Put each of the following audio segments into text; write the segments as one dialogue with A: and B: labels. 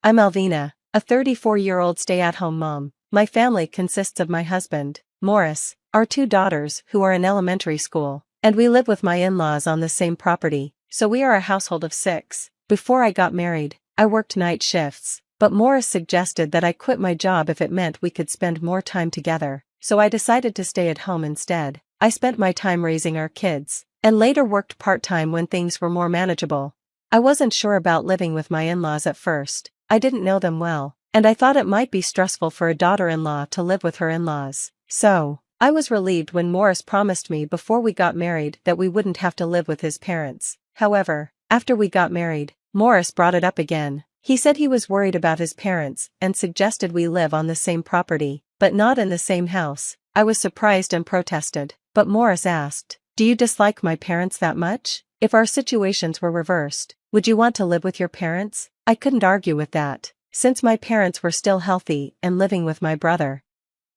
A: I'm Alvina, a 34-year-old stay-at-home mom. My family consists of my husband, Morris, our 2 daughters who are in elementary school, and we live with my in-laws on the same property, so we are a household of 6. Before I got married, I worked night shifts, but Morris suggested that I quit my job if it meant we could spend more time together, so I decided to stay at home instead. I spent my time raising our kids, and later worked part-time when things were more manageable. I wasn't sure about living with my in-laws at first. I didn't know them well, and I thought it might be stressful for a daughter-in-law to live with her in-laws. So, I was relieved when Morris promised me before we got married that we wouldn't have to live with his parents. However, after we got married, Morris brought it up again. He said he was worried about his parents and suggested we live on the same property, but not in the same house. I was surprised and protested, but Morris asked, "Do you dislike my parents that much? If our situations were reversed, would you want to live with your parents?" I couldn't argue with that, since my parents were still healthy and living with my brother.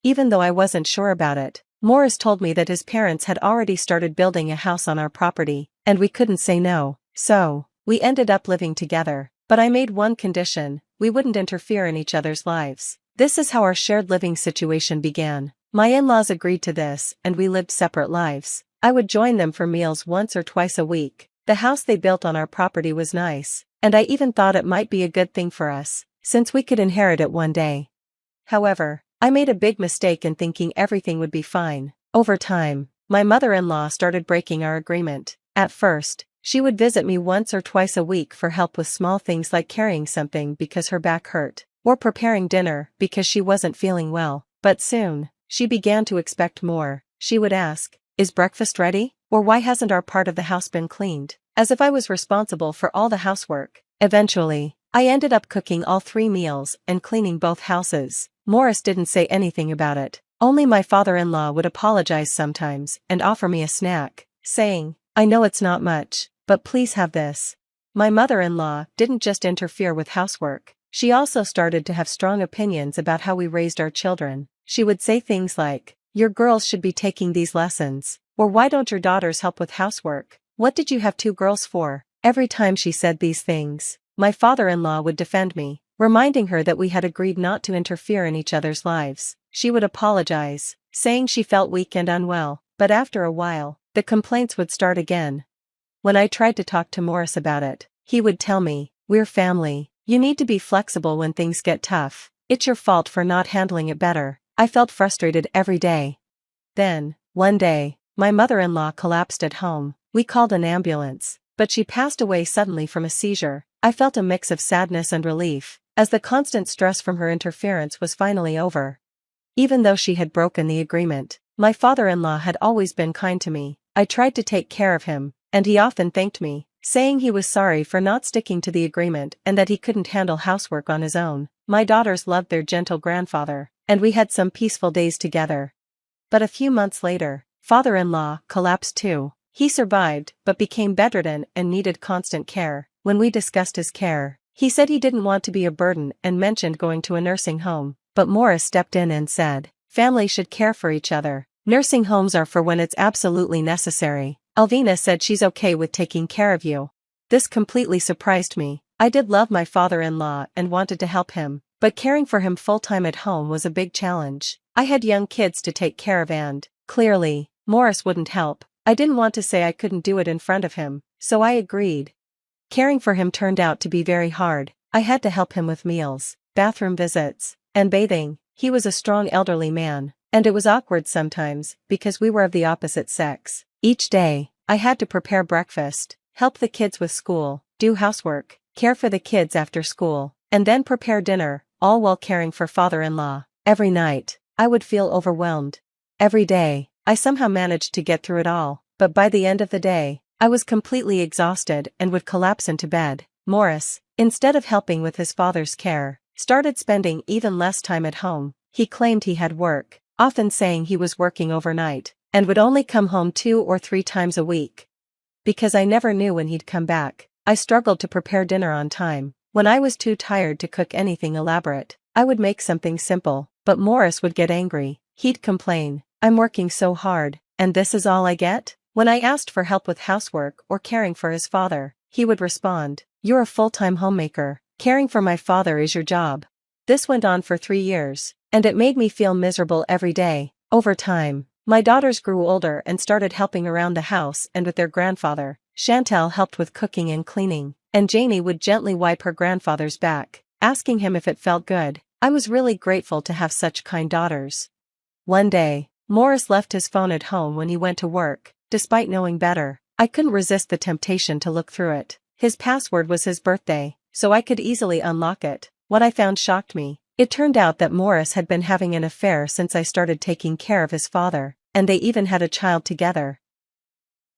A: Even though I wasn't sure about it, Morris told me that his parents had already started building a house on our property, and we couldn't say no, so we ended up living together. But I made one condition: we wouldn't interfere in each other's lives. This is how our shared living situation began. My in-laws agreed to this, and we lived separate lives. I would join them for meals once or twice a week. The house they built on our property was nice, and I even thought it might be a good thing for us, since we could inherit it one day. However, I made a big mistake in thinking everything would be fine. Over time, my mother-in-law started breaking our agreement. At first, she would visit me once or twice a week for help with small things like carrying something because her back hurt, or preparing dinner because she wasn't feeling well. But soon, she began to expect more. She would ask, "Is breakfast ready?" Or "Why hasn't our part of the house been cleaned?" As if I was responsible for all the housework. Eventually, I ended up cooking all 3 meals and cleaning both houses. Morris didn't say anything about it. Only my father-in-law would apologize sometimes and offer me a snack, saying, "I know it's not much, but please have this." My mother-in-law didn't just interfere with housework. She also started to have strong opinions about how we raised our children. She would say things like, "Your girls should be taking these lessons," or "Why don't your daughters help with housework? What did you have 2 girls for?" Every time she said these things, my father-in-law would defend me, reminding her that we had agreed not to interfere in each other's lives. She would apologize, saying she felt weak and unwell, but after a while, the complaints would start again. When I tried to talk to Morris about it, he would tell me, "We're family. You need to be flexible when things get tough. It's your fault for not handling it better." I felt frustrated every day. Then, one day, my mother-in-law collapsed at home. We called an ambulance, but she passed away suddenly from a seizure. I felt a mix of sadness and relief, as the constant stress from her interference was finally over. Even though she had broken the agreement, my father-in-law had always been kind to me. I tried to take care of him, and he often thanked me, saying he was sorry for not sticking to the agreement and that he couldn't handle housework on his own. My daughters loved their gentle grandfather, and we had some peaceful days together. But a few months later, father-in-law collapsed too. He survived, but became bedridden and needed constant care. When we discussed his care, he said he didn't want to be a burden and mentioned going to a nursing home. But Morris stepped in and said, "Families should care for each other. Nursing homes are for when it's absolutely necessary. Alvina said she's okay with taking care of you." This completely surprised me. I did love my father-in-law and wanted to help him, but caring for him full-time at home was a big challenge. I had young kids to take care of and, clearly, Morris wouldn't help. I didn't want to say I couldn't do it in front of him, so I agreed. Caring for him turned out to be very hard. I had to help him with meals, bathroom visits, and bathing. He was a strong elderly man, and it was awkward sometimes because we were of the opposite sex. Each day, I had to prepare breakfast, help the kids with school, do housework, care for the kids after school, and then prepare dinner, all while caring for father-in-law. Every night, I would feel overwhelmed. Every day, I somehow managed to get through it all, but by the end of the day, I was completely exhausted and would collapse into bed. Morris, instead of helping with his father's care, started spending even less time at home. He claimed he had work, often saying he was working overnight, and would only come home 2 or 3 times a week. Because I never knew when he'd come back, I struggled to prepare dinner on time. When I was too tired to cook anything elaborate, I would make something simple, but Morris would get angry. He'd complain, "I'm working so hard, and this is all I get?" When I asked for help with housework or caring for his father, he would respond, "You're a full-time homemaker. Caring for my father is your job. This went on for 3 years, and it made me feel miserable every day. Over time, my daughters grew older and started helping around the house and with their grandfather. Chantal helped with cooking and cleaning, and Janie would gently wipe her grandfather's back, asking him if it felt good. I was really grateful to have such kind daughters. One day, Morris left his phone at home when he went to work. Despite knowing better, I couldn't resist the temptation to look through it. His password was his birthday, so I could easily unlock it. What I found shocked me. It turned out that Morris had been having an affair since I started taking care of his father, and they even had a child together.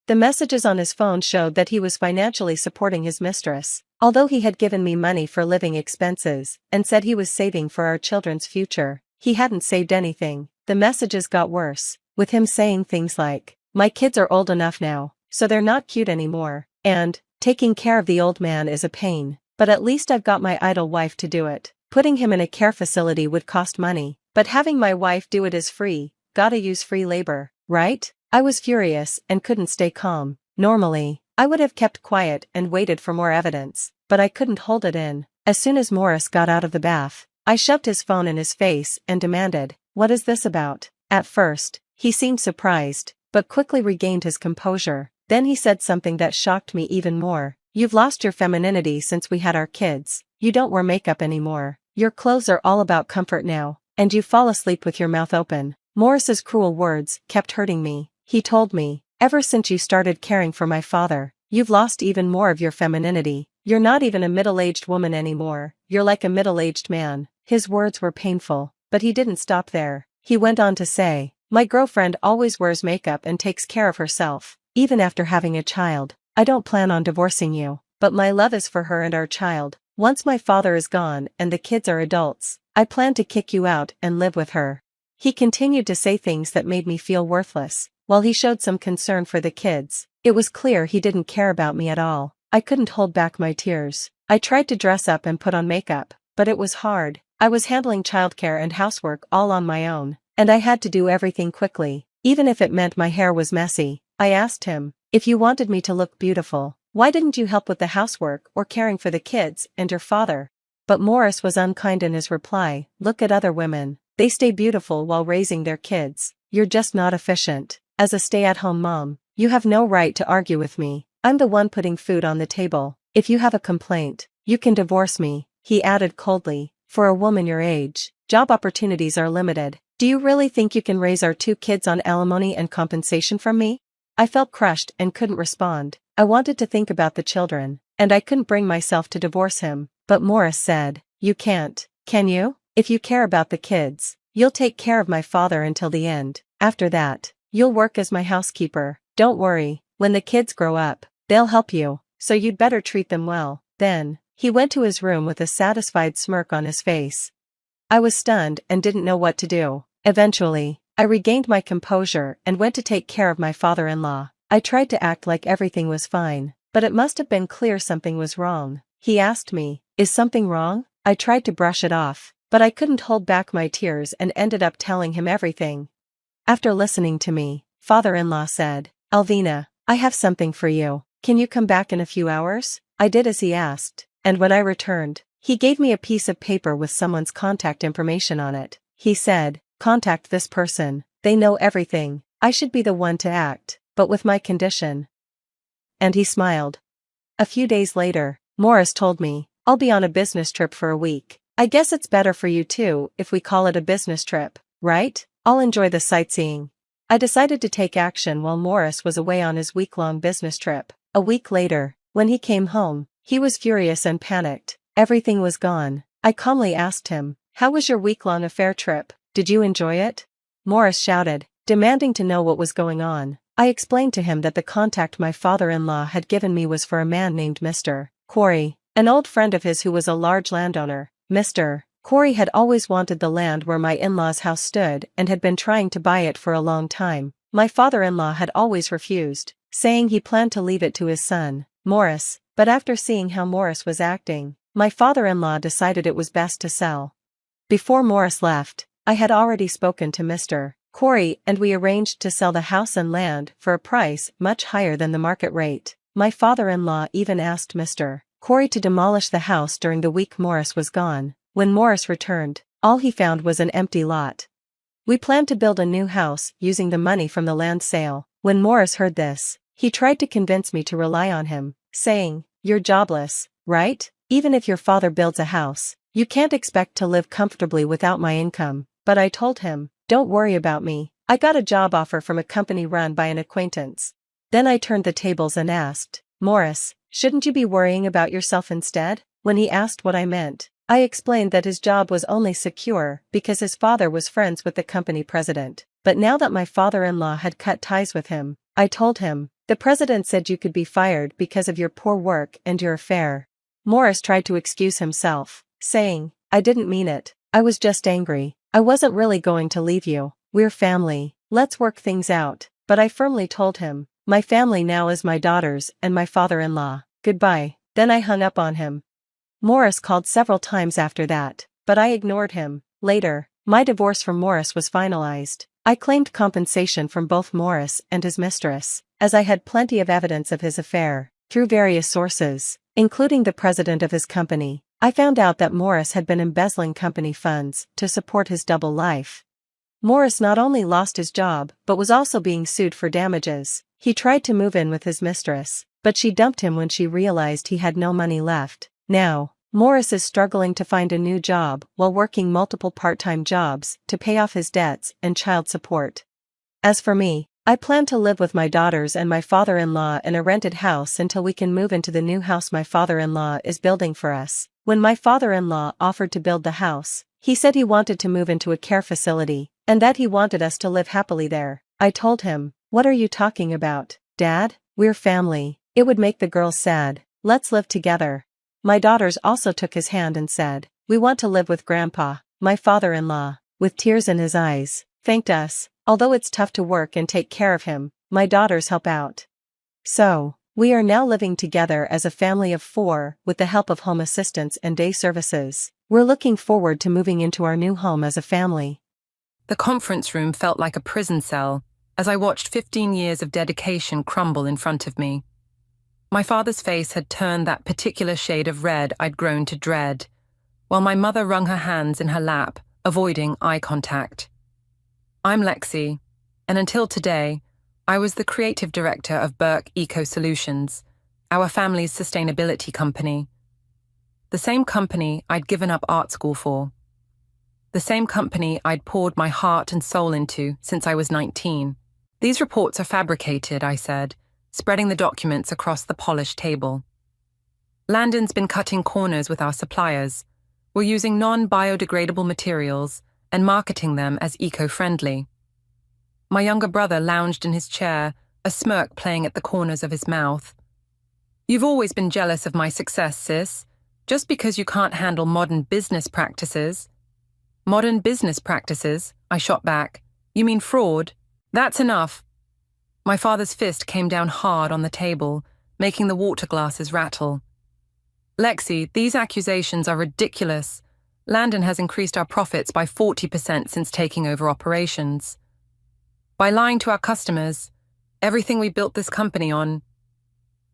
A: The messages on his phone showed that he was financially supporting his mistress, although he had given me money for living expenses, and said he was saving for our children's future. He hadn't saved anything. The messages got worse, with him saying things like, "My kids are old enough now, so they're not cute anymore," and, "Taking care of the old man is a pain, but at least I've got my idle wife to do it. Putting him in a care facility would cost money, but having my wife do it is free. Gotta use free labor, right?" I was furious and couldn't stay calm. Normally, I would have kept quiet and waited for more evidence, but I couldn't hold it in. As soon as Morris got out of the bath, I shoved his phone in his face and demanded, "What is this about?" At first, he seemed surprised, but quickly regained his composure. Then he said something that shocked me even more. "You've lost your femininity since we had our kids. You don't wear makeup anymore. Your clothes are all about comfort now, and you fall asleep with your mouth open." Morris's cruel words kept hurting me. He told me, "Ever since you started caring for my father, you've lost even more of your femininity. You're not even a middle-aged woman anymore, you're like a middle-aged man." His words were painful, but he didn't stop there. He went on to say, "My girlfriend always wears makeup and takes care of herself, even after having a child. I don't plan on divorcing you, but my love is for her and our child. Once my father is gone and the kids are adults, I plan to kick you out and live with her." He continued to say things that made me feel worthless. While he showed some concern for the kids, it was clear he didn't care about me at all. I couldn't hold back my tears. I tried to dress up and put on makeup, but it was hard. I was handling childcare and housework all on my own, and I had to do everything quickly, even if it meant my hair was messy. I asked him, "If you wanted me to look beautiful, why didn't you help with the housework or caring for the kids and your father?" But Morris was unkind in his reply. "Look at other women. They stay beautiful while raising their kids. You're just not efficient. As a stay-at-home mom, you have no right to argue with me. I'm the one putting food on the table. If you have a complaint, you can divorce me." He added coldly, "For a woman your age, job opportunities are limited. Do you really think you can raise our 2 kids on alimony and compensation from me?" I felt crushed and couldn't respond. I wanted to think about the children, and I couldn't bring myself to divorce him. But Morris said, "You can't, can you? If you care about the kids, you'll take care of my father until the end. After that, you'll work as my housekeeper. Don't worry, when the kids grow up, they'll help you, so you'd better treat them well." Then, he went to his room with a satisfied smirk on his face. I was stunned and didn't know what to do. Eventually, I regained my composure and went to take care of my father-in-law. I tried to act like everything was fine, but it must have been clear something was wrong. He asked me, "Is something wrong?" I tried to brush it off, but I couldn't hold back my tears and ended up telling him everything. After listening to me, father-in-law said, "Alvina, I have something for you. Can you come back in a few hours?" I did as he asked, and when I returned, he gave me a piece of paper with someone's contact information on it. He said, "Contact this person, they know everything. I should be the one to act, but with my condition." And he smiled. A few days later, Morris told me, "I'll be on a business trip for a week. I guess it's better for you too if we call it a business trip, right? I'll enjoy the sightseeing." I decided to take action while Morris was away on his week-long business trip. A week later, when he came home, he was furious and panicked. Everything was gone. I calmly asked him, "How was your week-long affair trip? Did you enjoy it?" Morris shouted, demanding to know what was going on. I explained to him that the contact my father-in-law had given me was for a man named Mr. Corey, an old friend of his who was a large landowner. Mr. Corey had always wanted the land where my in-laws' house stood and had been trying to buy it for a long time. My father-in-law had always refused, saying he planned to leave it to his son, Morris, but after seeing how Morris was acting, my father-in-law decided it was best to sell. Before Morris left, I had already spoken to Mr. Corey and we arranged to sell the house and land for a price much higher than the market rate. My father-in-law even asked Mr. Corey to demolish the house during the week Morris was gone. When Morris returned, all he found was an empty lot. We planned to build a new house using the money from the land sale. When Morris heard this, he tried to convince me to rely on him, saying, "You're jobless, right? Even if your father builds a house, you can't expect to live comfortably without my income." But I told him, "Don't worry about me. I got a job offer from a company run by an acquaintance." Then I turned the tables and asked, "Morris, shouldn't you be worrying about yourself instead?" When he asked what I meant, I explained that his job was only secure because his father was friends with the company president. But now that my father-in-law had cut ties with him, I told him, "The president said you could be fired because of your poor work and your affair." Morris tried to excuse himself, saying, "I didn't mean it. I was just angry. I wasn't really going to leave you. We're family. Let's work things out." But I firmly told him, "My family now is my daughters and my father-in-law. Goodbye." Then I hung up on him. Morris called several times after that, but I ignored him. Later, my divorce from Morris was finalized. I claimed compensation from both Morris and his mistress, as I had plenty of evidence of his affair. Through various sources, including the president of his company, I found out that Morris had been embezzling company funds to support his double life. Morris not only lost his job but was also being sued for damages. He tried to move in with his mistress, but she dumped him when she realized he had no money left. Now, Morris is struggling to find a new job while working multiple part-time jobs to pay off his debts and child support. As for me, I plan to live with my daughters and my father-in-law in a rented house until we can move into the new house my father-in-law is building for us. When my father-in-law offered to build the house, he said he wanted to move into a care facility, and that he wanted us to live happily there. I told him, "What are you talking about, Dad? We're family. It would make the girls sad. Let's live together." My daughters also took his hand and said, "We want to live with Grandpa." My father-in-law, with tears in his eyes, thanked us. Although it's tough to work and take care of him, my daughters help out. So, we are now living together as a family of 4 with the help of home assistants and day services. We're looking forward to moving into our new home as a family.
B: The conference room felt like a prison cell as I watched 15 years of dedication crumble in front of me. My father's face had turned that particular shade of red I'd grown to dread, while my mother wrung her hands in her lap, avoiding eye contact. I'm Lexi, and until today, I was the creative director of Burke Eco Solutions, our family's sustainability company. The same company I'd given up art school for. The same company I'd poured my heart and soul into since I was 19. "These reports are fabricated," I said, spreading the documents across the polished table. "Landon's been cutting corners with our suppliers. We're using non-biodegradable materials and marketing them as eco-friendly." My younger brother lounged in his chair, a smirk playing at the corners of his mouth. "You've always been jealous of my success, sis, just because you can't handle modern business practices." "Modern business practices?" I shot back. "You mean fraud? That's enough." My father's fist came down hard on the table, making the water glasses rattle. "Lexi, these accusations are ridiculous. Landon has increased our profits by 40% since taking over operations. By lying to our customers, everything we built this company on."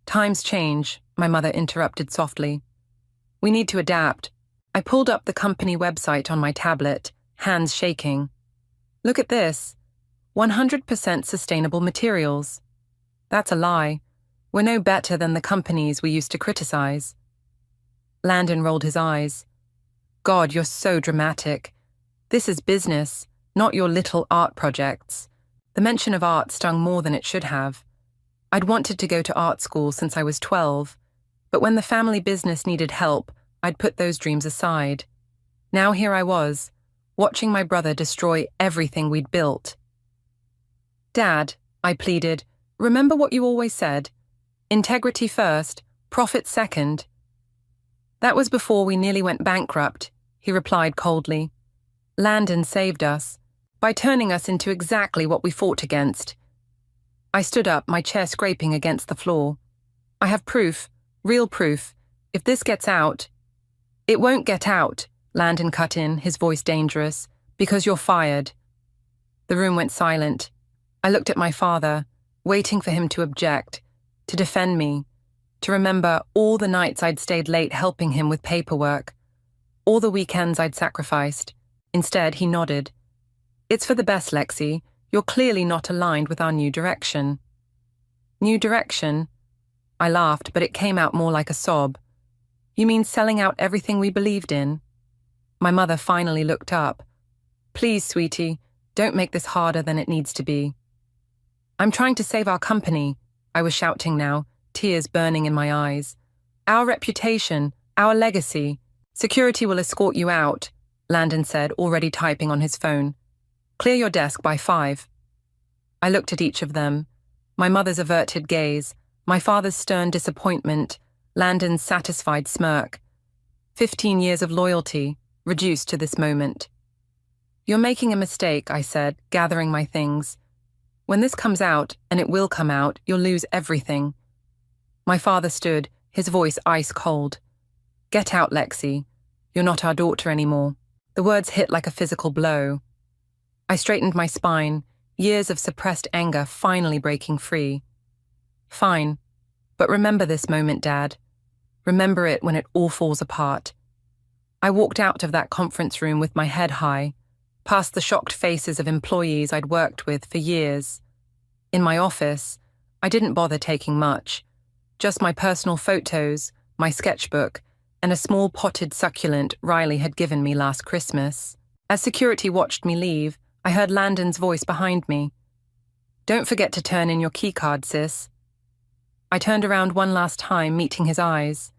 B: "Times change," my mother interrupted softly. "We need to adapt." I pulled up the company website on my tablet, hands shaking. "Look at this. 100% sustainable materials." "That's a lie. We're no better than the companies we used to criticize." Landon rolled his eyes. "God, you're so dramatic. This is business, not your little art projects." The mention of art stung more than it should have. I'd wanted to go to art school since I was 12, but when the family business needed help, I'd put those dreams aside. Now here I was, watching my brother destroy everything we'd built. "Dad," I pleaded, "remember what you always said. Integrity first, profit second." "That was before we nearly went bankrupt," he replied coldly. "Landon saved us, by turning us into exactly what we fought against." I stood up, my chair scraping against the floor. "I have proof, real proof. If this gets out—" "It won't get out," Landon cut in, his voice dangerous, "because you're fired." The room went silent. I looked at my father, waiting for him to object, to defend me, to remember all the nights I'd stayed late helping him with paperwork, all the weekends I'd sacrificed. Instead, he nodded. "It's for the best, Lexi. You're clearly not aligned with our new direction." "New direction?" I laughed, but it came out more like a sob. "You mean selling out everything we believed in?" My mother finally looked up. "Please, sweetie, don't make this harder than it needs to be." "I'm trying to save our company," I was shouting now, tears burning in my eyes. "Our reputation, our legacy. Security will escort you out," Landon said, already typing on his phone. "Clear your desk by 5. I looked at each of them. My mother's averted gaze, my father's stern disappointment, Landon's satisfied smirk. 15 years of loyalty, reduced to this moment. "You're making a mistake," I said, gathering my things. "When this comes out, and it will come out, you'll lose everything." My father stood, his voice ice cold. "Get out, Lexi. You're not our daughter anymore." The words hit like a physical blow. I straightened my spine, years of suppressed anger finally breaking free. "Fine. But remember this moment, Dad. Remember it when it all falls apart." I walked out of that conference room with my head high, past the shocked faces of employees I'd worked with for years. In my office, I didn't bother taking much. Just my personal photos, my sketchbook, and a small potted succulent Riley had given me last Christmas. As security watched me leave, I heard Landon's voice behind me. "Don't forget to turn in your keycard, sis." I turned around one last time, meeting his eyes.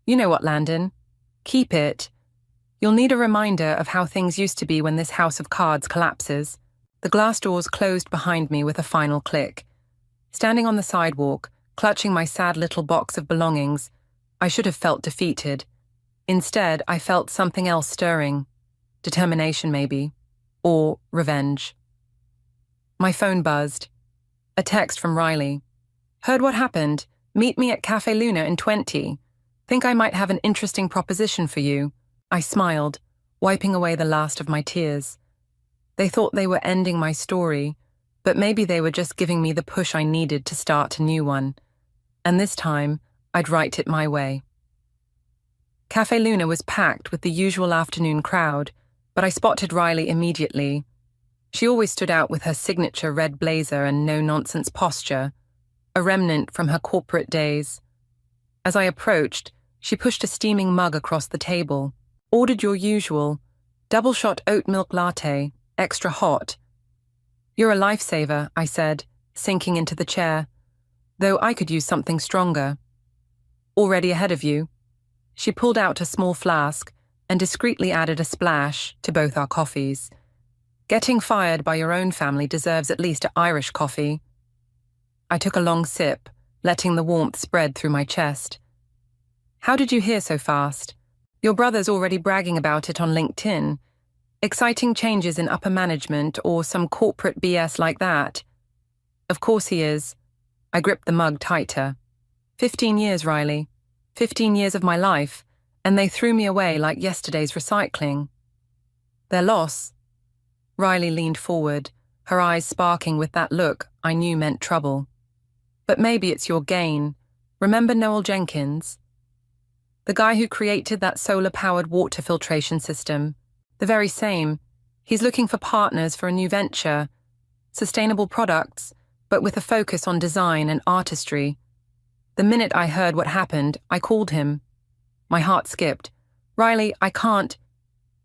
B: "You know what, Landon? Keep it. You'll need a reminder of how things used to be when this house of cards collapses." The glass doors closed behind me with a final click. Standing on the sidewalk, clutching my sad little box of belongings, I should have felt defeated. Instead, I felt something else stirring. Determination, maybe. Or revenge. My phone buzzed. A text from Riley. "Heard what happened. Meet me at Cafe Luna in 20. Think I might have an interesting proposition for you." I smiled, wiping away the last of my tears. They thought they were ending my story, but maybe they were just giving me the push I needed to start a new one. And this time, I'd write it my way. Cafe Luna was packed with the usual afternoon crowd, but I spotted Riley immediately. She always stood out with her signature red blazer and no-nonsense posture, a remnant from her corporate days. As I approached, she pushed a steaming mug across the table. "Ordered your usual, double-shot oat milk latte, extra hot." "You're a lifesaver," I said, sinking into the chair, "though I could use something stronger." "Already ahead of you." She pulled out a small flask and discreetly added a splash to both our coffees. "Getting fired by your own family deserves at least an Irish coffee." I took a long sip, letting the warmth spread through my chest. "How did you hear so fast? Your brother's already bragging about it on LinkedIn. Exciting changes in upper management or some corporate BS like that." "Of course he is." I gripped the mug tighter. 15 years, Riley. 15 years of my life, and they threw me away like yesterday's recycling. "Their loss?" Riley leaned forward, her eyes sparking with that look I knew meant trouble. "But maybe it's your gain. Remember Noel Jenkins? The guy who created that solar-powered water filtration system. The very same. He's looking for partners for a new venture. Sustainable products, but with a focus on design and artistry. The minute I heard what happened, I called him. My heart skipped. "Riley, I can't."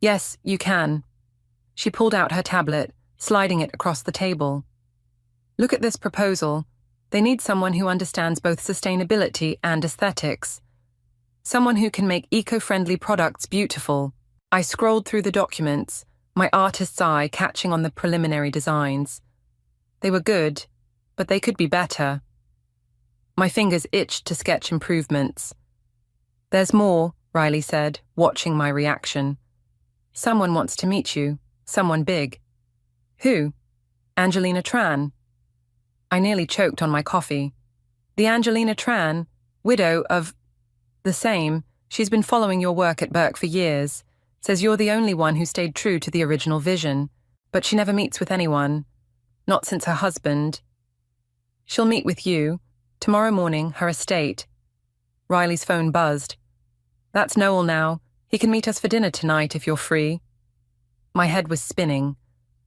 B: "Yes, you can." She pulled out her tablet, sliding it across the table. "Look at this proposal. They need someone who understands both sustainability and aesthetics. Someone who can make eco-friendly products beautiful." I scrolled through the documents, my artist's eye catching on the preliminary designs. They were good, but they could be better. My fingers itched to sketch improvements. "There's more," Riley said, watching my reaction. "Someone wants to meet you, someone big." "Who?" "Angelina Tran." I nearly choked on my coffee. "The Angelina Tran, widow of—" "The same. She's been following your work at Burke for years. Says you're the only one who stayed true to the original vision, but she never meets with anyone. Not since her husband. She'll meet with you, tomorrow morning, her estate." Riley's phone buzzed. That's Noel now. He can meet us for dinner tonight if you're free. My head was spinning.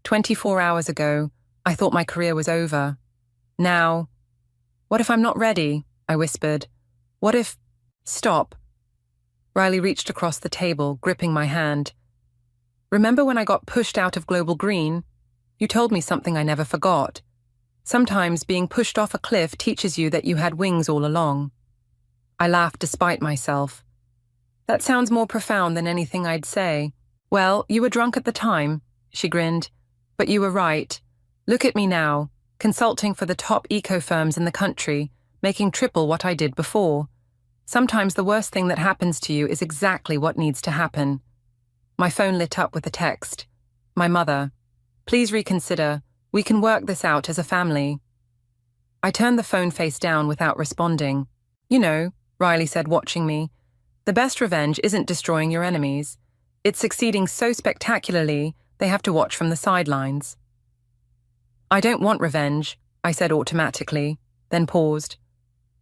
B: 24 hours ago, I thought my career was over. Now, what if I'm not ready? I whispered. What if... Stop. Riley reached across the table, gripping my hand. Remember when I got pushed out of Global Green? You told me something I never forgot. Sometimes being pushed off a cliff teaches you that you had wings all along. I laughed despite myself. That sounds more profound than anything I'd say. Well, you were drunk at the time, she grinned. But you were right. Look at me now, consulting for the top eco firms in the country, making triple what I did before. Sometimes the worst thing that happens to you is exactly what needs to happen. My phone lit up with a text. My mother. Please reconsider. We can work this out as a family. I turned the phone face down without responding. You know, Riley said, watching me, the best revenge isn't destroying your enemies. It's succeeding so spectacularly, they have to watch from the sidelines. I don't want revenge, I said automatically, then paused.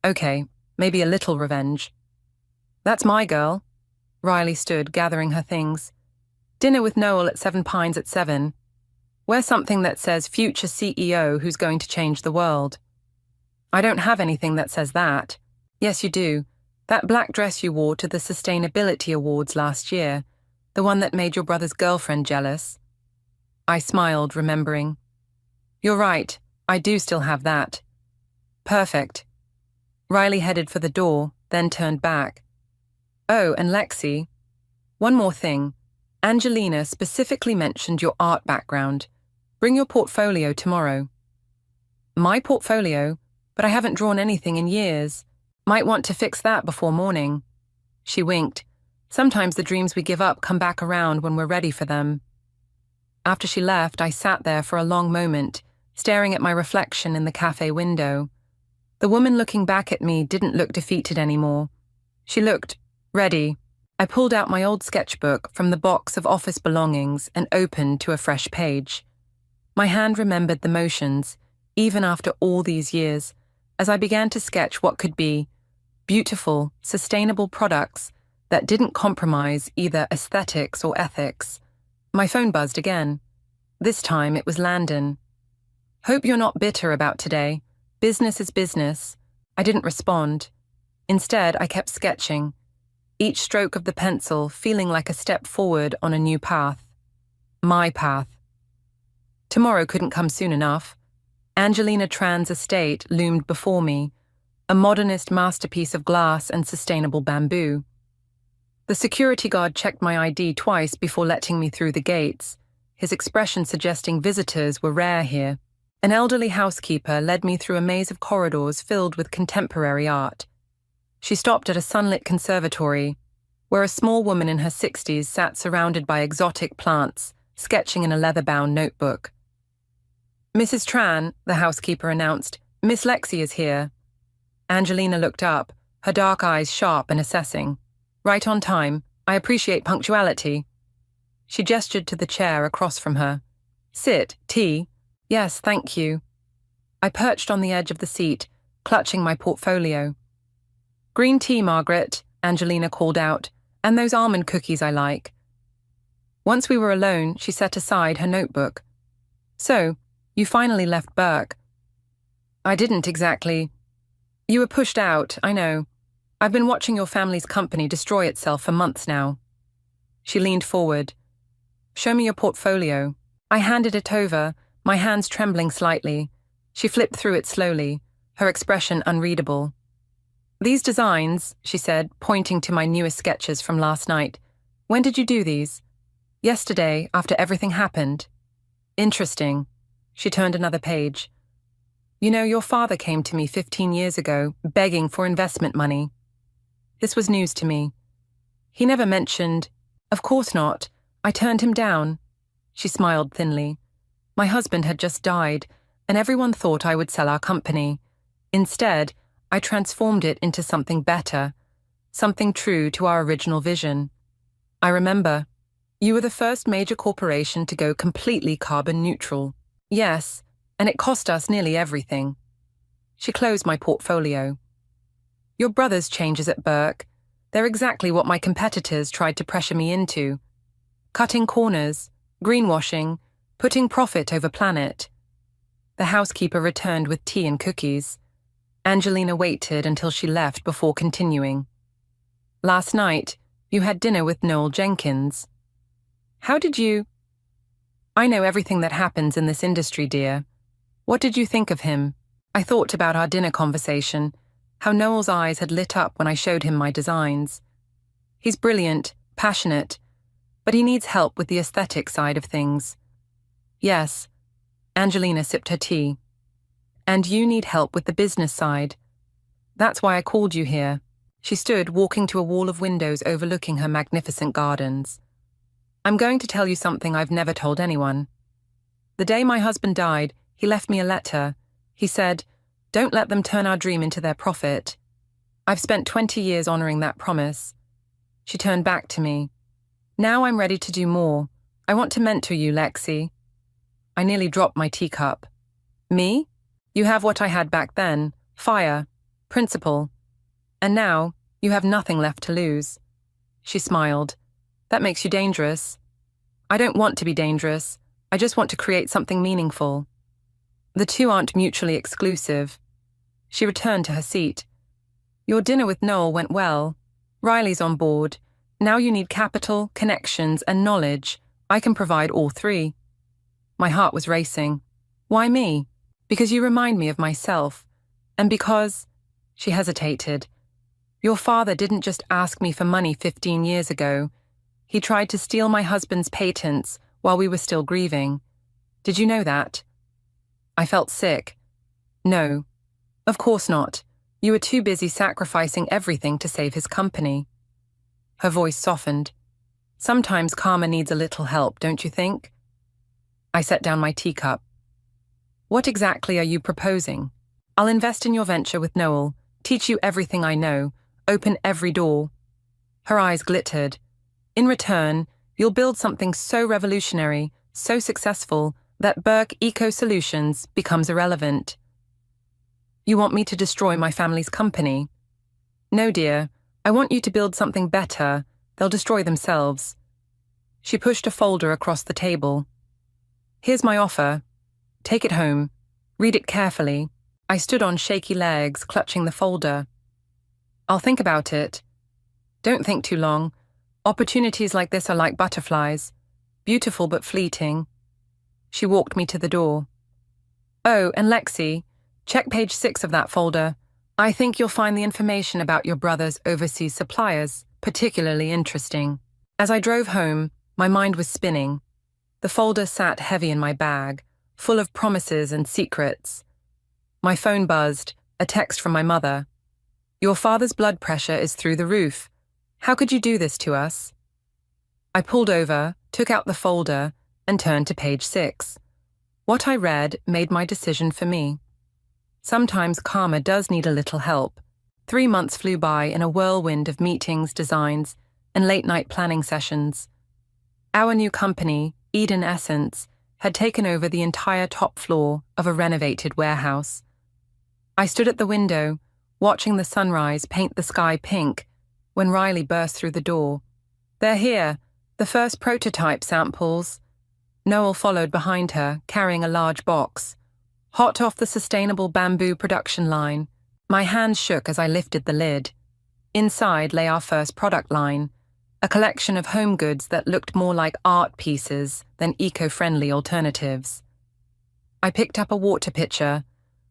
B: Okay, maybe a little revenge. That's my girl. Riley stood, gathering her things. Dinner with Noel at 7 Pines at 7. Wear something that says future CEO who's going to change the world. I don't have anything that says that. Yes, you do. That black dress you wore to the Sustainability Awards last year, the one that made your brother's girlfriend jealous. I smiled, remembering. You're right, I do still have that. Perfect. Riley headed for the door, then turned back. Oh, and Lexi. One more thing. Angelina specifically mentioned your art background. Bring your portfolio tomorrow. My portfolio? But I haven't drawn anything in years. Might want to fix that before morning. She winked. Sometimes the dreams we give up come back around when we're ready for them. After she left, I sat there for a long moment, staring at my reflection in the cafe window. The woman looking back at me didn't look defeated anymore. She looked ready. I pulled out my old sketchbook from the box of office belongings and opened to a fresh page. My hand remembered the motions, even after all these years, as I began to sketch what could be beautiful, sustainable products that didn't compromise either aesthetics or ethics. My phone buzzed again. This time it was Landon. Hope you're not bitter about today. Business is business. I didn't respond. Instead, I kept sketching, each stroke of the pencil feeling like a step forward on a new path. My path. Tomorrow couldn't come soon enough. Angelina Tran's estate loomed before me, a modernist masterpiece of glass and sustainable bamboo. The security guard checked my ID twice before letting me through the gates, his expression suggesting visitors were rare here. An elderly housekeeper led me through a maze of corridors filled with contemporary art. She stopped at a sunlit conservatory, where a small woman in her 60s sat surrounded by exotic plants, sketching in a leather-bound notebook. Mrs. Tran, the housekeeper announced, Miss Lexi is here. Angelina looked up, her dark eyes sharp and assessing. Right on time. I appreciate punctuality. She gestured to the chair across from her. Sit, tea. Yes, thank you. I perched on the edge of the seat, clutching my portfolio. Green tea, Margaret, Angelina called out, and those almond cookies I like. Once we were alone, she set aside her notebook. So, you finally left Burke. I didn't exactly. You were pushed out, I know. I've been watching your family's company destroy itself for months now. She leaned forward. Show me your portfolio. I handed it over, my hands trembling slightly. She flipped through it slowly, her expression unreadable. These designs, she said, pointing to my newest sketches from last night. When did you do these? Yesterday, after everything happened. Interesting. She turned another page. You know, your father came to me 15 years ago, begging for investment money. This was news to me. He never mentioned, of course not. I turned him down. She smiled thinly. My husband had just died, and everyone thought I would sell our company. Instead, I transformed it into something better, something true to our original vision. I remember, you were the first major corporation to go completely carbon neutral. Yes, and it cost us nearly everything. She closed my portfolio. Your brother's changes at Burke, they're exactly what my competitors tried to pressure me into. Cutting corners, greenwashing, putting profit over planet. The housekeeper returned with tea and cookies. Angelina waited until she left before continuing. Last night, you had dinner with Noel Jenkins. How did you... I know everything that happens in this industry, dear. What did you think of him? I thought about our dinner conversation, how Noel's eyes had lit up when I showed him my designs. He's brilliant, passionate, but he needs help with the aesthetic side of things. Yes, Angelina sipped her tea. And you need help with the business side. That's why I called you here. She stood walking to a wall of windows overlooking her magnificent gardens. I'm going to tell you something I've never told anyone. The day my husband died, he left me a letter. He said, "Don't let them turn our dream into their profit." I've spent 20 years honoring that promise. She turned back to me. Now I'm ready to do more. I want to mentor you, Lexi. I nearly dropped my teacup. Me? You have what I had back then, fire, principle. And now, you have nothing left to lose. She smiled. That makes you dangerous. I don't want to be dangerous. I just want to create something meaningful. The two aren't mutually exclusive. She returned to her seat. Your dinner with Noel went well. Riley's on board. Now you need capital, connections, and knowledge. I can provide all three. My heart was racing. Why me? Because you remind me of myself. And because... She hesitated. Your father didn't just ask me for money 15 years ago. He tried to steal my husband's patents while we were still grieving. Did you know that? I felt sick. No, of course not. You were too busy sacrificing everything to save his company. Her voice softened. Sometimes karma needs a little help, don't you think? I set down my teacup. What exactly are you proposing? I'll invest in your venture with Noel, teach you everything I know, open every door. Her eyes glittered. In return, you'll build something so revolutionary, so successful, that Burke Eco Solutions becomes irrelevant. You want me to destroy my family's company? No, dear. I want you to build something better. They'll destroy themselves. She pushed a folder across the table. Here's my offer. Take it home. Read it carefully. I stood on shaky legs, clutching the folder. I'll think about it. Don't think too long. Opportunities like this are like butterflies. Beautiful but fleeting. She walked me to the door. Oh, and Lexi, check page 6 of that folder. I think you'll find the information about your brother's overseas suppliers particularly interesting. As I drove home, my mind was spinning. The folder sat heavy in my bag, full of promises and secrets. My phone buzzed, a text from my mother. Your father's blood pressure is through the roof. How could you do this to us? I pulled over, took out the folder, and turned to page 6. What I read made my decision for me. Sometimes karma does need a little help. 3 months flew by in a whirlwind of meetings, designs, and late-night planning sessions. Our new company, Eden Essence, had taken over the entire top floor of a renovated warehouse. I stood at the window, watching the sunrise paint the sky pink, when Riley burst through the door. They're here, the first prototype samples. Noel followed behind her, carrying a large box. Hot off the sustainable bamboo production line, my hands shook as I lifted the lid. Inside lay our first product line, a collection of home goods that looked more like art pieces than eco-friendly alternatives. I picked up a water pitcher,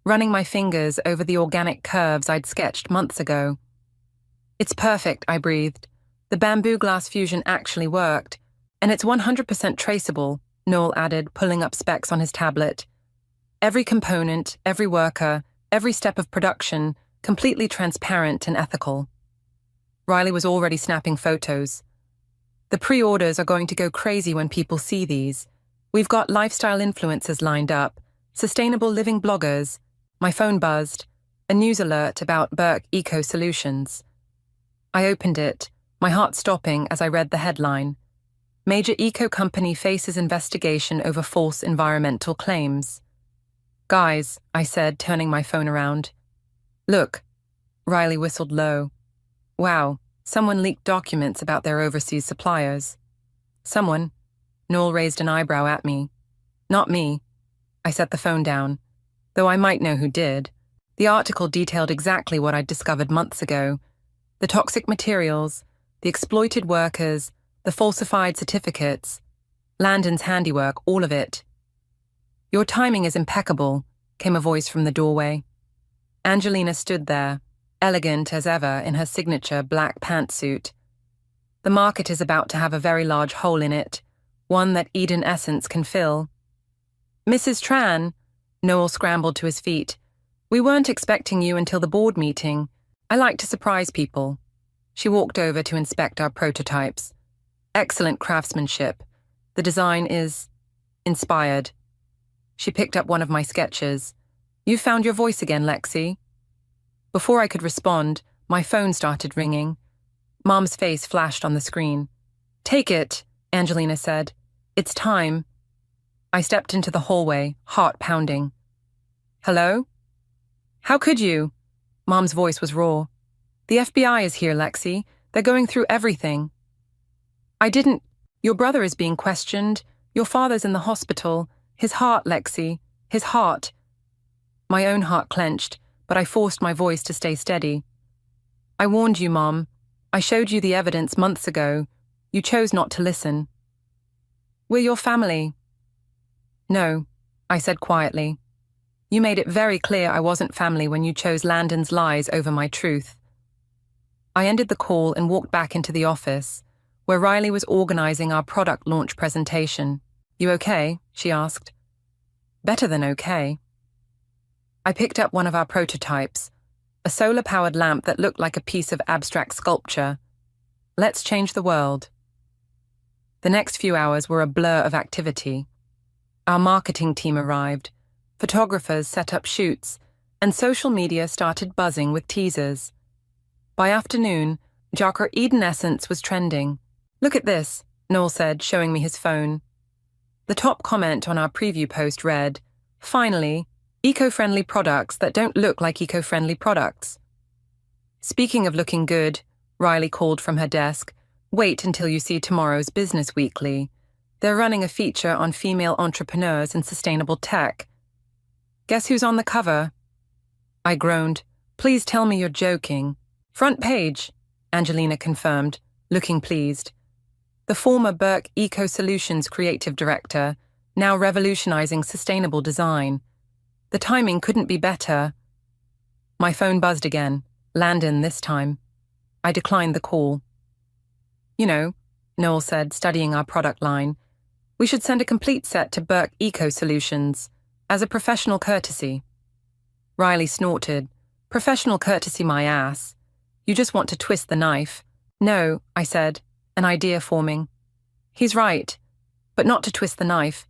B: running my fingers over the organic curves I'd sketched months ago. It's perfect, I breathed. The bamboo glass fusion actually worked, and it's 100% traceable, Noel added, pulling up specs on his tablet. Every component, every worker, every step of production, completely transparent and ethical. Riley was already snapping photos. The pre-orders are going to go crazy when people see these. We've got lifestyle influencers lined up, sustainable living bloggers. My phone buzzed, a news alert about Burke Eco Solutions. I opened it, my heart stopping as I read the headline. Major eco company faces investigation over false environmental claims. Guys, I said, turning my phone around. Look. Riley whistled low. Wow, someone leaked documents about their overseas suppliers. Someone? Noel raised an eyebrow at me. Not me. I set the phone down, though I might know who did. The article detailed exactly what I'd discovered months ago. The toxic materials, the exploited workers, the falsified certificates. Landon's handiwork, all of it. Your timing is impeccable, came a voice from the doorway. Angelina stood there, elegant as ever in her signature black pantsuit. The market is about to have a very large hole in it, one that Eden Essence can fill. Mrs. Tran, Noel scrambled to his feet. We weren't expecting you until the board meeting. I like to surprise people. She walked over to inspect our prototypes. Excellent craftsmanship. The design is inspired. She picked up one of my sketches. You found your voice again, Lexi. Before I could respond, my phone started ringing. Mom's face flashed on the screen. Take it, Angelina said. It's time. I stepped into the hallway, heart pounding. Hello? How could you? Mom's voice was raw. The FBI is here, Lexi. They're going through everything. I didn't. Your brother is being questioned. Your father's in the hospital. His heart, Lexi. His heart. My own heart clenched, but I forced my voice to stay steady. I warned you, Mom. I showed you the evidence months ago. You chose not to listen. We're your family. No, I said quietly. You made it very clear I wasn't family when you chose Landon's lies over my truth. I ended the call and walked back into the office, where Riley was organizing our product launch presentation. You okay? She asked. Better than okay. I picked up one of our prototypes, a solar-powered lamp that looked like a piece of abstract sculpture. Let's change the world. The next few hours were a blur of activity. Our marketing team arrived, photographers set up shoots, and social media started buzzing with teasers. By afternoon, Jocker Eden Essence was trending. Look at this, Noel said, showing me his phone. The top comment on our preview post read, finally, eco-friendly products that don't look like eco-friendly products. Speaking of looking good, Riley called from her desk, wait until you see tomorrow's Business Weekly. They're running a feature on female entrepreneurs in sustainable tech. Guess who's on the cover? I groaned. Please tell me you're joking. Front page, Angelina confirmed, looking pleased. The former Burke Eco Solutions creative director, now revolutionizing sustainable design. The timing couldn't be better. My phone buzzed again. Landon this time. I declined the call. You know, Noel said, studying our product line, we should send a complete set to Burke Eco Solutions, as a professional courtesy. Riley snorted. Professional courtesy my ass. You just want to twist the knife. No, I said, an idea forming. He's right, but not to twist the knife,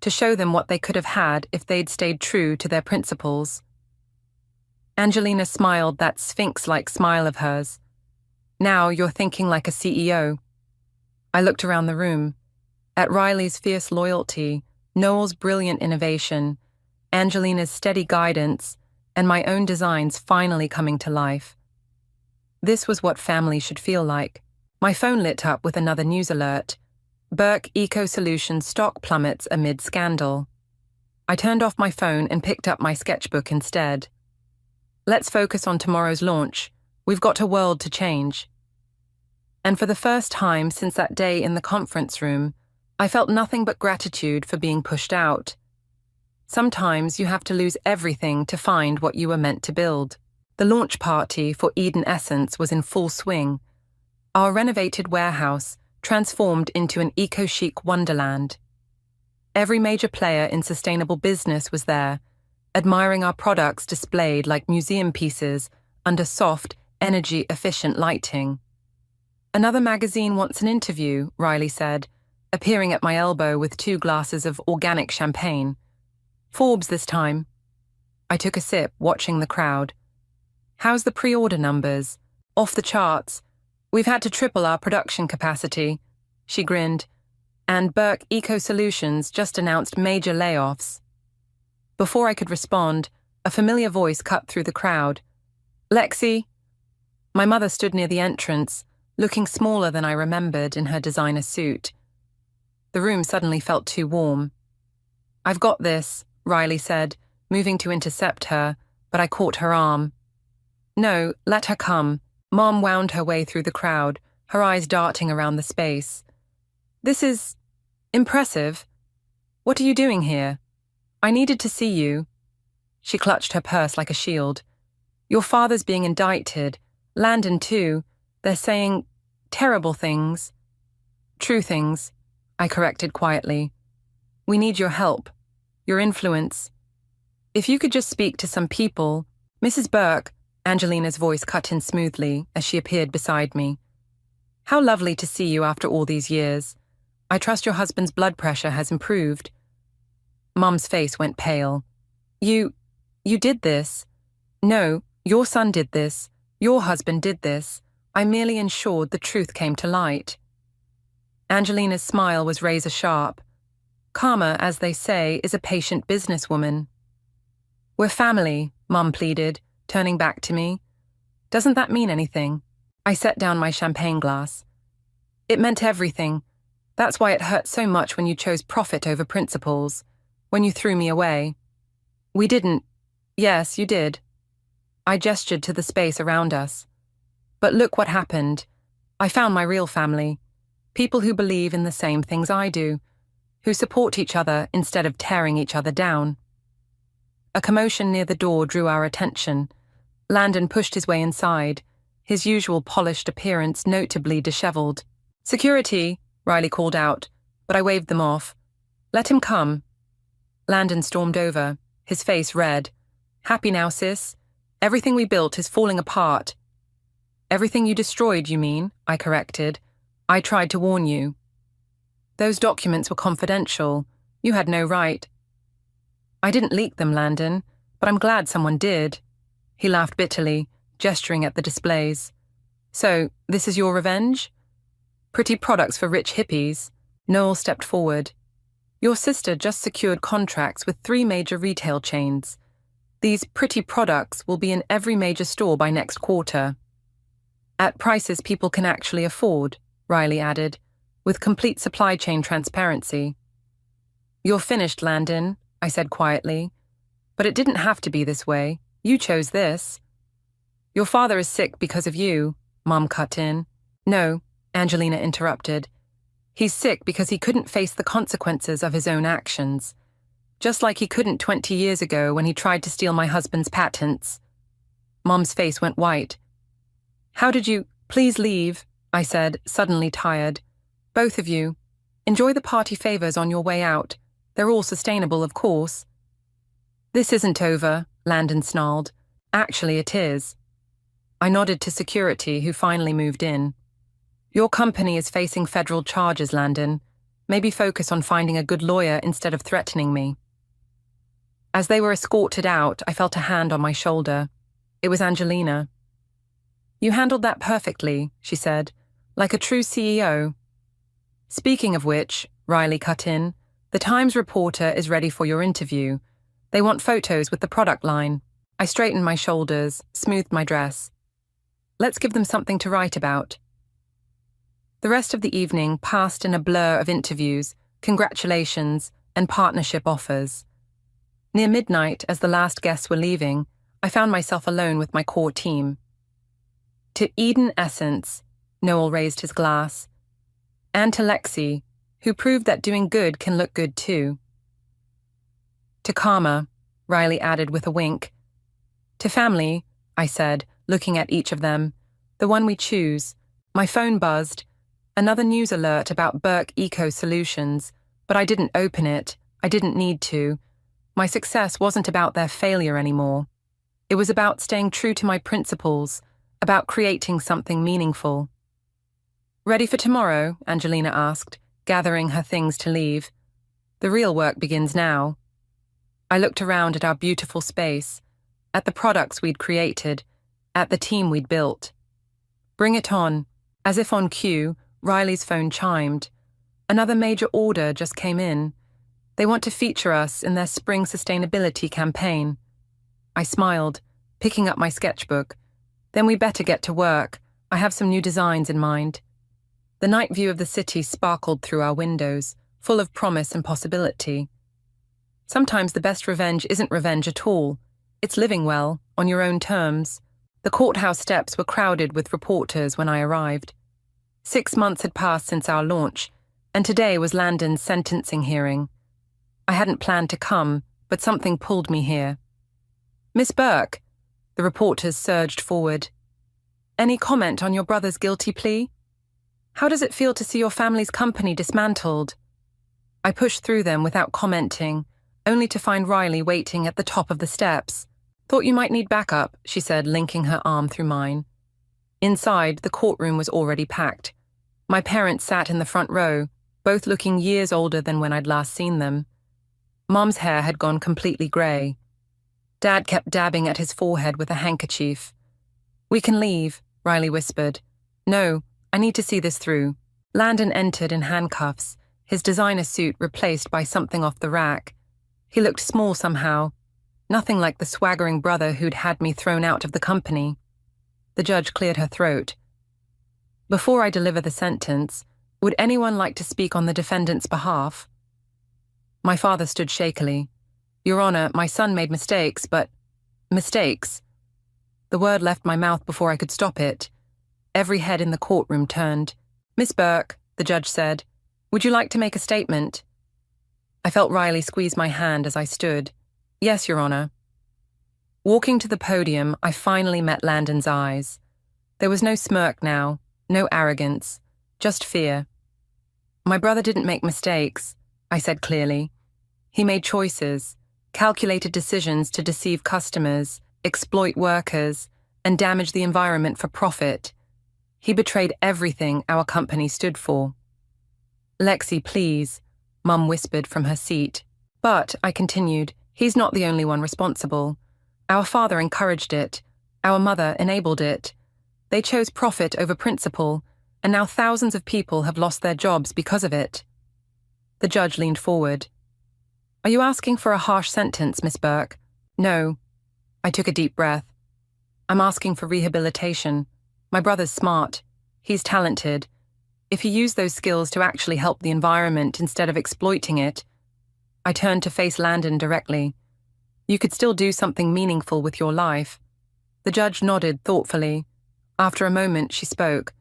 B: to show them what they could have had if they'd stayed true to their principles. Angelina smiled that sphinx-like smile of hers. Now you're thinking like a CEO. I looked around the room. At Riley's fierce loyalty, Noel's brilliant innovation, Angelina's steady guidance, and my own designs finally coming to life. This was what family should feel like. My phone lit up with another news alert. Burke Eco Solutions stock plummets amid scandal. I turned off my phone and picked up my sketchbook instead. Let's focus on tomorrow's launch. We've got a world to change. And for the first time since that day in the conference room, I felt nothing but gratitude for being pushed out. Sometimes you have to lose everything to find what you were meant to build. The launch party for Eden Essence was in full swing. Our renovated warehouse transformed into an eco-chic wonderland. Every major player in sustainable business was there, admiring our products displayed like museum pieces under soft, energy-efficient lighting. Another magazine wants an interview, Riley said, appearing at my elbow with 2 glasses of organic champagne. Forbes this time. I took a sip, watching the crowd. How's the pre-order numbers? Off the charts. We've had to triple our production capacity. She grinned. And Burke Eco Solutions just announced major layoffs. Before I could respond, a familiar voice cut through the crowd. Lexi, My mother stood near the entrance, looking smaller than I remembered in her designer suit. The room suddenly felt too warm. "I've got this," Riley said, moving to intercept her, but I caught her arm. "No, let her come." Mom wound her way through the crowd, her eyes darting around the space. "This is impressive. What are you doing here? I needed to see you." She clutched her purse like a shield. "Your father's being indicted. Landon too. They're saying terrible things." "True things," I corrected quietly. "We need your help, your influence. If you could just speak to some people." "Mrs. Burke," Angelina's voice cut in smoothly as she appeared beside me. "How lovely to see you after all these years. I trust your husband's blood pressure has improved." Mum's face went pale. You did this." "No, your son did this. Your husband did this. I merely ensured the truth came to light." Angelina's smile was razor sharp. Karma, as they say, is a patient businesswoman. "We're family," Mum pleaded, turning back to me. "Doesn't that mean anything?" I set down my champagne glass. "It meant everything. That's why it hurt so much when you chose profit over principles, when you threw me away." "We didn't." "Yes, you did." I gestured to the space around us. "But look what happened. I found my real family. People who believe in the same things I do, who support each other instead of tearing each other down." A commotion near the door drew our attention. Landon pushed his way inside, his usual polished appearance notably disheveled. "Security," Riley called out, but I waved them off. "Let him come." Landon stormed over, his face red. "Happy now, sis? Everything we built is falling apart." "Everything you destroyed, you mean?" I corrected. "I tried to warn you." "Those documents were confidential. You had no right." "I didn't leak them, Landon, but I'm glad someone did." He laughed bitterly, gesturing at the displays. "So, this is your revenge? Pretty products for rich hippies." Noel stepped forward. "Your sister just secured contracts with 3 major retail chains. These pretty products will be in every major store by next quarter. At prices people can actually afford," Riley added, "with complete supply chain transparency." "You're finished, Landon," I said quietly. "But it didn't have to be this way. You chose this." "Your father is sick because of you," Mom cut in. "No," Angelina interrupted. "He's sick because he couldn't face the consequences of his own actions. Just like he couldn't 20 years ago when he tried to steal my husband's patents." Mom's face went white. "How did you—" "Please leave," I said, suddenly tired. "Both of you. Enjoy the party favors on your way out. They're all sustainable, of course." "This isn't over," Landon snarled. "Actually, it is." I nodded to security, who finally moved in. "Your company is facing federal charges, Landon. Maybe focus on finding a good lawyer instead of threatening me." As they were escorted out, I felt a hand on my shoulder. It was Angelina. "You handled that perfectly," she said, "like a true CEO." "Speaking of which," Riley cut in, "the Times reporter is ready for your interview. They want photos with the product line." I straightened my shoulders, smoothed my dress. "Let's give them something to write about." The rest of the evening passed in a blur of interviews, congratulations, and partnership offers. Near midnight, as the last guests were leaving, I found myself alone with my core team. "To Eden Essence," Noel raised his glass. "And to Lexi, who proved that doing good can look good too." "To Karma," Riley added with a wink. "To family," I said, looking at each of them. "The one we choose." My phone buzzed. Another news alert about Burke Eco Solutions, but I didn't open it. I didn't need to. My success wasn't about their failure anymore. It was about staying true to my principles, about creating something meaningful. "Ready for tomorrow?" Angelina asked, gathering her things to leave. "The real work begins now." I looked around at our beautiful space, at the products we'd created, at the team we'd built. "Bring it on." As if on cue, Riley's phone chimed. Another major order just came in. They want to feature us in their spring sustainability campaign. I smiled, picking up my sketchbook. Then we better get to work. I have some new designs in mind. The night view of the city sparkled through our windows, full of promise and possibility. Sometimes the best revenge isn't revenge at all. It's living well, on your own terms. The courthouse steps were crowded with reporters when I arrived. 6 months had passed since our launch, and today was Landon's sentencing hearing. I hadn't planned to come, but something pulled me here. Miss Burke, the reporters surged forward. Any comment on your brother's guilty plea? How does it feel to see your family's company dismantled? I pushed through them without commenting, only to find Riley waiting at the top of the steps. Thought you might need backup, she said, linking her arm through mine. Inside, the courtroom was already packed. My parents sat in the front row, both looking years older than when I'd last seen them. Mom's hair had gone completely grey. Dad kept dabbing at his forehead with a handkerchief. We can leave, Riley whispered. No, I need to see this through. Landon entered in handcuffs, his designer suit replaced by something off the rack. He looked small somehow, nothing like the swaggering brother who'd had me thrown out of the company. The judge cleared her throat. Before I deliver the sentence, would anyone like to speak on the defendant's behalf? My father stood shakily. Your Honor, my son made mistakes, but... Mistakes? The word left my mouth before I could stop it. Every head in the courtroom turned. Miss Burke, the judge said, would you like to make a statement? I felt Riley squeeze my hand as I stood. Yes, Your Honor. Walking to the podium, I finally met Landon's eyes. There was no smirk now, no arrogance, just fear. My brother didn't make mistakes, I said clearly. He made choices, calculated decisions to deceive customers, exploit workers, and damage the environment for profit. He betrayed everything our company stood for. Lexi, please, Mum whispered from her seat. But, I continued, he's not the only one responsible. Our father encouraged it. Our mother enabled it. They chose profit over principle, and now thousands of people have lost their jobs because of it. The judge leaned forward. Are you asking for a harsh sentence, Miss Burke? No. I took a deep breath. I'm asking for rehabilitation. My brother's smart. He's talented. If he used those skills to actually help the environment instead of exploiting it, I turned to face Landon directly. You could still do something meaningful with your life. The judge nodded thoughtfully. After a moment, she spoke.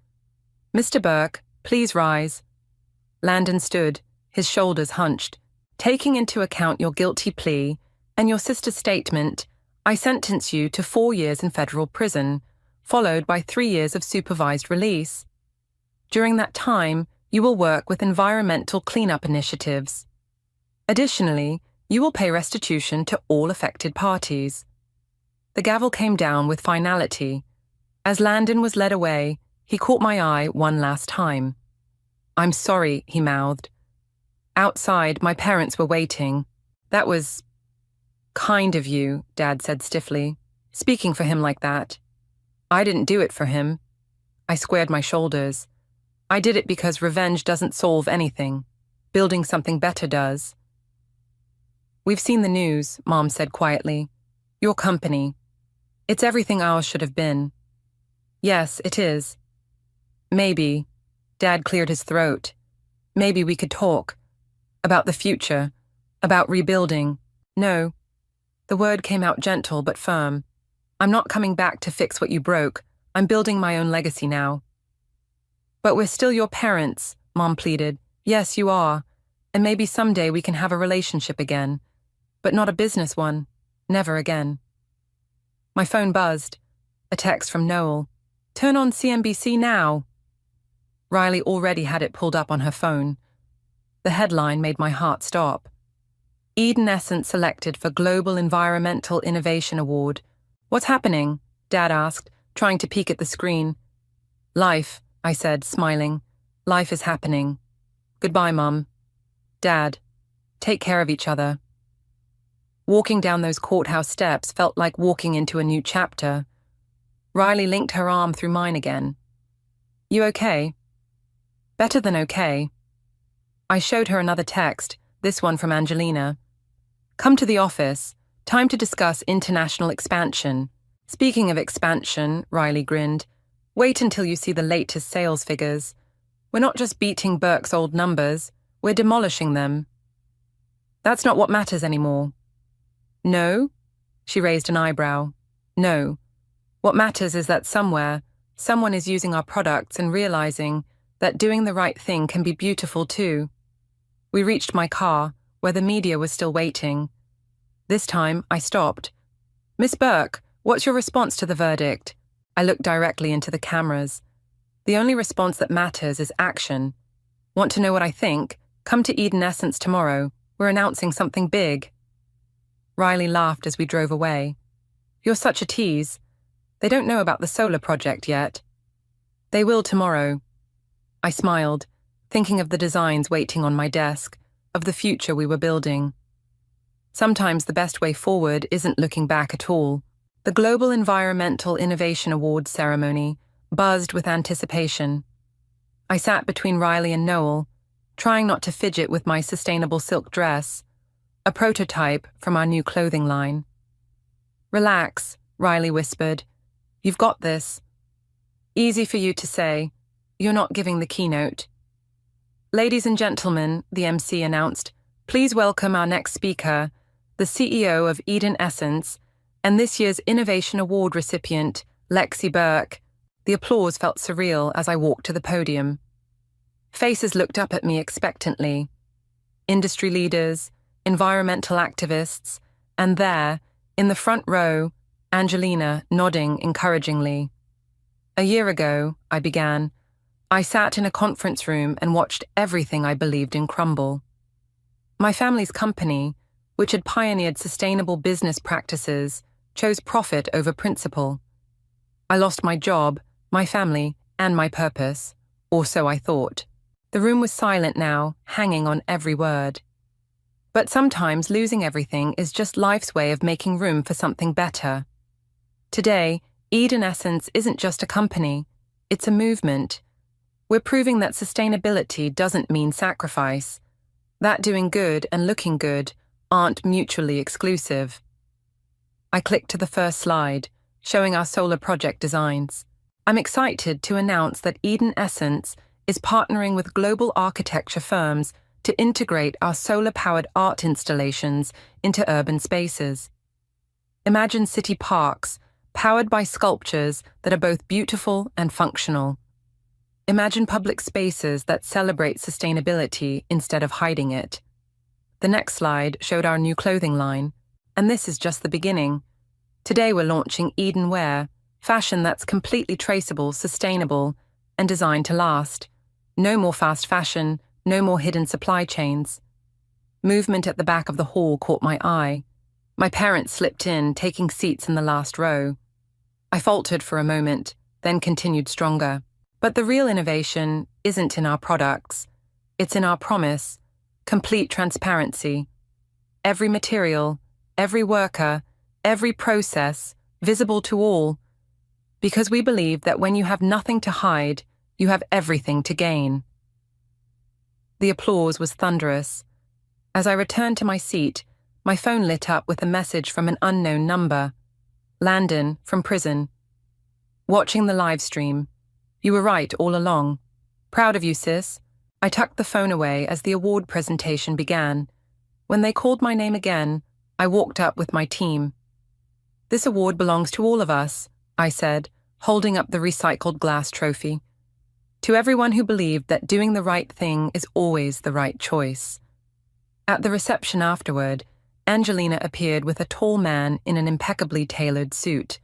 B: Mr. Burke, please rise. Landon stood, his shoulders hunched. Taking into account your guilty plea and your sister's statement, I sentence you to 4 years in federal prison, followed by 3 years of supervised release. During that time, you will work with environmental cleanup initiatives. Additionally, you will pay restitution to all affected parties. The gavel came down with finality. As Landon was led away, he caught my eye one last time. I'm sorry, he mouthed. Outside, my parents were waiting. That was kind of you, Dad said stiffly, speaking for him like that. I didn't do it for him. I squared my shoulders. I did it because revenge doesn't solve anything. Building something better does. We've seen the news, Mom said quietly. Your company. It's everything ours should have been. Yes, it is. Maybe. Dad cleared his throat. Maybe we could talk. About the future. About rebuilding. No. The word came out gentle but firm. I'm not coming back to fix what you broke. I'm building my own legacy now. But we're still your parents, Mom pleaded. Yes, you are. And maybe someday we can have a relationship again. But not a business one. Never again. My phone buzzed. A text from Noel. Turn on CNBC now. Riley already had it pulled up on her phone. The headline made my heart stop. Eden Essence selected for Global Environmental Innovation Award. What's happening? Dad asked, trying to peek at the screen. Life, I said, smiling. Life is happening. Goodbye, Mum. Dad, take care of each other. Walking down those courthouse steps felt like walking into a new chapter. Riley linked her arm through mine again. You okay? Better than okay. I showed her another text, this one from Angelina. Come to the office. Time to discuss international expansion. Speaking of expansion, Riley grinned, wait until you see the latest sales figures. We're not just beating Burke's old numbers, we're demolishing them. That's not what matters anymore. No? She raised an eyebrow. No. What matters is that somewhere, someone is using our products and realizing that doing the right thing can be beautiful too. We reached my car, where the media was still waiting. This time, I stopped. Miss Burke, what's your response to the verdict? I looked directly into the cameras. The only response that matters is action. Want to know what I think? Come to Eden Essence tomorrow. We're announcing something big. Riley laughed as we drove away. You're such a tease. They don't know about the solar project yet. They will tomorrow. I smiled, thinking of the designs waiting on my desk, of the future we were building. Sometimes the best way forward isn't looking back at all. The Global Environmental Innovation Awards ceremony buzzed with anticipation. I sat between Riley and Noel, trying not to fidget with my sustainable silk dress, a prototype from our new clothing line. Relax, Riley whispered. You've got this. Easy for you to say. You're not giving the keynote. Ladies and gentlemen, the MC announced, please welcome our next speaker, the CEO of Eden Essence, and this year's Innovation Award recipient, Lexi Burke. The applause felt surreal as I walked to the podium. Faces looked up at me expectantly. Industry leaders, environmental activists, and there, in the front row, Angelina nodding encouragingly. A year ago, I began, I sat in a conference room and watched everything I believed in crumble. My family's company, which had pioneered sustainable business practices, chose profit over principle. I lost my job, my family, and my purpose, or so I thought. The room was silent now, hanging on every word. But sometimes losing everything is just life's way of making room for something better. Today, Eden Essence isn't just a company, it's a movement. We're proving that sustainability doesn't mean sacrifice, that doing good and looking good aren't mutually exclusive. I clicked to the first slide, showing our solar project designs. I'm excited to announce that Eden Essence is partnering with global architecture firms to integrate our solar-powered art installations into urban spaces. Imagine city parks, powered by sculptures that are both beautiful and functional. Imagine public spaces that celebrate sustainability instead of hiding it. The next slide showed our new clothing line, and this is just the beginning. Today we're launching Eden Wear, fashion that's completely traceable, sustainable, and designed to last. No more fast fashion, no more hidden supply chains. Movement at the back of the hall caught my eye. My parents slipped in, taking seats in the last row. I faltered for a moment, then continued stronger. But the real innovation isn't in our products. It's in our promise, complete transparency. Every material, every worker, every process, visible to all. Because we believe that when you have nothing to hide, you have everything to gain. The applause was thunderous. As I returned to my seat, my phone lit up with a message from an unknown number. Landon, from prison. Watching the live stream. You were right all along. Proud of you, sis. I tucked the phone away as the award presentation began. When they called my name again, I walked up with my team. This award belongs to all of us, I said, holding up the recycled glass trophy. To everyone who believed that doing the right thing is always the right choice. At the reception afterward, Angelina appeared with a tall man in an impeccably tailored suit.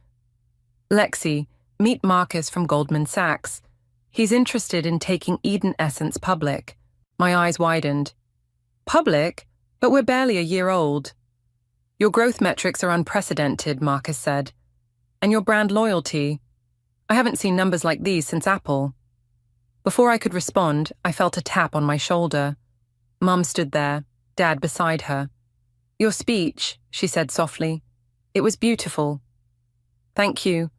B: Lexi, meet Marcus from Goldman Sachs. He's interested in taking Eden Essence public. My eyes widened. Public? But we're barely a year old. Your growth metrics are unprecedented, Marcus said. And your brand loyalty. I haven't seen numbers like these since Apple. Before I could respond, I felt a tap on my shoulder. Mum stood there, Dad beside her. Your speech, she said softly. It was beautiful. Thank you.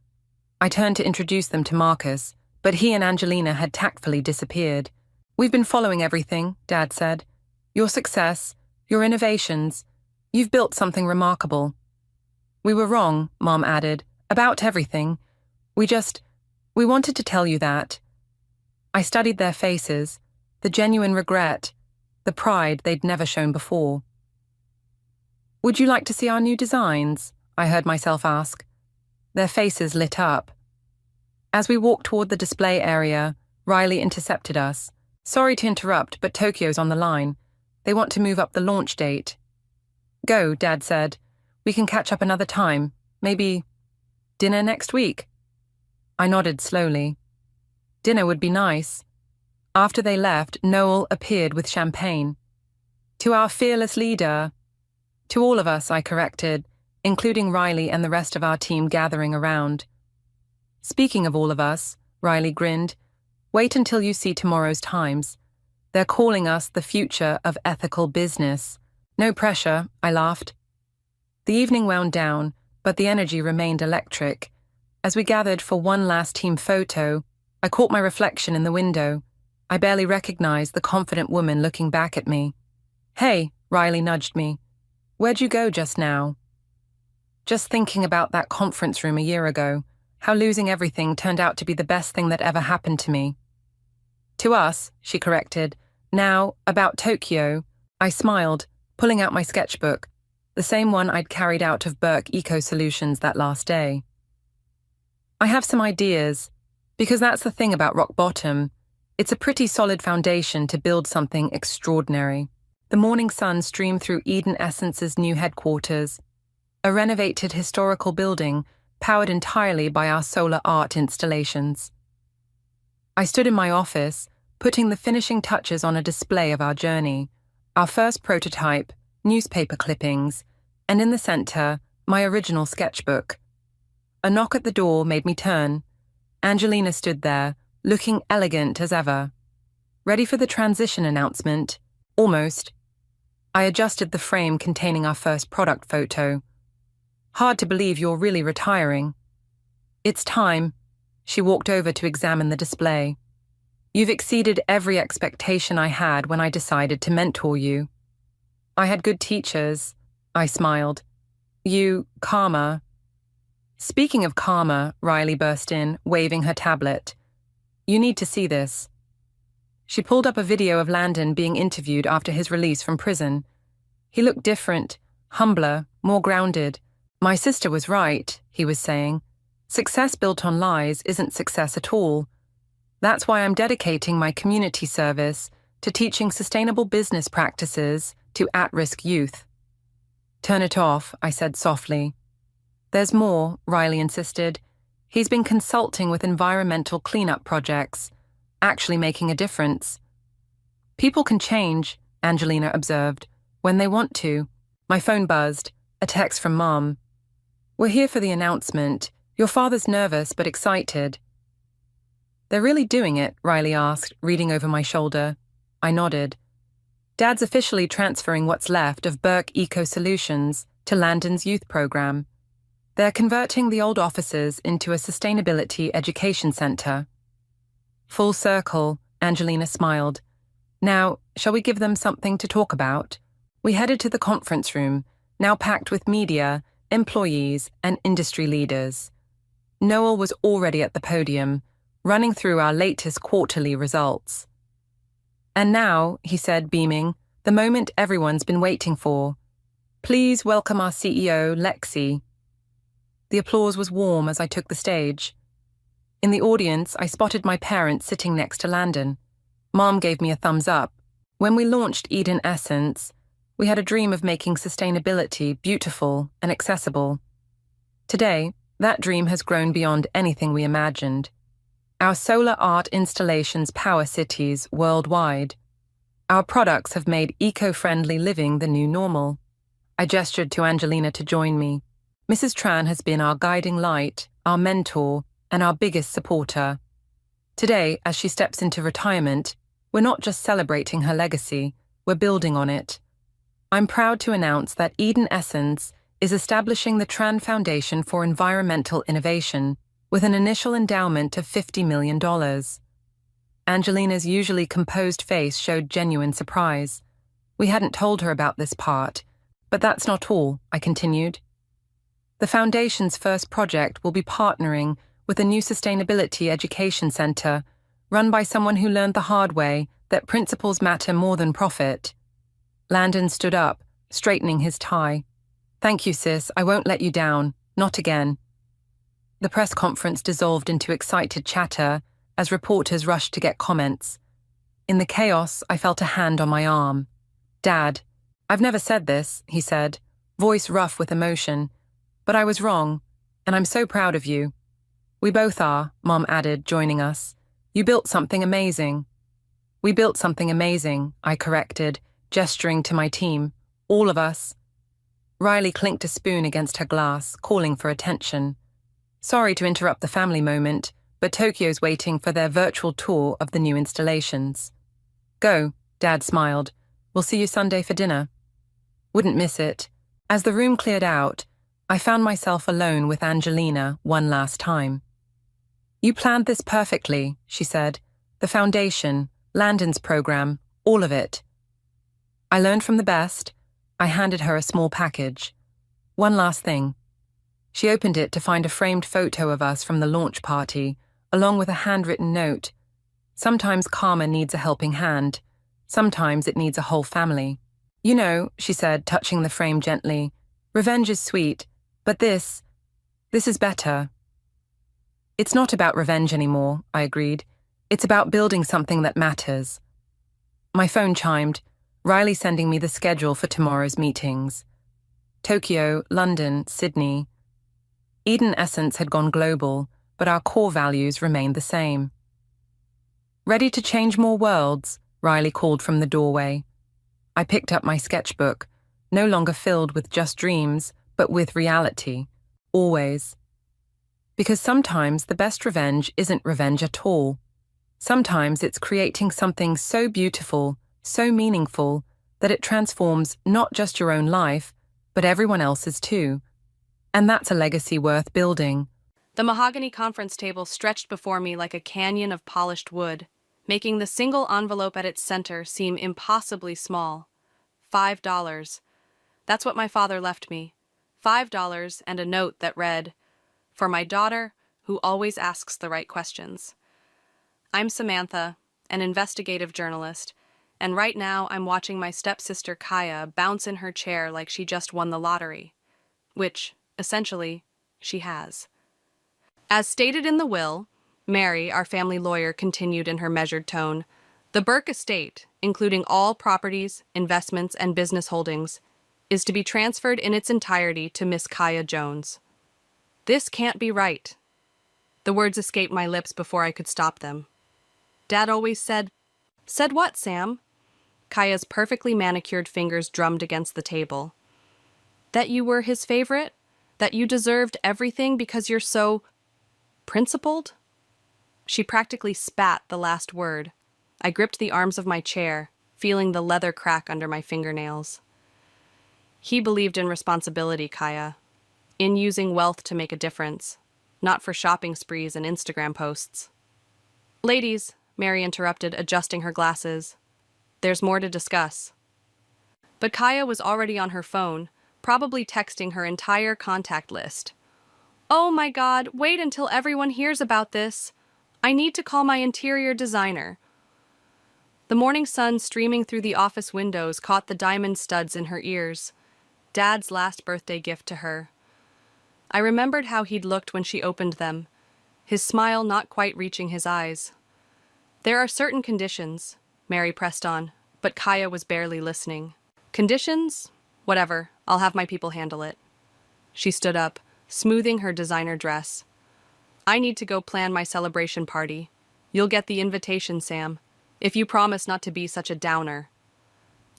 B: I turned to introduce them to Marcus, but he and Angelina had tactfully disappeared. We've been following everything, Dad said. Your success, your innovations. You've built something remarkable. We were wrong, Mom added, About everything. We wanted to tell you that. I studied their faces, the genuine regret, the pride they'd never shown before. Would you like to see our new designs? I heard myself ask. Their faces lit up. As we walked toward the display area, Riley intercepted us. Sorry to interrupt, but Tokyo's on the line. They want to move up the launch date. Go, Dad said. We can catch up another time. Maybe dinner next week. I nodded slowly. Dinner would be nice. After they left, Noel appeared with champagne. To our fearless leader. To all of us, I corrected, including Riley and the rest of our team gathering around. Speaking of all of us, Riley grinned, wait until you see tomorrow's Times. They're calling us the future of ethical business. No pressure, I laughed. The evening wound down, but the energy remained electric. As we gathered for one last team photo, I caught my reflection in the window. I barely recognized the confident woman looking back at me. Hey, Riley nudged me. Where'd you go just now? Just thinking about that conference room a year ago, how losing everything turned out to be the best thing that ever happened to me. To us, she corrected. Now, about Tokyo, I smiled, pulling out my sketchbook, the same one I'd carried out of Burke Eco Solutions that last day. I have some ideas, because that's the thing about rock bottom. It's a pretty solid foundation to build something extraordinary. The morning sun streamed through Eden Essence's new headquarters, a renovated historical building powered entirely by our solar art installations. I stood in my office, putting the finishing touches on a display of our journey, our first prototype, newspaper clippings, and in the center, my original sketchbook. A knock at the door made me turn. Angelina stood there, looking elegant as ever. Ready for the transition announcement? Almost. I adjusted the frame containing our first product photo. Hard to believe you're really retiring. It's time. She walked over to examine the display. You've exceeded every expectation I had when I decided to mentor you. I had good teachers. I smiled. You, karma. Speaking of karma, Riley burst in, waving her tablet. You need to see this. She pulled up a video of Landon being interviewed after his release from prison. He looked different, humbler, more grounded. My sister was right, he was saying. Success built on lies isn't success at all. That's why I'm dedicating my community service to teaching sustainable business practices to at-risk youth. Turn it off, I said softly. There's more, Riley insisted. He's been consulting with environmental cleanup projects, actually making a difference. People can change, Angelina observed, when they want to. My phone buzzed, a text from Mom. We're here for the announcement. Your father's nervous but excited. They're really doing it, Riley asked, reading over my shoulder. I nodded. Dad's officially transferring what's left of Burke Eco Solutions to Landon's youth program. They're converting the old offices into a sustainability education center. Full circle, Angelina smiled. Now, shall we give them something to talk about? We headed to the conference room, now packed with media, employees, and industry leaders. Noel was already at the podium, running through our latest quarterly results. And now, he said, beaming, the moment everyone's been waiting for. Please welcome our CEO, Lexi. The applause was warm as I took the stage. In the audience, I spotted my parents sitting next to Landon. Mom gave me a thumbs up. When we launched Eden Essence, we had a dream of making sustainability beautiful and accessible. Today, that dream has grown beyond anything we imagined. Our solar art installations power cities worldwide. Our products have made eco-friendly living the new normal. I gestured to Angelina to join me. Mrs. Tran has been our guiding light, our mentor, and our biggest supporter. Today, as she steps into retirement, we're not just celebrating her legacy, we're building on it. I'm proud to announce that Eden Essence is establishing the Tran Foundation for Environmental Innovation with an initial endowment of $50 million. Angelina's usually composed face showed genuine surprise. We hadn't told her about this part, but that's not all, I continued. The Foundation's first project will be partnering with a new sustainability education center run by someone who learned the hard way that principles matter more than profit. Landon stood up, straightening his tie. Thank you, sis. I won't let you down. Not again. The press conference dissolved into excited chatter as reporters rushed to get comments. In the chaos, I felt a hand on my arm. Dad, I've never said this, he said, voice rough with emotion. But I was wrong, and I'm so proud of you. We both are, Mom added, joining us. You built something amazing. We built something amazing, I corrected, gesturing to my team. All of us. Riley clinked a spoon against her glass, calling for attention. Sorry to interrupt the family moment, but Tokyo's waiting for their virtual tour of the new installations. Go, Dad smiled. We'll see you Sunday for dinner. Wouldn't miss it. As the room cleared out, I found myself alone with Angelina one last time. You planned this perfectly, she said. The foundation, Landon's program, all of it. I learned from the best. I handed her a small package. One last thing. She opened it to find a framed photo of us from the launch party, along with a handwritten note. Sometimes karma needs a helping hand. Sometimes it needs a whole family. You know, she said, touching the frame gently, revenge is sweet, but this is better. It's not about revenge anymore, I agreed. It's about building something that matters. My phone chimed, Riley sending me the schedule for tomorrow's meetings. Tokyo, London, Sydney. Eden Essence had gone global, but our core values remained the same. Ready to change more worlds? Riley called from the doorway. I picked up my sketchbook, no longer filled with just dreams, but with reality. Always. Because sometimes the best revenge isn't revenge at all. Sometimes it's creating something so beautiful, so meaningful, that it transforms not just your own life, but everyone else's too. And that's a legacy worth building.
C: The mahogany conference table stretched before me like a canyon of polished wood, making the single envelope at its center seem impossibly small. $5. That's what my father left me. $5 and a note that read, "For my daughter, who always asks the right questions." I'm Samantha, an investigative journalist, and right now I'm watching my stepsister Kaya bounce in her chair like she just won the lottery. Which, essentially, she has. As stated in the will, Mary, our family lawyer, continued in her measured tone, the Burke estate, including all properties, investments, and business holdings, is to be transferred in its entirety to Miss Kaya Jones. This can't be right. The words escaped my lips before I could stop them. Dad always said what, Sam? Kaya's perfectly manicured fingers drummed against the table. That you were his favorite? That you deserved everything because you're so principled? She practically spat the last word. I gripped the arms of my chair, feeling the leather crack under my fingernails. He believed in responsibility, Kaya. In using wealth to make a difference, not for shopping sprees and Instagram posts. Ladies, Mary interrupted, adjusting her glasses. There's more to discuss. But Kaya was already on her phone, probably texting her entire contact list. Oh my God, wait until everyone hears about this. I need to call my interior designer. The morning sun streaming through the office windows caught the diamond studs in her ears. Dad's last birthday gift to her. I remembered how he'd looked when she opened them, his smile not quite reaching his eyes. There are certain conditions, Mary pressed on, but Kaya was barely listening. Conditions? Whatever, I'll have my people handle it. She stood up, smoothing her designer dress. I need to go plan my celebration party. You'll get the invitation, Sam, if you promise not to be such a downer.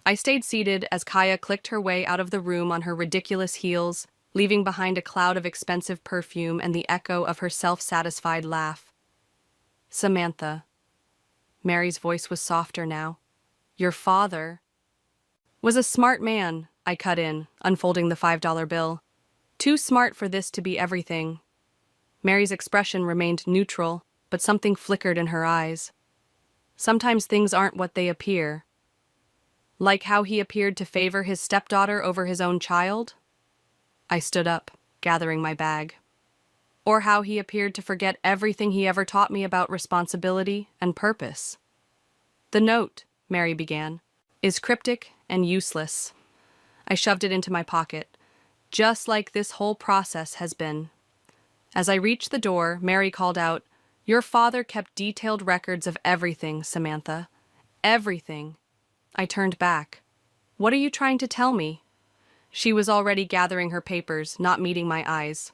C: I stayed seated as Kaya clicked her way out of the room on her ridiculous heels, leaving behind a cloud of expensive perfume and the echo of her self-satisfied laugh. Samantha. Mary's voice was softer now. Your father was a smart man, I cut in, unfolding the $5 bill. Too smart for this to be everything. Mary's expression remained neutral, but something flickered in her eyes. Sometimes things aren't what they appear. Like how he appeared to favor his stepdaughter over his own child? I stood up. gathering my bag. Or how he appeared to forget everything he ever taught me about responsibility and purpose. "The note," Mary began, "is cryptic and useless." I shoved it into my pocket, just like this whole process has been. As I reached the door, Mary called out, "Your father kept detailed records of everything, Samantha. Everything." I turned back. "What are you trying to tell me?" She was already gathering her papers, not meeting my eyes.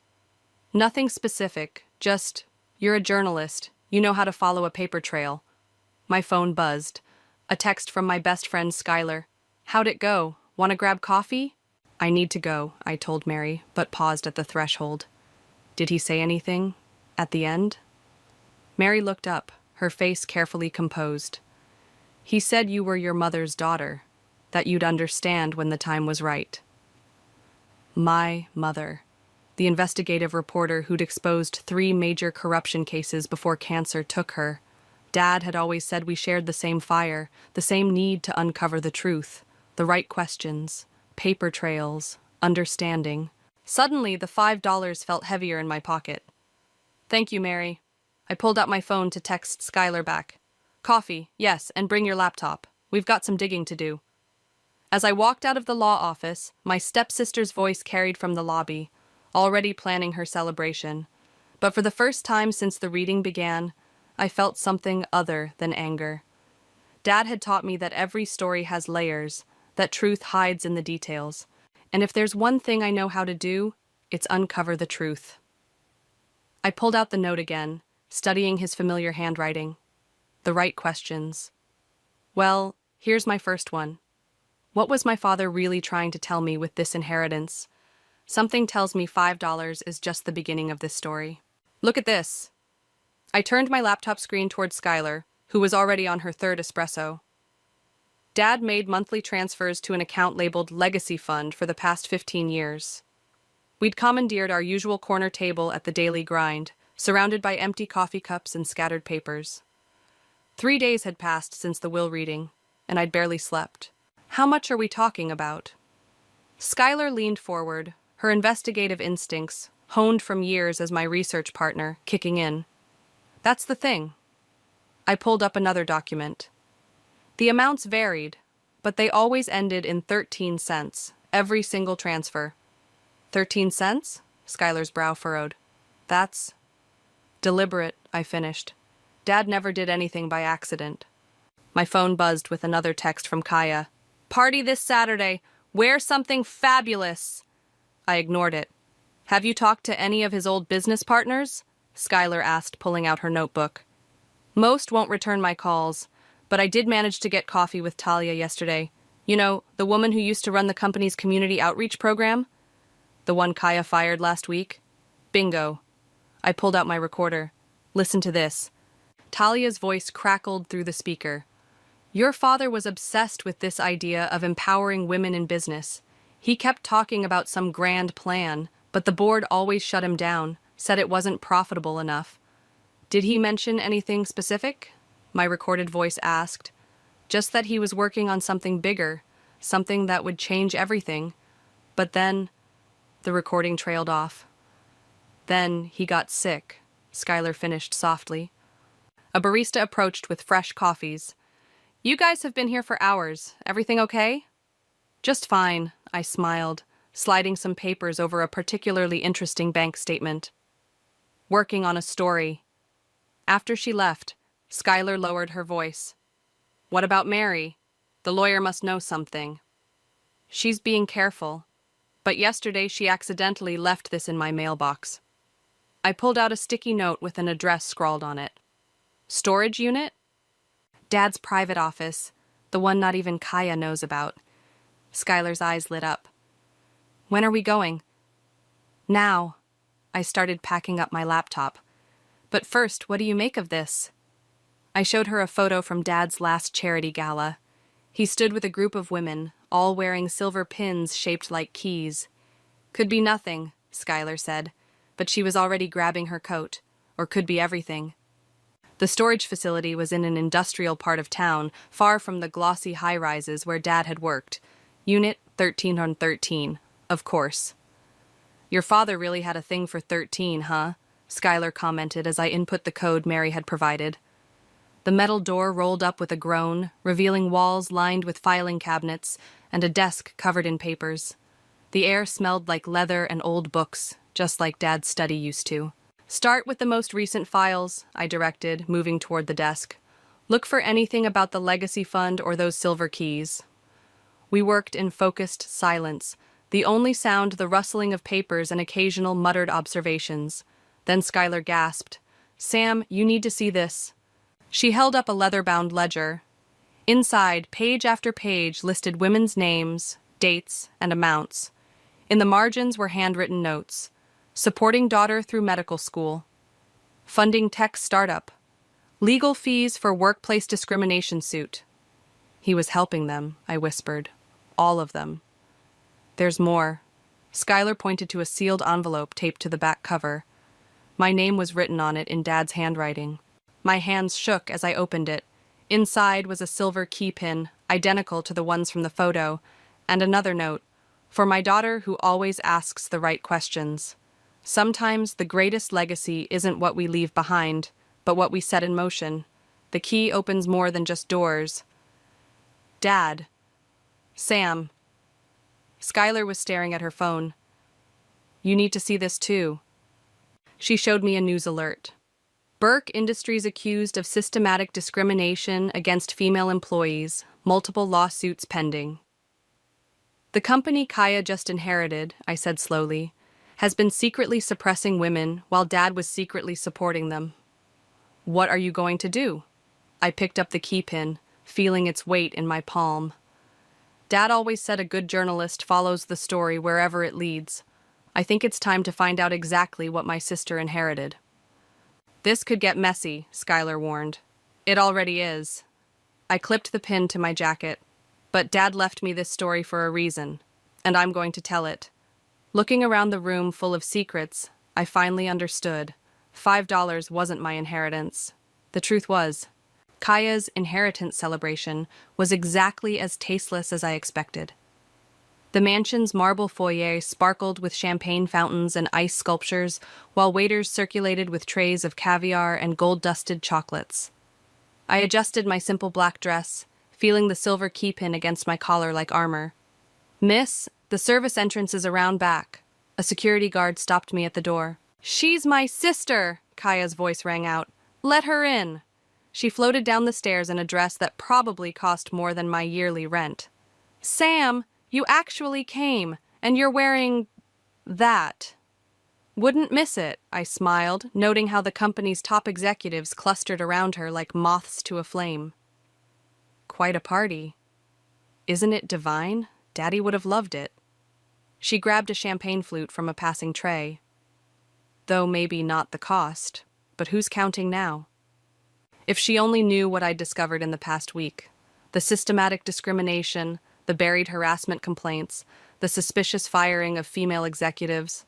C: "Nothing specific, just, you're a journalist. You know how to follow a paper trail." My phone buzzed. A text from my best friend Skylar. "How'd it go? Want to grab coffee?" "I need to go," I told Mary, but paused at the threshold. "Did he say anything? At the end?" Mary looked up, her face carefully composed. "He said you were your mother's daughter, that you'd understand when the time was right." My mother. The investigative reporter who'd exposed 3 major corruption cases before cancer took her. Dad had always said we shared the same fire, the same need to uncover the truth, the right questions, paper trails, understanding. Suddenly, the $5 felt heavier in my pocket. "Thank you, Mary." I pulled out my phone to text Skylar back. "Coffee, yes, and bring your laptop. We've got some digging to do." As I walked out of the law office, my stepsister's voice carried from the lobby, already planning her celebration. But for the first time since the reading began, I felt something other than anger. Dad had taught me that every story has layers, that truth hides in the details. And if there's one thing I know how to do, it's uncover the truth. I pulled out the note again, studying his familiar handwriting. The right questions. Well, here's my first one. What was my father really trying to tell me with this inheritance? Something tells me $5 is just the beginning of this story. Look at this. I turned my laptop screen towards Skylar, who was already on her 3rd espresso. Dad made monthly transfers to an account labeled Legacy Fund for the past 15 years. We'd commandeered our usual corner table at the daily grind, surrounded by empty coffee cups and scattered papers. 3 days had passed since the will reading, and I'd barely slept. "How much are we talking about?" Skylar leaned forward, her investigative instincts, honed from years as my research partner, kicking in. "That's the thing." I pulled up another document. The amounts varied, but they always ended in 13 cents, every single transfer. 13 cents? Skylar's brow furrowed. "That's deliberate," I finished. "Dad never did anything by accident." My phone buzzed with another text from Kaya. "Party this Saturday. Wear something fabulous." I ignored it. "Have you talked to any of his old business partners?" Skylar asked, pulling out her notebook. "Most won't return my calls, but I did manage to get coffee with Talia yesterday. You know, the woman who used to run the company's community outreach program? The one Kaya fired last week? Bingo." I pulled out my recorder. "Listen to this." Talia's voice crackled through the speaker. "Your father was obsessed with this idea of empowering women in business. He kept talking about some grand plan, but the board always shut him down, said it wasn't profitable enough." "Did he mention anything specific?" my recorded voice asked. "Just that he was working on something bigger, something that would change everything. But then..." The recording trailed off. "Then he got sick," Skylar finished softly. A barista approached with fresh coffees. "You guys have been here for hours. Everything okay?" "Just fine," I smiled, sliding some papers over a particularly interesting bank statement. "Working on a story." After she left, Skylar lowered her voice. "What about Mary? The lawyer must know something." "She's being careful. But yesterday she accidentally left this in my mailbox." I pulled out a sticky note with an address scrawled on it. "Storage unit?" "Dad's private office, the one not even Kaya knows about." Skylar's eyes lit up. "When are we going?" "Now." I started packing up my laptop. "But first, what do you make of this?" I showed her a photo from Dad's last charity gala. He stood with a group of women, all wearing silver pins shaped like keys. "Could be nothing," Skylar said, but she was already grabbing her coat, or could be everything. The storage facility was in an industrial part of town, far from the glossy high-rises where Dad had worked. Unit 13 on 13, of course. Your father really had a thing for 13, huh? Skylar commented as I input the code Mary had provided. The metal door rolled up with a groan, revealing walls lined with filing cabinets and a desk covered in papers. The air smelled like leather and old books, just like Dad's study used to. Start with the most recent files, I directed, moving toward the desk. Look for anything about the legacy fund or those silver keys. We worked in focused silence, the only sound the rustling of papers and occasional muttered observations. Then Skylar gasped, "Sam, you need to see this." She held up a leather-bound ledger. Inside, page after page listed women's names, dates, and amounts. In the margins were handwritten notes. Supporting daughter through medical school. Funding tech startup. Legal fees for workplace discrimination suit. He was helping them, I whispered. All of them. There's more. Skylar pointed to a sealed envelope taped to the back cover. My name was written on it in Dad's handwriting. My hands shook as I opened it. Inside was a silver key pin, identical to the ones from the photo, and another note. For my daughter who always asks the right questions. Sometimes the greatest legacy isn't what we leave behind, but what we set in motion. The key opens more than just doors. Dad. Sam. Skylar was staring at her phone. You need to see this too. She showed me a news alert. Burke Industries accused of systematic discrimination against female employees, multiple lawsuits pending. The company Kaya just inherited, I said slowly, has been secretly suppressing women while Dad was secretly supporting them. What are you going to do? I picked up the key pin, feeling its weight in my palm. Dad always said a good journalist follows the story wherever it leads. I think it's time to find out exactly what my sister inherited. This could get messy, Skylar warned. It already is. I clipped the pin to my jacket. But Dad left me this story for a reason, and I'm going to tell it. Looking around the room full of secrets, I finally understood. $5 wasn't my inheritance. The truth was, Kaya's inheritance celebration was exactly as tasteless as I expected. The mansion's marble foyer sparkled with champagne fountains and ice sculptures, while waiters circulated with trays of caviar and gold-dusted chocolates. I adjusted my simple black dress, feeling the silver key pin against my collar like armor. Miss, the service entrance is around back. A security guard stopped me at the door. She's my sister, Kaya's voice rang out. Let her in. She floated down the stairs in a dress that probably cost more than my yearly rent. Sam, you actually came, and you're wearing that. Wouldn't miss it, I smiled, noting how the company's top executives clustered around her like moths to a flame. Quite a party. Isn't it divine? Daddy would have loved it. She grabbed a champagne flute from a passing tray. Though maybe not the cost, but who's counting now? If she only knew what I'd discovered in the past week. The systematic discrimination, the buried harassment complaints, the suspicious firing of female executives,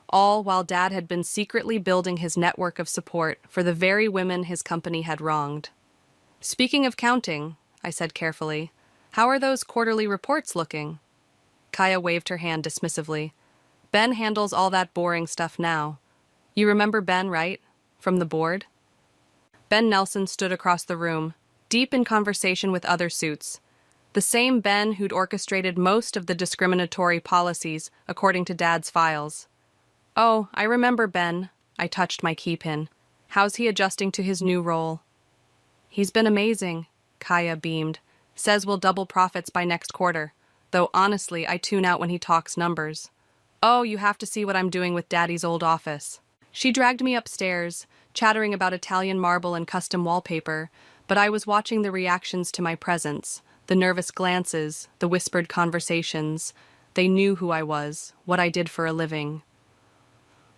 C: all while Dad had been secretly building his network of support for the very women his company had wronged. Speaking of counting, I said carefully, how are those quarterly reports looking? Kaya waved her hand dismissively. Ben handles all that boring stuff now. You remember Ben, right? From the board? Ben Nelson stood across the room, deep in conversation with other suits. The same Ben who'd orchestrated most of the discriminatory policies, according to Dad's files. Oh, I remember Ben. I touched my key pin. How's he adjusting to his new role? He's been amazing, Kaya beamed. Says we'll double profits by next quarter. Though honestly, I tune out when he talks numbers. Oh, you have to see what I'm doing with Daddy's old office. She dragged me upstairs, chattering about Italian marble and custom wallpaper, but I was watching the reactions to my presence, the nervous glances, the whispered conversations. They knew who I was, what I did for a living.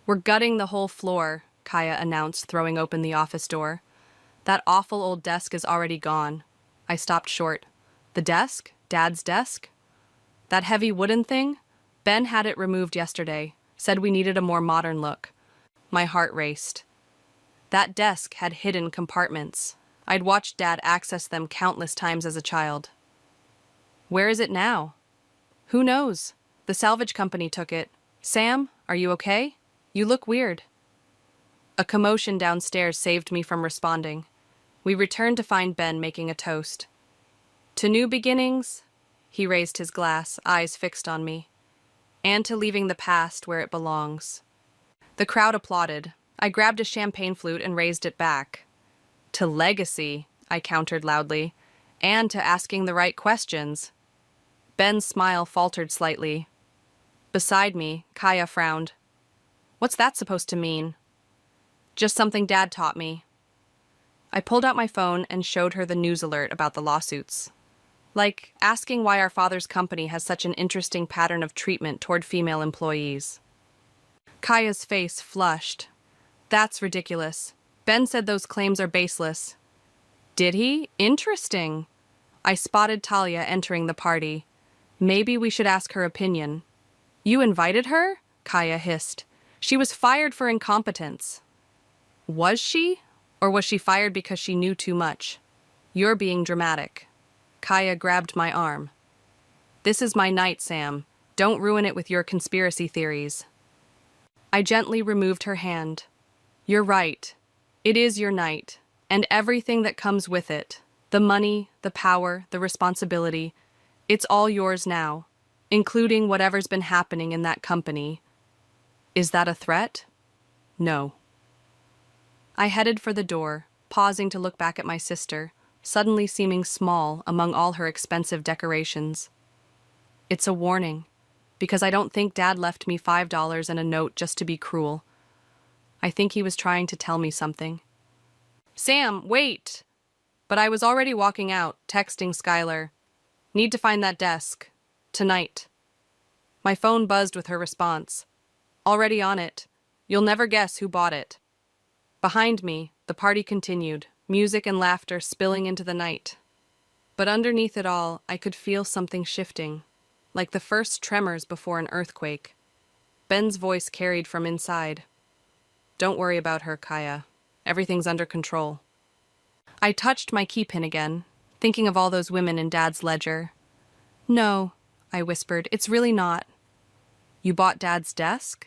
C: We're gutting the whole floor, Kaya announced, throwing open the office door. That awful old desk is already gone. I stopped short. The desk? Dad's desk? That heavy wooden thing? Ben had it removed yesterday, said we needed a more modern look. My heart raced. That desk had hidden compartments. I'd watched Dad access them countless times as a child. Where is it now? Who knows? The salvage company took it. Sam, are you okay? You look weird. A commotion downstairs saved me from responding. We returned to find Ben making a toast. To new beginnings, he raised his glass, eyes fixed on me, and to leaving the past where it belongs. The crowd applauded. I grabbed a champagne flute and raised it back. To legacy, I countered loudly, and to asking the right questions. Ben's smile faltered slightly. Beside me, Kaya frowned. What's that supposed to mean? Just something Dad taught me. I pulled out my phone and showed her the news alert about the lawsuits. Like asking why our father's company has such an interesting pattern of treatment toward female employees. Kaya's face flushed. That's ridiculous. Ben said those claims are baseless. Did he? Interesting. I spotted Talia entering the party. Maybe we should ask her opinion. You invited her? Kaya hissed. She was fired for incompetence. Was she? Or was she fired because she knew too much? You're being dramatic. Kaya grabbed my arm. This is my night, Sam. Don't ruin it with your conspiracy theories. I gently removed her hand. You're right. It is your night, and everything that comes with it. The money, the power, the responsibility. It's all yours now, including whatever's been happening in that company. Is that a threat? No. I headed for the door, pausing to look back at my sister, suddenly seeming small among all her expensive decorations. It's a warning, because I don't think Dad left me $5 and a note just to be cruel. I think he was trying to tell me something. Sam, wait! But I was already walking out, texting Skylar. Need to find that desk. Tonight. My phone buzzed with her response. Already on it. You'll never guess who bought it. Behind me, the party continued, music and laughter spilling into the night. But underneath it all, I could feel something shifting, like the first tremors before an earthquake. Ben's voice carried from inside. Don't worry about her, Kaya. Everything's under control. I touched my key pin again, thinking of all those women in Dad's ledger. No, I whispered, it's really not. You bought Dad's desk?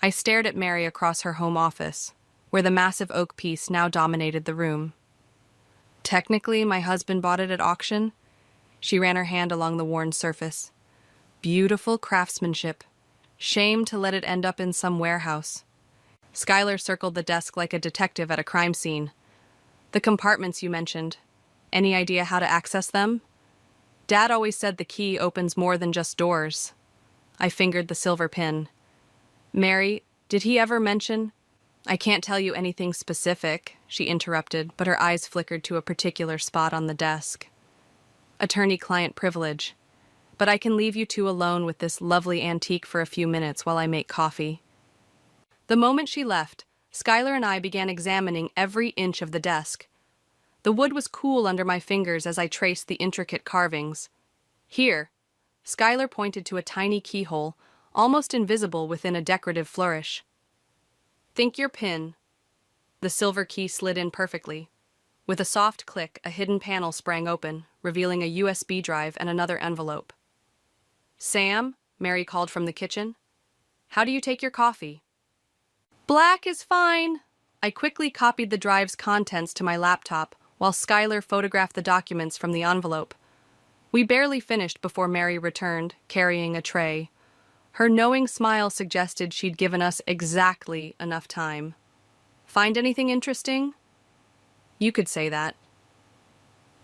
C: I stared at Mary across her home office, where the massive oak piece now dominated the room. Technically, my husband bought it at auction. She ran her hand along the worn surface. Beautiful craftsmanship. Shame to let it end up in some warehouse. Skylar circled the desk like a detective at a crime scene. The compartments you mentioned. Any idea how to access them? Dad always said the key opens more than just doors. I fingered the silver pin. Mary, did he ever mention... I can't tell you anything specific, she interrupted, but her eyes flickered to a particular spot on the desk. Attorney-client privilege. But I can leave you two alone with this lovely antique for a few minutes while I make coffee. The moment she left, Skylar and I began examining every inch of the desk. The wood was cool under my fingers as I traced the intricate carvings. Here, Skylar pointed to a tiny keyhole, almost invisible within a decorative flourish. Think your pin. The silver key slid in perfectly. With a soft click, a hidden panel sprang open, revealing a USB drive and another envelope. Sam, Mary called from the kitchen. How do you take your coffee? Black is fine. I quickly copied the drive's contents to my laptop, while Skylar photographed the documents from the envelope. We barely finished before Mary returned, carrying a tray. Her knowing smile suggested she'd given us exactly enough time. Find anything interesting? You could say that.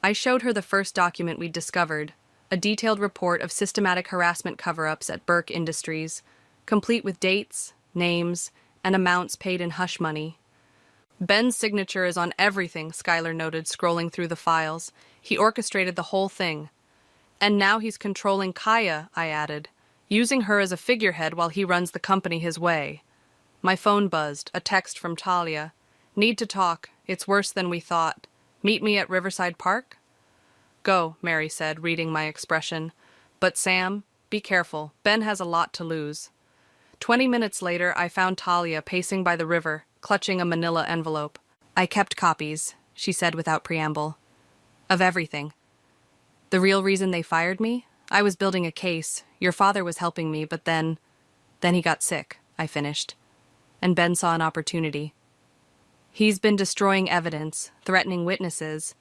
C: I showed her the first document we'd discovered, a detailed report of systematic harassment cover-ups at Burke Industries, complete with dates, names, and amounts paid in hush money. Ben's signature is on everything, Skylar noted, scrolling through the files. He orchestrated the whole thing. And now he's controlling Kaya, I added, using her as a figurehead while he runs the company his way. My phone buzzed, a text from Talia. Need to talk. It's worse than we thought. Meet me at Riverside Park? Go, Mary said, reading my expression. But Sam, be careful. Ben has a lot to lose. 20 minutes later, I found Talia pacing by the river, clutching a manila envelope. I kept copies, she said without preamble. Of everything. The real reason they fired me? I was building a case. Your father was helping me, but then... Then he got sick, I finished, and Ben saw an opportunity. He's been destroying evidence, threatening witnesses,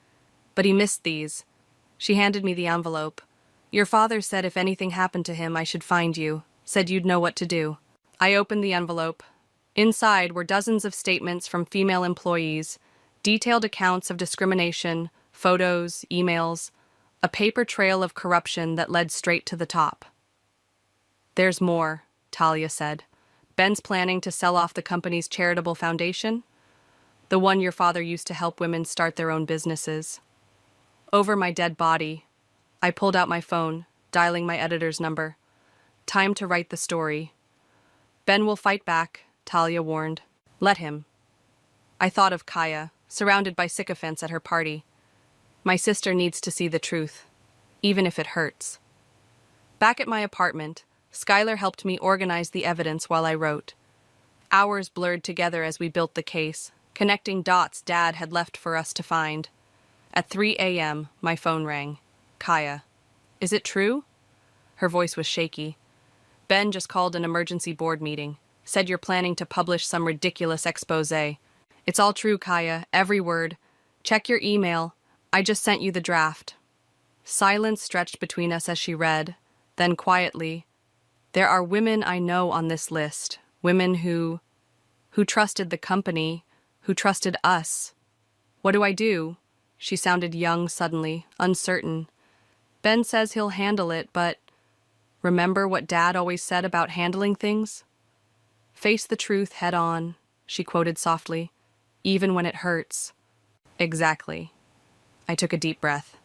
C: but he missed these. She handed me the envelope. Your father said if anything happened to him, I should find you, said you'd know what to do. I opened the envelope. Inside were dozens of statements from female employees, detailed accounts of discrimination, photos, emails, a paper trail of corruption that led straight to the top. There's more, Talia said. Ben's planning to sell off the company's charitable foundation, the one your father used to help women start their own businesses. Over my dead body, I pulled out my phone, dialing my editor's number. Time to write the story. Ben will fight back, Talia warned. Let him. I thought of Kaya, surrounded by sycophants at her party. My sister needs to see the truth, even if it hurts. Back at my apartment, Skylar helped me organize the evidence while I wrote. Hours blurred together as we built the case, connecting dots Dad had left for us to find. At 3 a.m., my phone rang. Kaya. Is it true? Her voice was shaky. Ben just called an emergency board meeting. Said you're planning to publish some ridiculous expose. It's all true, Kaya, every word. Check your email. I just sent you the draft. Silence stretched between us as she read. Then quietly, there are women I know on this list. Women who trusted the company, who trusted us. What do I do? She sounded young suddenly, uncertain. Ben says he'll handle it, but remember what Dad always said about handling things? Face the truth head on, she quoted softly, even when it hurts. Exactly. I took a deep breath.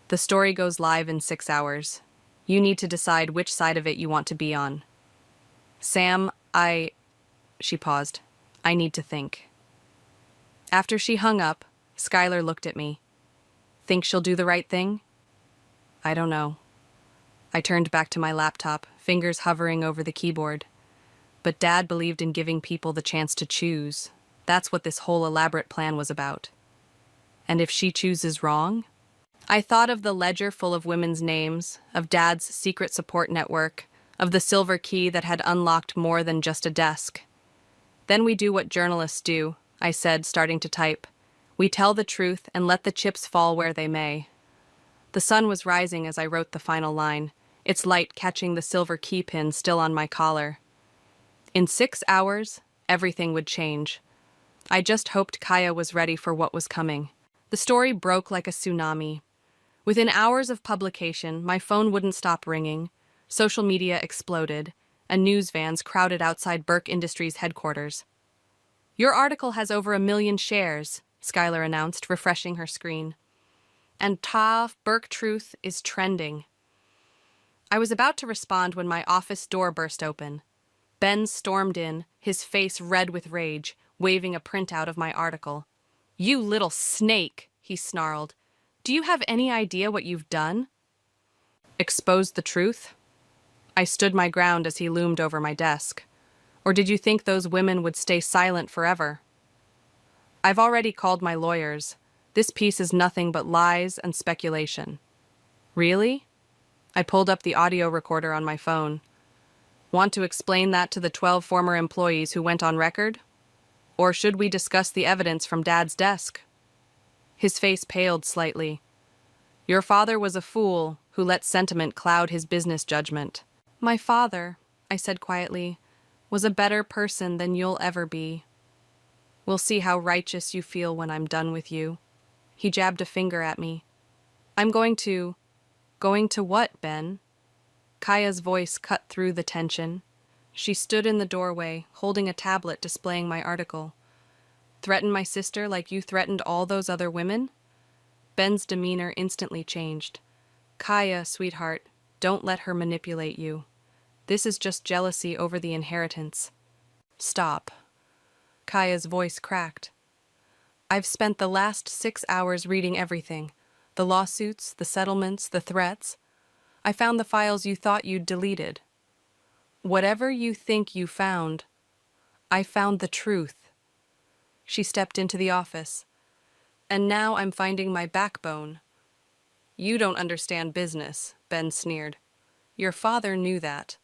C: The story goes live in 6 hours. You need to decide which side of it you want to be on. Sam, She paused. I need to think. After she hung up, Skylar looked at me. Think she'll do the right thing? I don't know. I turned back to my laptop, fingers hovering over the keyboard. But Dad believed in giving people the chance to choose. That's what this whole elaborate plan was about. And if she chooses wrong? I thought of the ledger full of women's names, of Dad's secret support network, of the silver key that had unlocked more than just a desk. Then we do what journalists do, I said, starting to type. We tell the truth and let the chips fall where they may. The sun was rising as I wrote the final line, its light catching the silver key pin still on my collar. In 6 hours, everything would change. I just hoped Kaya was ready for what was coming. The story broke like a tsunami. Within hours of publication, my phone wouldn't stop ringing. Social media exploded, and news vans crowded outside Burke Industries headquarters. Your article has over 1 million shares, Skylar announced, refreshing her screen. And Burke Truth is trending. I was about to respond when my office door burst open. Ben stormed in, his face red with rage, waving a printout of my article. You little snake, he snarled. Do you have any idea what you've done? Exposed the truth? I stood my ground as he loomed over my desk. Or did you think those women would stay silent forever? I've already called my lawyers. This piece is nothing but lies and speculation. Really? I pulled up the audio recorder on my phone. Want to explain that to the 12 former employees who went on record? Or should we discuss the evidence from Dad's desk? His face paled slightly. Your father was a fool who let sentiment cloud his business judgment. My father, I said quietly, was a better person than you'll ever be. We'll see how righteous you feel when I'm done with you. He jabbed a finger at me. I'm going to what, Ben? Kaya's voice cut through the tension. She stood in the doorway, holding a tablet displaying my article. Threaten my sister like you threatened all those other women? Ben's demeanor instantly changed. Kaya, sweetheart, don't let her manipulate you. This is just jealousy over the inheritance. Stop. Kaya's voice cracked. I've spent the last 6 hours reading everything. The lawsuits, the settlements, the threats. I found the files you thought you'd deleted. Whatever you think you found, I found the truth. She stepped into the office. And now I'm finding my backbone. You don't understand business, Ben sneered. Your father knew that.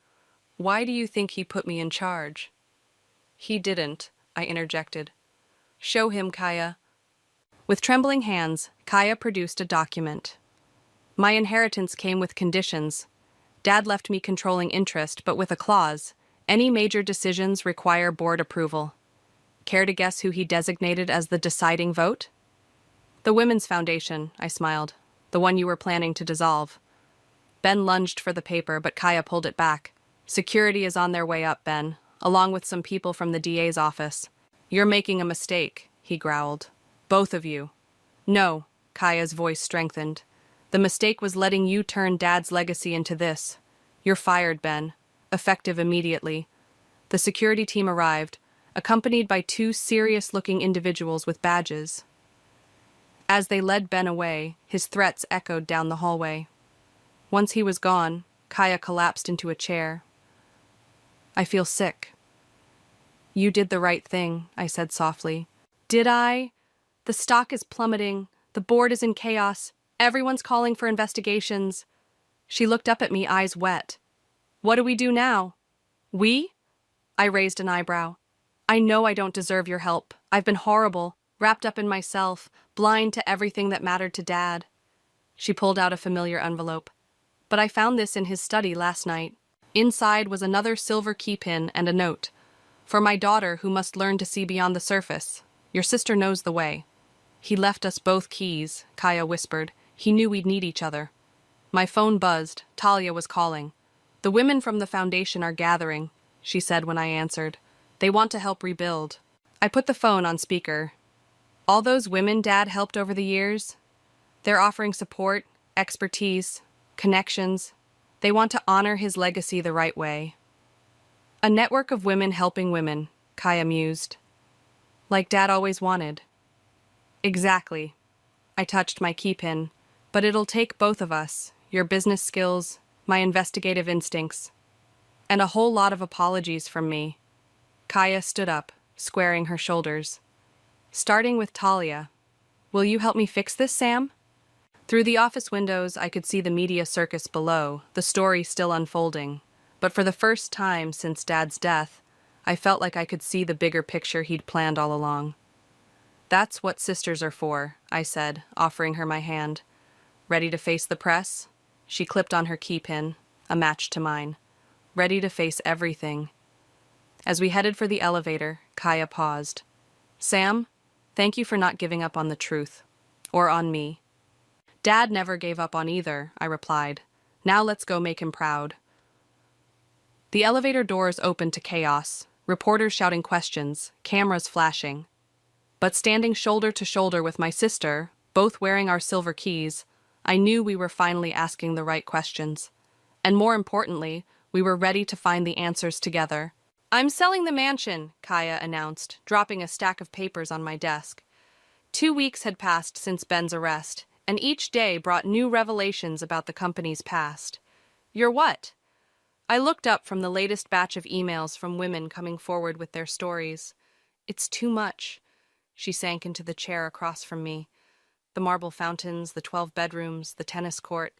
C: Why do you think he put me in charge? He didn't, I interjected. Show him, Kaya. With trembling hands, Kaya produced a document. My inheritance came with conditions. Dad left me controlling interest, but with a clause. Any major decisions require board approval. Care to guess who he designated as the deciding vote? The Women's Foundation, I smiled. The one you were planning to dissolve. Ben lunged for the paper, but Kaya pulled it back. Security is on their way up, Ben, along with some people from the DA's office. You're making a mistake, he growled. Both of you. No, Kaya's voice strengthened. The mistake was letting you turn Dad's legacy into this. You're fired, Ben. Effective immediately. The security team arrived, accompanied by two serious-looking individuals with badges. As they led Ben away, his threats echoed down the hallway. Once he was gone, Kaya collapsed into a chair. I feel sick. You did the right thing, I said softly. Did I? The stock is plummeting. The board is in chaos. Everyone's calling for investigations. She looked up at me, eyes wet. What do we do now? We? I raised an eyebrow. I know I don't deserve your help. I've been horrible, wrapped up in myself, blind to everything that mattered to Dad. She pulled out a familiar envelope. But I found this in his study last night. Inside was another silver key pin and a note. For my daughter, who must learn to see beyond the surface. Your sister knows the way. He left us both keys, Kaya whispered. He knew we'd need each other. My phone buzzed. Talia was calling. The women from the foundation are gathering, she said when I answered. They want to help rebuild. I put the phone on speaker. All those women Dad helped over the years, they're offering support, expertise, connections. They want to honor his legacy the right way. A network of women helping women, Kaya mused. Like Dad always wanted. Exactly. I touched my key pin. But it'll take both of us, your business skills, my investigative instincts, and a whole lot of apologies from me. Kaya stood up, squaring her shoulders. Starting with Talia. Will you help me fix this, Sam? Through the office windows, I could see the media circus below, the story still unfolding. But for the first time since Dad's death, I felt like I could see the bigger picture he'd planned all along. That's what sisters are for, I said, offering her my hand. Ready to face the press? She clipped on her key pin, a match to mine. Ready to face everything. As we headed for the elevator, Kaya paused. Sam, thank you for not giving up on the truth. Or on me. Dad never gave up on either, I replied. Now let's go make him proud. The elevator doors opened to chaos, reporters shouting questions, cameras flashing. But standing shoulder to shoulder with my sister, both wearing our silver keys, I knew we were finally asking the right questions. And more importantly, we were ready to find the answers together. I'm selling the mansion, Kaya announced, dropping a stack of papers on my desk. 2 weeks had passed since Ben's arrest, and each day brought new revelations about the company's past. You're what? I looked up from the latest batch of emails from women coming forward with their stories. It's too much. She sank into the chair across from me. The marble fountains, the 12 bedrooms, the tennis court.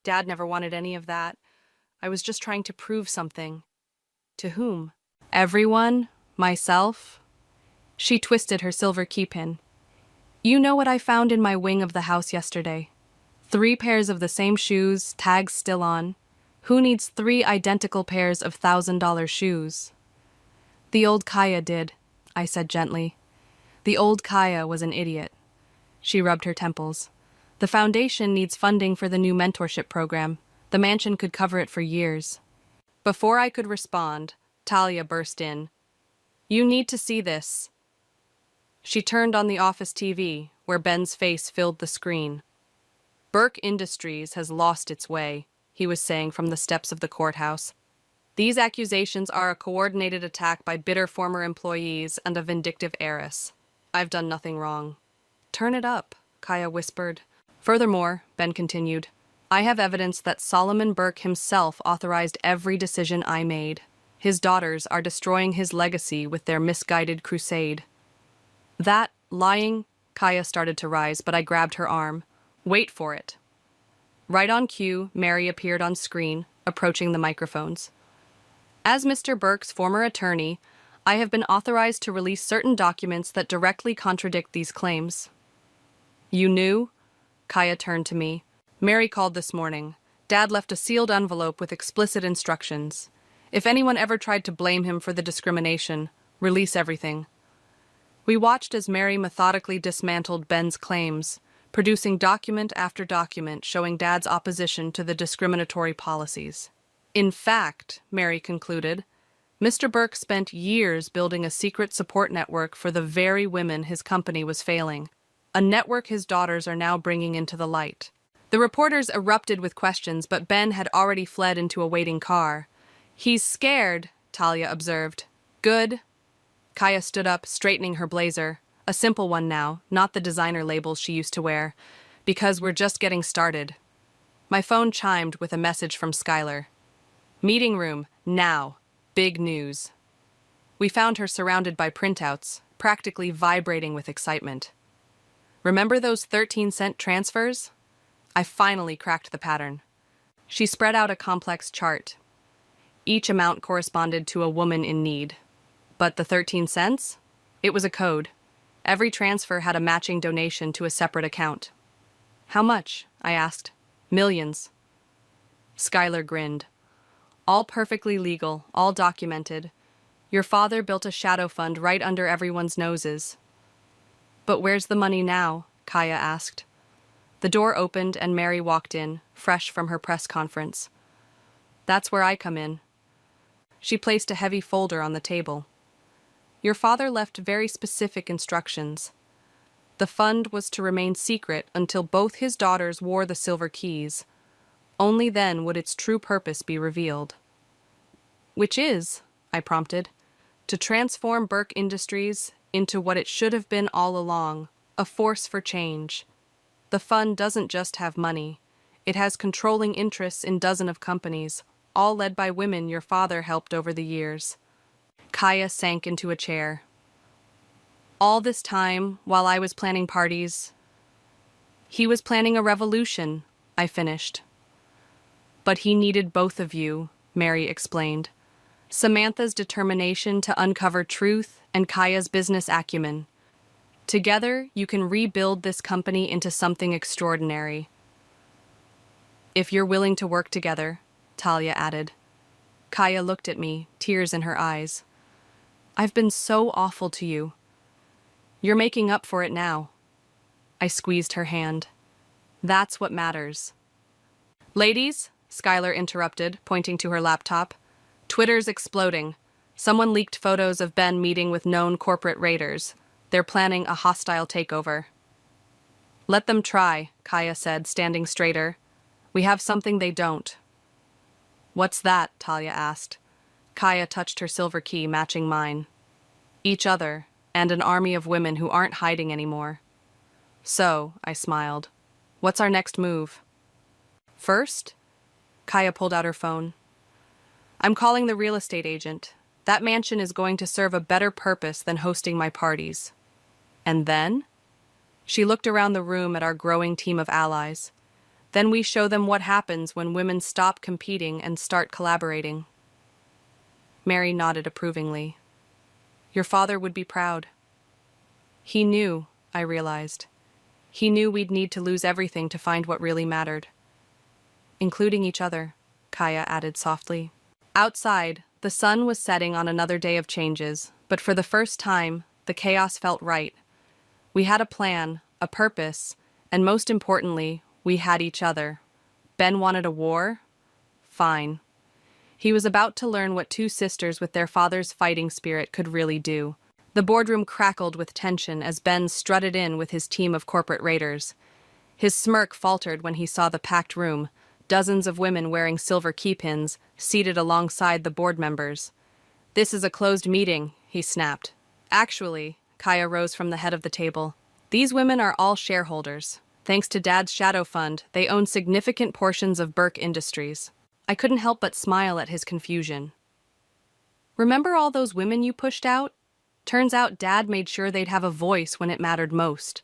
C: Dad never wanted any of that. I was just trying to prove something. To whom? Everyone? Myself? She twisted her silver key pin. You know what I found in my wing of the house yesterday? 3 pairs of the same shoes, tags still on. Who needs 3 identical pairs of $1,000 shoes? The old Kaya did, I said gently. The old Kaya was an idiot. She rubbed her temples. The foundation needs funding for the new mentorship program. The mansion could cover it for years. Before I could respond, Talia burst in. You need to see this. She turned on the office TV, where Ben's face filled the screen. Burke Industries has lost its way, he was saying from the steps of the courthouse. These accusations are a coordinated attack by bitter former employees and a vindictive heiress. I've done nothing wrong. Turn it up, Kaya whispered. Furthermore, Ben continued, I have evidence that Solomon Burke himself authorized every decision I made. His daughters are destroying his legacy with their misguided crusade. That, lying, Kaya started to rise, but I grabbed her arm. Wait for it. Right on cue, Mary appeared on screen, approaching the microphones. As Mr. Burke's former attorney, I have been authorized to release certain documents that directly contradict these claims. You knew? Kaya turned to me. Mary called this morning. Dad left a sealed envelope with explicit instructions. If anyone ever tried to blame him for the discrimination, release everything. We watched as Mary methodically dismantled Ben's claims, producing document after document showing Dad's opposition to the discriminatory policies. In fact, Mary concluded, Mr. Burke spent years building a secret support network for the very women his company was failing, a network his daughters are now bringing into the light. The reporters erupted with questions, but Ben had already fled into a waiting car. He's scared, Talia observed. Good. Kaya stood up, straightening her blazer. A simple one now, not the designer labels she used to wear. Because we're just getting started. My phone chimed with a message from Skylar. Meeting room, now. Big news. We found her surrounded by printouts, practically vibrating with excitement. Remember those 13-cent transfers? I finally cracked the pattern. She spread out a complex chart. Each amount corresponded to a woman in need. But the 13 cents? It was a code. Every transfer had a matching donation to a separate account. How much? I asked. Millions. Skylar grinned. All perfectly legal, all documented. Your father built a shadow fund right under everyone's noses. But where's the money now? Kaya asked. The door opened and Mary walked in, fresh from her press conference. That's where I come in. She placed a heavy folder on the table. Your father left very specific instructions. The fund was to remain secret until both his daughters wore the silver keys. Only then would its true purpose be revealed. Which is, I prompted, to transform Burke Industries into what it should have been all along, a force for change. The fund doesn't just have money. It has controlling interests in dozens of companies, all led by women your father helped over the years. Kaya sank into a chair. All this time, while I was planning parties, he was planning a revolution, I finished. But he needed both of you, Mary explained. Samantha's determination to uncover truth and Kaya's business acumen. Together, you can rebuild this company into something extraordinary. If you're willing to work together, Talia added. Kaya looked at me, tears in her eyes. I've been so awful to you. You're making up for it now. I squeezed her hand. That's what matters. Ladies, Skylar interrupted, pointing to her laptop. Twitter's exploding. Someone leaked photos of Ben meeting with known corporate raiders. They're planning a hostile takeover. Let them try, Kaya said, standing straighter. We have something they don't. What's that? Talia asked. Kaya touched her silver key, matching mine. Each other, and an army of women who aren't hiding anymore. So, I smiled. What's our next move? First? Kaya pulled out her phone. I'm calling the real estate agent. That mansion is going to serve a better purpose than hosting my parties. And then? She looked around the room at our growing team of allies. Then we show them what happens when women stop competing and start collaborating. Mary nodded approvingly. Your father would be proud. He knew, I realized. He knew we'd need to lose everything to find what really mattered. Including each other, Kaya added softly. Outside, the sun was setting on another day of changes, but for the first time, the chaos felt right. We had a plan, a purpose, and most importantly, we had each other. Ben wanted a war? Fine. He was about to learn what two sisters with their father's fighting spirit could really do. The boardroom crackled with tension as Ben strutted in with his team of corporate raiders. His smirk faltered when he saw the packed room, dozens of women wearing silver key pins, seated alongside the board members. This is a closed meeting, he snapped. Actually, Kaya rose from the head of the table. These women are all shareholders. Thanks to Dad's shadow fund, they own significant portions of Burke Industries. I couldn't help but smile at his confusion. Remember all those women you pushed out? Turns out Dad made sure they'd have a voice when it mattered most.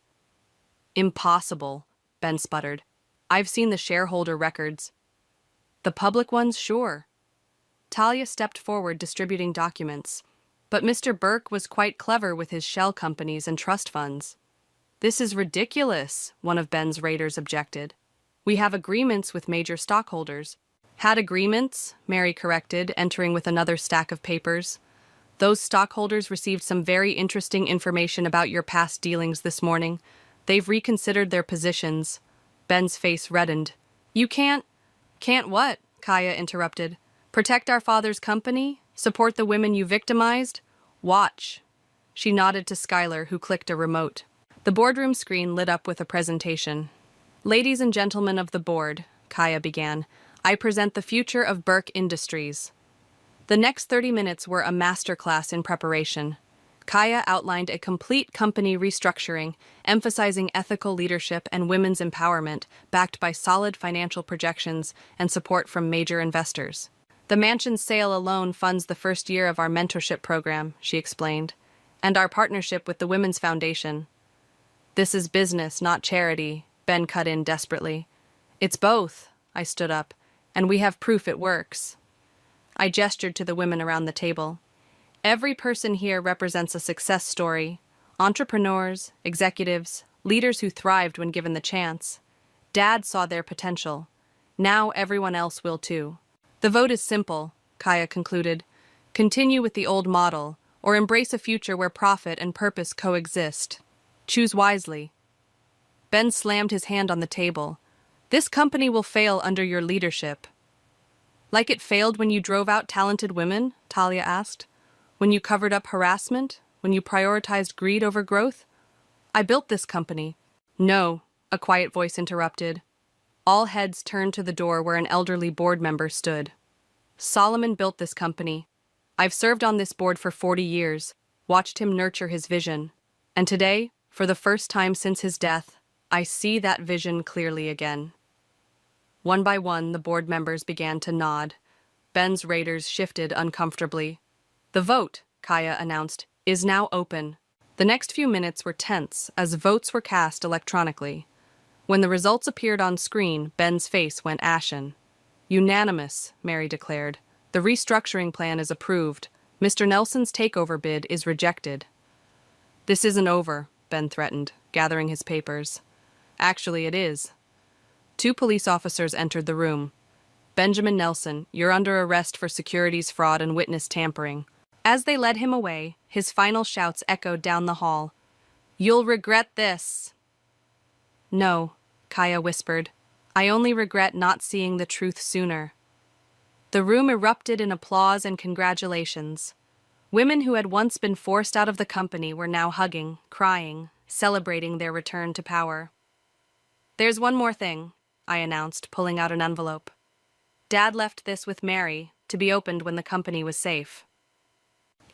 C: Impossible, Ben sputtered. I've seen the shareholder records. The public ones, sure. Talia stepped forward, distributing documents. But Mr. Burke was quite clever with his shell companies and trust funds. "This is ridiculous," one of Ben's raiders objected. "We have agreements with major stockholders." "Had agreements," Mary corrected, entering with another stack of papers. "Those stockholders received some very interesting information about your past dealings this morning. They've reconsidered their positions." Ben's face reddened. "You can't—" "Can't what?" Kaya interrupted. "Protect our father's company? Support the women you victimized? Watch." She nodded to Skylar, who clicked a remote. The boardroom screen lit up with a presentation. "Ladies and gentlemen of the board," Kaya began, "I present the future of Burke Industries." The next 30 minutes were a masterclass in preparation. Kaya outlined a complete company restructuring, emphasizing ethical leadership and women's empowerment, backed by solid financial projections and support from major investors. "The mansion's sale alone funds the first year of our mentorship program," she explained, "and our partnership with the Women's Foundation." "This is business, not charity," Ben cut in desperately. "It's both," I stood up, "and we have proof it works." I gestured to the women around the table. "Every person here represents a success story. Entrepreneurs, executives, leaders who thrived when given the chance. Dad saw their potential. Now everyone else will too. The vote is simple," Kaya concluded. "Continue with the old model, or embrace a future where profit and purpose coexist. Choose wisely." Ben slammed his hand on the table. "This company will fail under your leadership." "Like it failed when you drove out talented women?" Talia asked. "When you covered up harassment? When you prioritized greed over growth? I built this company." "No," a quiet voice interrupted. All heads turned to the door where an elderly board member stood. "Solomon built this company. I've served on this board for 40 years, watched him nurture his vision. And today, for the first time since his death, I see that vision clearly again." One by one, the board members began to nod. Ben's raiders shifted uncomfortably. "The vote," Kaya announced, "is now open." The next few minutes were tense as votes were cast electronically. When the results appeared on screen, Ben's face went ashen. "Unanimous," Mary declared. "The restructuring plan is approved. Mr. Nelson's takeover bid is rejected." "This isn't over," Ben threatened, gathering his papers. "Actually, it is." 2 police officers entered the room. "Benjamin Nelson, you're under arrest for securities fraud and witness tampering." As they led him away, his final shouts echoed down the hall. "You'll regret this." "No," Kaya whispered. "I only regret not seeing the truth sooner." The room erupted in applause and congratulations. Women who had once been forced out of the company were now hugging, crying, celebrating their return to power. "There's one more thing," I announced, pulling out an envelope. "Dad left this with Mary, to be opened when the company was safe."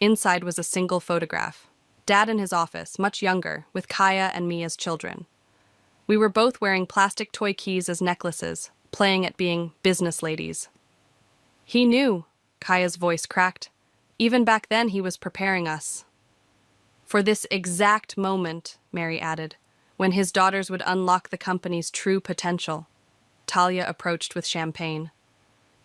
C: Inside was a single photograph. Dad in his office, much younger, with Kaya and me as children. We were both wearing plastic toy keys as necklaces, playing at being business ladies. "He knew," Kaya's voice cracked. "Even back then he was preparing us." "For this exact moment," Mary added, "when his daughters would unlock the company's true potential." Talia approached with champagne.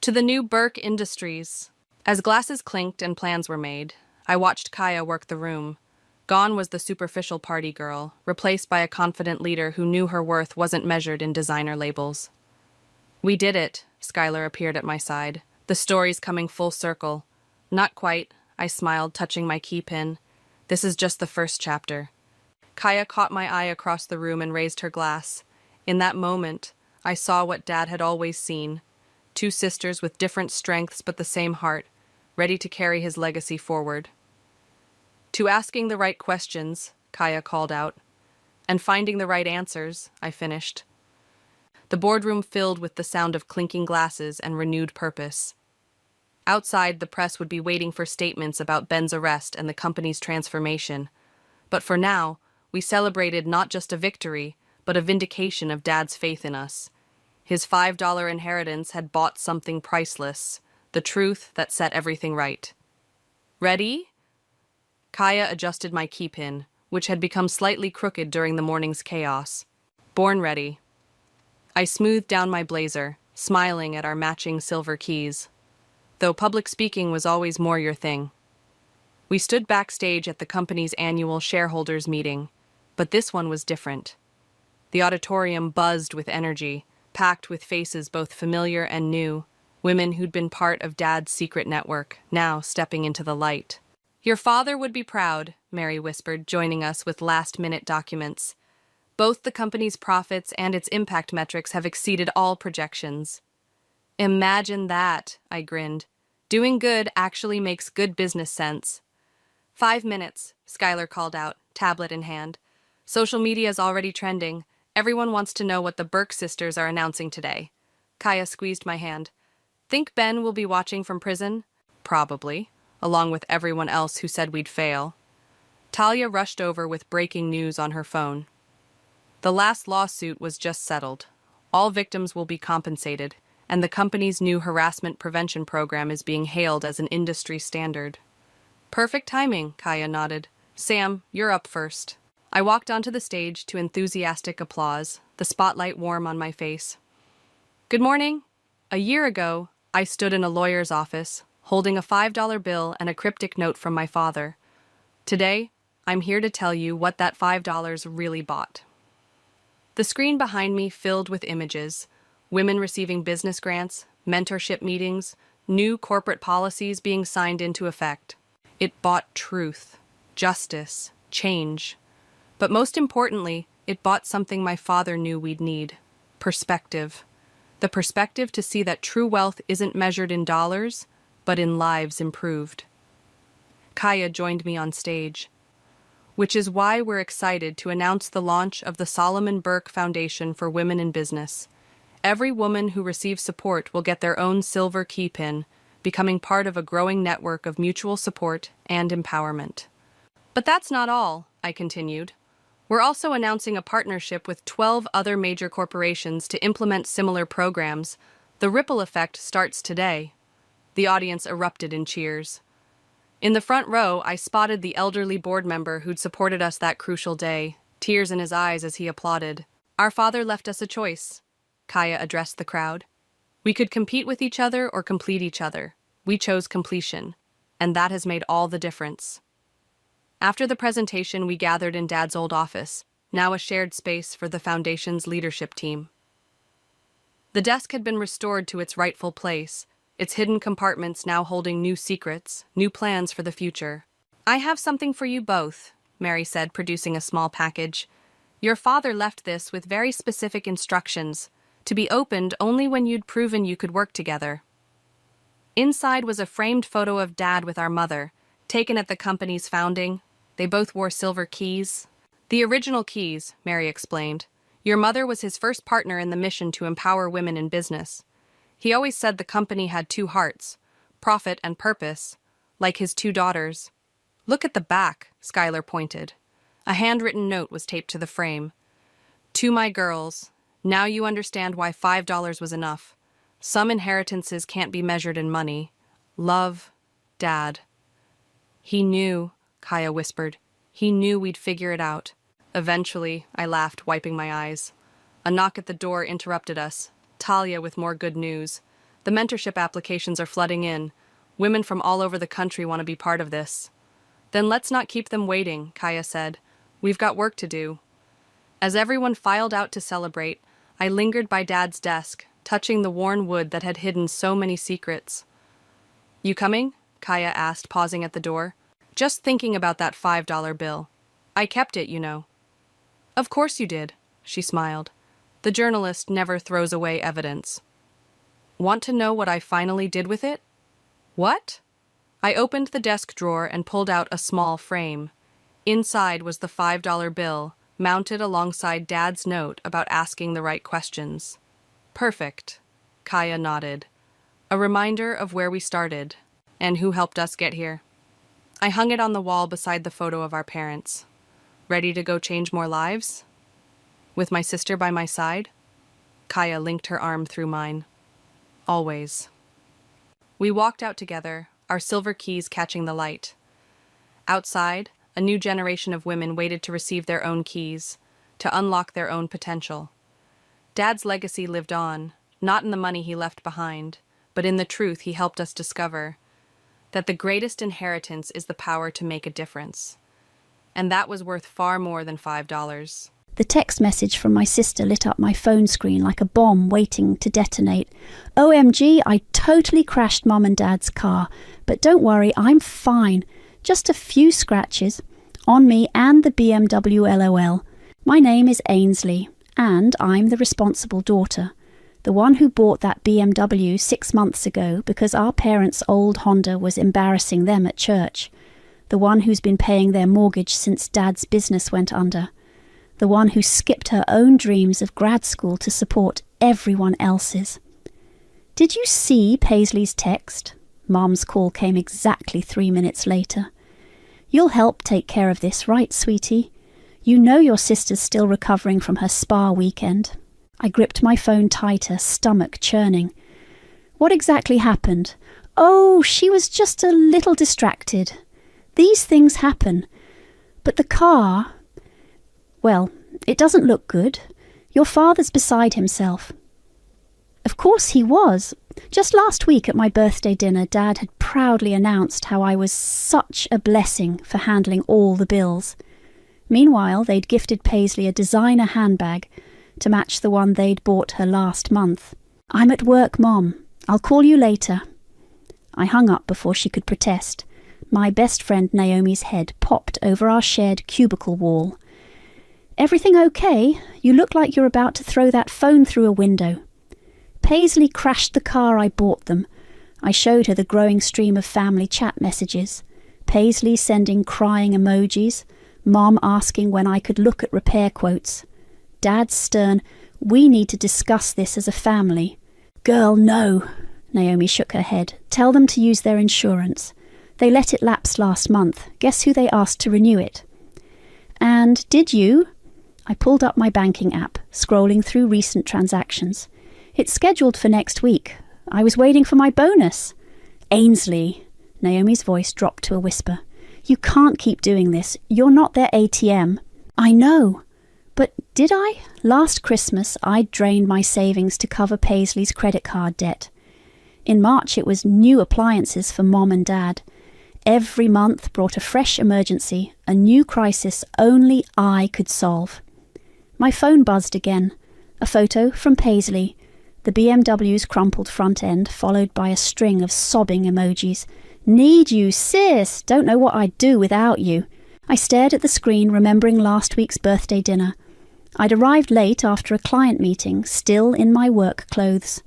C: "To the new Burke Industries." As glasses clinked and plans were made, I watched Kaya work the room. Gone was the superficial party girl, replaced by a confident leader who knew her worth wasn't measured in designer labels. "We did it," Skylar appeared at my side. "The story's coming full circle." "Not quite," I smiled, touching my key pin. "This is just the first chapter." Kaya caught my eye across the room and raised her glass. In that moment, I saw what Dad had always seen. 2 sisters with different strengths but the same heart, ready to carry his legacy forward. "To asking the right questions," Kaya called out. "And finding the right answers," I finished. The boardroom filled with the sound of clinking glasses and renewed purpose. Outside, the press would be waiting for statements about Ben's arrest and the company's transformation. But for now, we celebrated not just a victory, but a vindication of Dad's faith in us. His $5 inheritance had bought something priceless, the truth that set everything right. "Ready?" Kaya adjusted my key pin, which had become slightly crooked during the morning's chaos. "Born ready." I smoothed down my blazer, smiling at our matching silver keys. though public speaking was always more your thing. We stood backstage at the company's annual shareholders meeting, but this one was different. The auditorium buzzed with energy, packed with faces both familiar and new, women who'd been part of Dad's secret network, now stepping into the light. "Your father would be proud," Mary whispered, joining us with last-minute documents. "Both the company's profits and its impact metrics have exceeded all projections." "Imagine that," I grinned. "Doing good actually makes good business sense." 5 minutes, Skylar called out, tablet in hand. "Social media's already trending. Everyone wants to know what the Burke sisters are announcing today." Kaya squeezed my hand. "Think Ben will be watching from prison?" "Probably, along with everyone else who said we'd fail." Talia rushed over with breaking news on her phone. "The last lawsuit was just settled. All victims will be compensated, and the company's new harassment prevention program is being hailed as an industry standard." "Perfect timing," Kaya nodded. "Sam, you're up first." I walked onto the stage to enthusiastic applause, the spotlight warm on my face. "Good morning." A year ago, I stood in a lawyer's office, holding a $5 bill and a cryptic note from my father. Today, I'm here to tell you what that $5 really bought. The screen behind me filled with images, women receiving business grants, mentorship meetings, new corporate policies being signed into effect. It bought truth, justice, change. But most importantly, it bought something my father knew we'd need: perspective. The perspective to see that true wealth isn't measured in dollars, but in lives improved. Kaya joined me on stage, which is why we're excited to announce the launch of the Solomon Burke Foundation for Women in Business. Every woman who receives support will get their own silver key pin, becoming part of a growing network of mutual support and empowerment. But that's not all, I continued. We're also announcing a partnership with 12 other major corporations to implement similar programs. The ripple effect starts today. The audience erupted in cheers. In the front row, I spotted the elderly board member who'd supported us that crucial day, tears in his eyes as he applauded. "Our father left us a choice," Kaya addressed the crowd. "We could compete with each other or complete each other. We chose completion, and that has made all the difference." After the presentation, we gathered in Dad's old office, now a shared space for the Foundation's leadership team. The desk had been restored to its rightful place, its hidden compartments now holding new secrets, new plans for the future. "I have something for you both," Mary said, producing a small package. "Your father left this with very specific instructions, to be opened only when you'd proven you could work together." Inside was a framed photo of Dad with our mother, taken at the company's founding. They both wore silver keys. "The original keys," Mary explained. "Your mother was his first partner in the mission to empower women in business. He always said the company had two hearts, profit and purpose, like his two daughters." "Look at the back," Skylar pointed. A handwritten note was taped to the frame. "To my girls, now you understand why $5 was enough. Some inheritances can't be measured in money. Love, Dad." "He knew," Kaya whispered. "He knew we'd figure it out." "Eventually," I laughed, wiping my eyes. A knock at the door interrupted us. Talia with more good news. "The mentorship applications are flooding in. Women from all over the country want to be part of this." "Then let's not keep them waiting," Kaya said. "We've got work to do." As everyone filed out to celebrate, I lingered by Dad's desk, touching the worn wood that had hidden so many secrets. "You coming?" Kaya asked, pausing at the door. "Just thinking about that $5 bill. I kept it, you know." "Of course you did," she smiled. "The journalist never throws away evidence." "Want to know what I finally did with it?" "What?" I opened the desk drawer and pulled out a small frame. Inside was the $5 bill, mounted alongside Dad's note about asking the right questions. "Perfect," Kaya nodded. "A reminder of where we started, and who helped us get here." I hung it on the wall beside the photo of our parents. "Ready to go change more lives?" "With my sister by my side?" Kaya linked her arm through mine. "Always." We walked out together, our silver keys catching the light. Outside, a new generation of women waited to receive their own keys, to unlock their own potential. Dad's legacy lived on, not in the money he left behind, but but in the truth he helped us discover that the greatest inheritance is the power to make a difference. And that was worth far more than $5.
D: The text message from my sister lit up my phone screen like a bomb waiting to detonate. OMG, I totally crashed Mum and Dad's car, but don't worry, I'm fine. Just a few scratches on me and the BMW LOL. My name is Ainsley, and I'm the responsible daughter. The one who bought that BMW 6 months ago because our parents' old Honda was embarrassing them at church. The one who's been paying their mortgage since Dad's business went under. The one who skipped her own dreams of grad school to support everyone else's. Did you see Paisley's text? Mum's call came exactly 3 minutes later. You'll help take care of this, right, sweetie? You know your sister's still recovering from her spa weekend. I gripped my phone tighter, stomach churning. What exactly happened? Oh, she was just a little distracted. These things happen. But the car... Well, it doesn't look good. Your father's beside himself. Of course he was. Just last week at my birthday dinner, Dad had proudly announced how I was such a blessing for handling all the bills. Meanwhile, they'd gifted Paisley a designer handbag to match the one they'd bought her last month. I'm at work, Mom. I'll call you later. I hung up before she could protest. My best friend Naomi's head popped over our shared cubicle wall. Everything okay? You look like you're about to throw that phone through a window. Paisley crashed the car I bought them. I showed her the growing stream of family chat messages. Paisley sending crying emojis. Mom asking when I could look at repair quotes. Dad's stern, we need to discuss this as a family. Girl, no. Naomi shook her head. Tell them to use their insurance. They let it lapse last month. Guess who they asked to renew it? And did you? I pulled up my banking app, scrolling through recent transactions. It's scheduled for next week. I was waiting for my bonus. Ainsley. Naomi's voice dropped to a whisper. You can't keep doing this. You're not their ATM. I know. But did I? Last Christmas, I drained my savings to cover Paisley's credit card debt. In March, it was new appliances for Mom and Dad. Every month brought a fresh emergency, a new crisis only I could solve. My phone buzzed again. A photo from Paisley. The BMW's crumpled front end, followed by a string of sobbing emojis. Need you, sis! Don't know what I'd do without you. I stared at the screen, remembering last week's birthday dinner. I'd arrived late after a client meeting, still in my work clothes.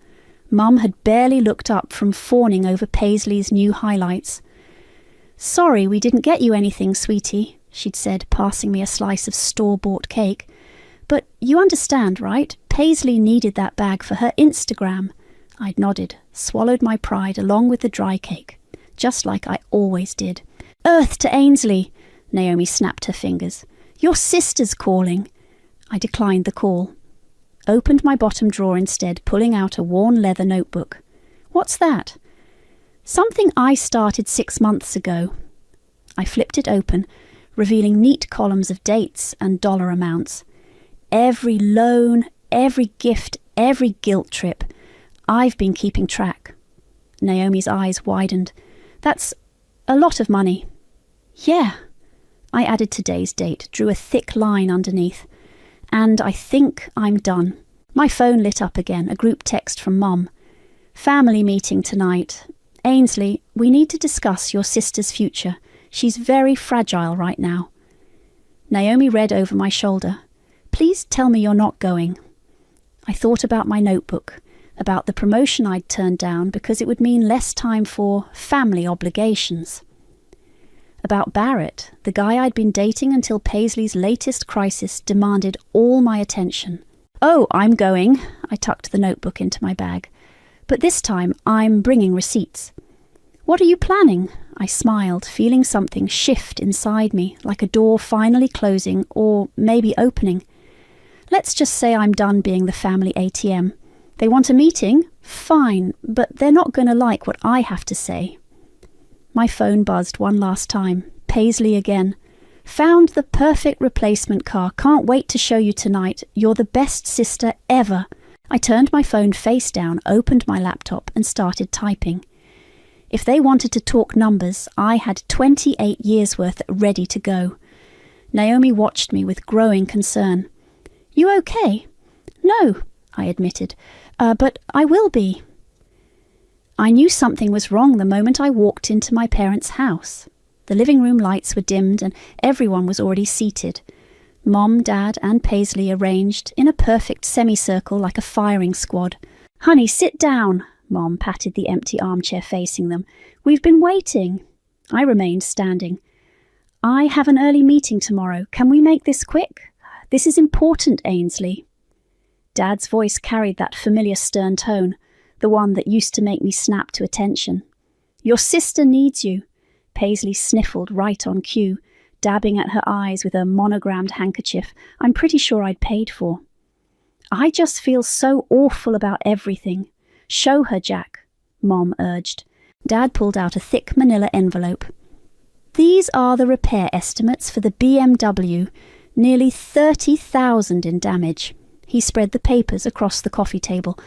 D: Mum had barely looked up from fawning over Paisley's new highlights. Sorry we didn't get you anything, sweetie, she'd said, passing me a slice of store-bought cake. But you understand, right? Paisley needed that bag for her Instagram. I'd nodded, swallowed my pride along with the dry cake, just like I always did. Earth to Ainsley, Naomi snapped her fingers. Your sister's calling. I declined the call. Opened my bottom drawer instead, pulling out a worn leather notebook. What's that? Something I started 6 months ago. I flipped it open, revealing neat columns of dates and dollar amounts. Every loan, every gift, every guilt trip. I've been keeping track. Naomi's eyes widened. That's a lot of money. Yeah. I added today's date, drew a thick line underneath. And I think I'm done. My phone lit up again, a group text from Mum. Family meeting tonight. Ainsley, we need to discuss your sister's future. She's very fragile right now. Naomi read over my shoulder. Please tell me you're not going. I thought about my notebook, about the promotion I'd turned down because it would mean less time for family obligations. About Barrett, the guy I'd been dating until Paisley's latest crisis demanded all my attention. Oh, I'm going. I tucked the notebook into my bag. But this time, I'm bringing receipts. What are you planning? I smiled, feeling something shift inside me, like a door finally closing or maybe opening. Let's just say I'm done being the family ATM. They want a meeting? Fine, but they're not going to like what I have to say. My phone buzzed one last time. Paisley again. Found the perfect replacement car. Can't wait to show you tonight. You're the best sister ever. I turned my phone face down, opened my laptop and started typing. If they wanted to talk numbers, I had 28 years' worth ready to go. Naomi watched me with growing concern. "You okay?" "No," I admitted, "but I will be." I knew something was wrong the moment I walked into my parents' house. The living room lights were dimmed and everyone was already seated. Mom, Dad and Paisley arranged in a perfect semicircle like a firing squad. "Honey, sit down." Mom patted the empty armchair facing them. "We've been waiting." I remained standing. "I have an early meeting tomorrow. Can we make this quick? This is important, Ainsley." Dad's voice carried that familiar stern tone, the one that used to make me snap to attention. "Your sister needs you." Paisley sniffled right on cue, dabbing at her eyes with a monogrammed handkerchief I'm pretty sure I'd paid for. "I just feel so awful about everything. Show her, Jack," Mom urged. Dad pulled out a thick manila envelope. "These are the repair estimates for the BMW, nearly 30,000 in damage." He spread the papers across the coffee table.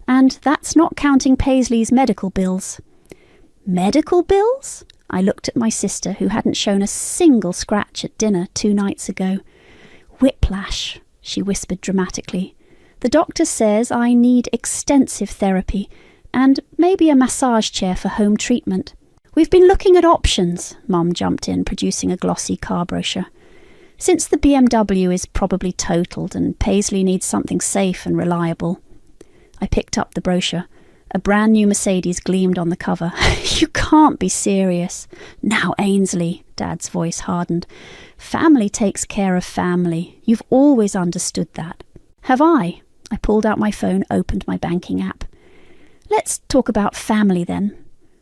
D: "And that's not counting Paisley's medical bills." "Medical bills?" I looked at my sister, who hadn't shown a single scratch at dinner 2 nights ago. "Whiplash," she whispered dramatically. "The doctor says I need extensive therapy and maybe a massage chair for home treatment." "We've been looking at options," Mum jumped in, producing a glossy car brochure. "Since the BMW is probably totaled and Paisley needs something safe and reliable." I picked up the brochure. A brand new Mercedes gleamed on the cover. "You can't be serious." "Now, Ainsley," Dad's voice hardened. "Family takes care of family. You've always understood that." "Have I?" I pulled out my phone, opened my banking app. "Let's talk about family then.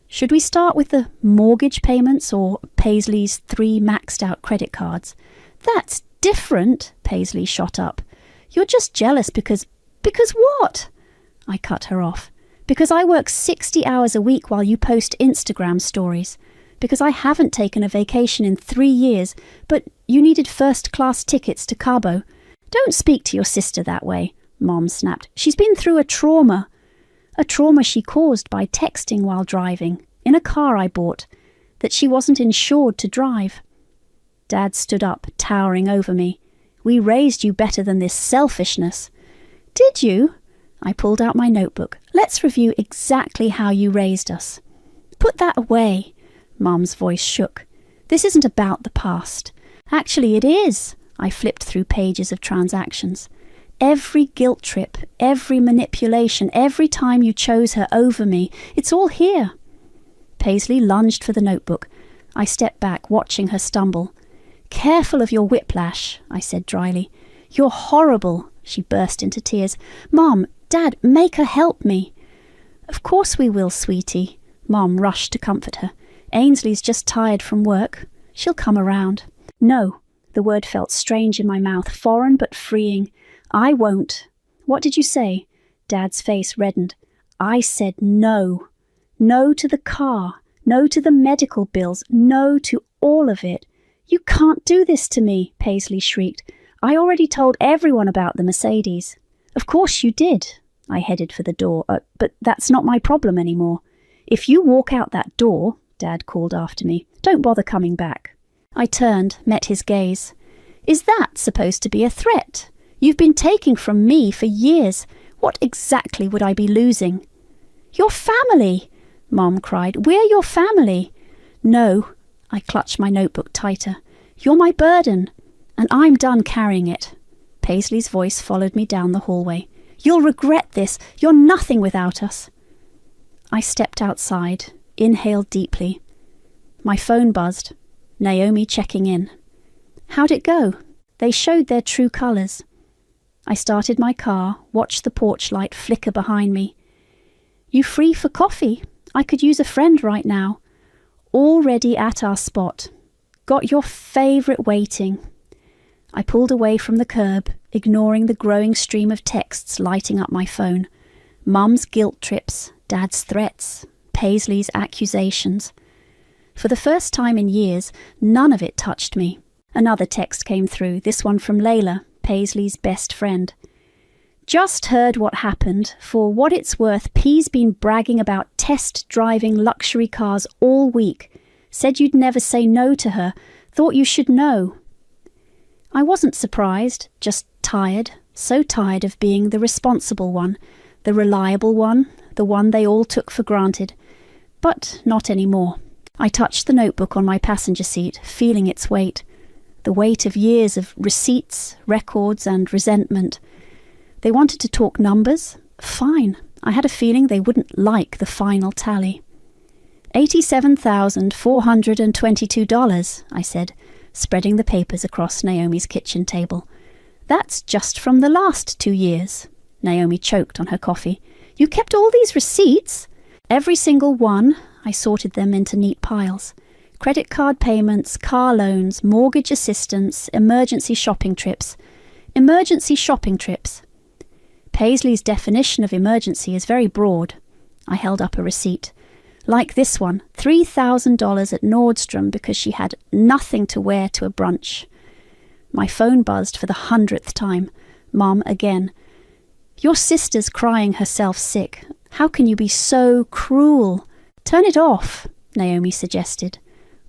D: Should we start with the mortgage payments or Paisley's 3 maxed out credit cards?" "That's different," Paisley shot up. "You're just jealous because what?" I cut her off. "Because I work 60 hours a week while you post Instagram stories. Because I haven't taken a vacation in 3 years, but you needed first-class tickets to Cabo." "Don't speak to your sister that way," Mom snapped. "She's been through a trauma. A trauma she caused by texting while driving, in a car I bought, that she wasn't insured to drive." Dad stood up, towering over me. "We raised you better than this selfishness." "Did you?" I pulled out my notebook. "Let's review exactly how you raised us." "Put that away." Mom's voice shook. "This isn't about the past. Actually, it is." I flipped through pages of transactions. "Every guilt trip, every manipulation, every time you chose her over me, it's all here." Paisley lunged for the notebook. I stepped back, watching her stumble. "Careful of your whiplash," I said dryly. "You're horrible." She burst into tears. "Mom, Dad, make her help me." "Of course we will, sweetie." Mom rushed to comfort her. "Ainsley's just tired from work. She'll come around." "No." The word felt strange in my mouth, foreign but freeing. "I won't." "What did you say?" Dad's face reddened. "I said no. No to the car. No to the medical bills. No to all of it." "You can't do this to me," Paisley shrieked. "I already told everyone about the Mercedes." "Of course you did." I headed for the door. But that's not my problem anymore." "If you walk out that door," Dad called after me, "don't bother coming back." I turned, met his gaze. "Is that supposed to be a threat? You've been taking from me for years. What exactly would I be losing?" "Your family!" Mom cried. "We're your family." "No." I clutched my notebook tighter. "You're my burden, and I'm done carrying it." Paisley's voice followed me down the hallway. "You'll regret this. You're nothing without us." I stepped outside, inhaled deeply. My phone buzzed. Naomi checking in. "How'd it go?" They showed their true colours. I started my car, watched the porch light flicker behind me. "You free for coffee? I could use a friend right now." "Already at our spot. Got your favourite waiting." I pulled away from the curb, ignoring the growing stream of texts lighting up my phone. Mum's guilt trips, Dad's threats, Paisley's accusations. For the first time in years, none of it touched me. Another text came through, this one from Layla, Paisley's best friend. just heard what happened. For what it's worth, P's been bragging about test-driving luxury cars all week. Said you'd never say no to her. Thought you should know. I wasn't surprised, just tired. So tired of being the responsible one, the reliable one, the one they all took for granted. But not anymore. I touched the notebook on my passenger seat, feeling its weight. The weight of years of receipts, records, and resentment. They wanted to talk numbers? Fine. I had a feeling they wouldn't like the final tally. $87,422, I said, spreading the papers across Naomi's kitchen table. That's just from the last 2 years. Naomi choked on her coffee. You kept all these receipts? Every single one. I sorted them into neat piles. Credit card payments, car loans, mortgage assistance, emergency shopping trips. Emergency shopping trips. Paisley's definition of emergency is very broad. I held up a receipt. Like this one, $3,000 at Nordstrom because she had nothing to wear to a brunch. My phone buzzed for the 100th time. Mum again. Your sister's crying herself sick. How can you be so cruel? Turn it off, Naomi suggested.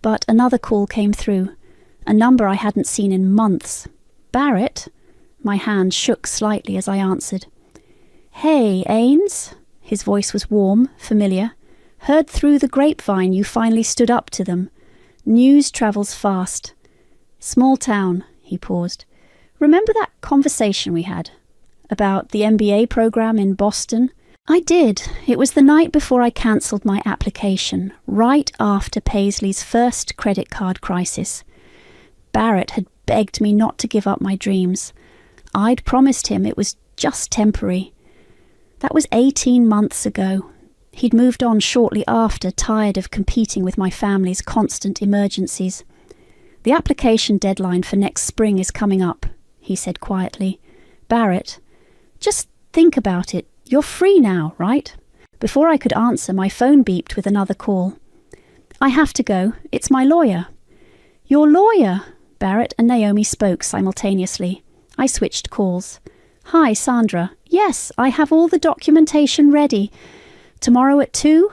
D: But another call came through. A number I hadn't seen in months. Barrett? My hand shook slightly as I answered. Hey, Ains? His voice was warm, familiar. Heard through the grapevine you finally stood up to them. News travels fast. Small town, he paused. Remember that conversation we had? About the MBA program in Boston? I did. It was the night before I cancelled my application, right after Paisley's first credit card crisis. Barrett had begged me not to give up my dreams. I'd promised him it was just temporary. That was 18 months ago. He'd moved on shortly after, tired of competing with my family's constant emergencies. The application deadline for next spring is coming up, he said quietly. Barrett, just think about it. You're free now, right? Before I could answer, my phone beeped with another call. I have to go. It's my lawyer. Your lawyer? Barrett and Naomi spoke simultaneously. I switched calls. Hi, Sandra. Yes, I have all the documentation ready. Tomorrow at 2?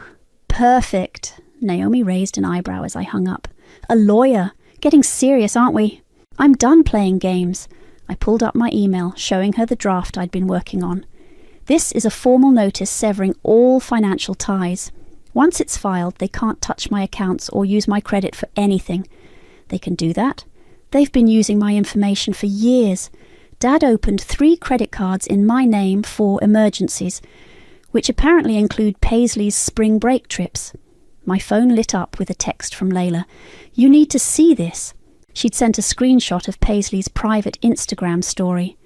D: Perfect. Naomi raised an eyebrow as I hung up. A lawyer? Getting serious, aren't we? I'm done playing games. I pulled up my email, showing her the draft I'd been working on. This is a formal notice severing all financial ties. Once it's filed, they can't touch my accounts or use my credit for anything. They can do that. They've been using my information for years. Dad opened 3 credit cards in my name for emergencies, which apparently include Paisley's spring break trips. My phone lit up with a text from Layla. You need to see this. She'd sent a screenshot of Paisley's private Instagram story.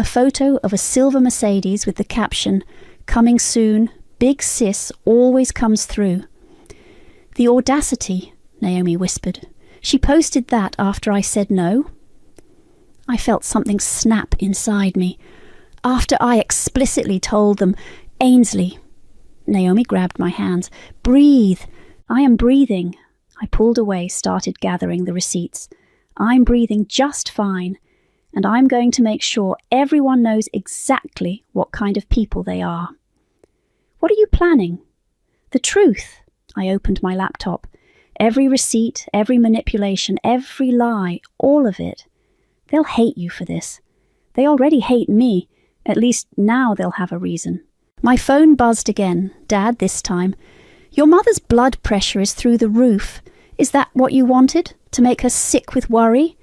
D: A photo of a silver Mercedes with the caption, "Coming soon, big sis always comes through." The audacity, Naomi whispered. She posted that after I said no. I felt something snap inside me. After I explicitly told them, Ainsley. Naomi grabbed my hands. Breathe. I am breathing. I pulled away, started gathering the receipts. I'm breathing just fine. And I'm going to make sure everyone knows exactly what kind of people they are. What are you planning? The truth. I opened my laptop. Every receipt, every manipulation, every lie, all of it. They'll hate you for this. They already hate me. At least now they'll have a reason. My phone buzzed again. Dad this time. Your mother's blood pressure is through the roof. Is that what you wanted? To make her sick with worry?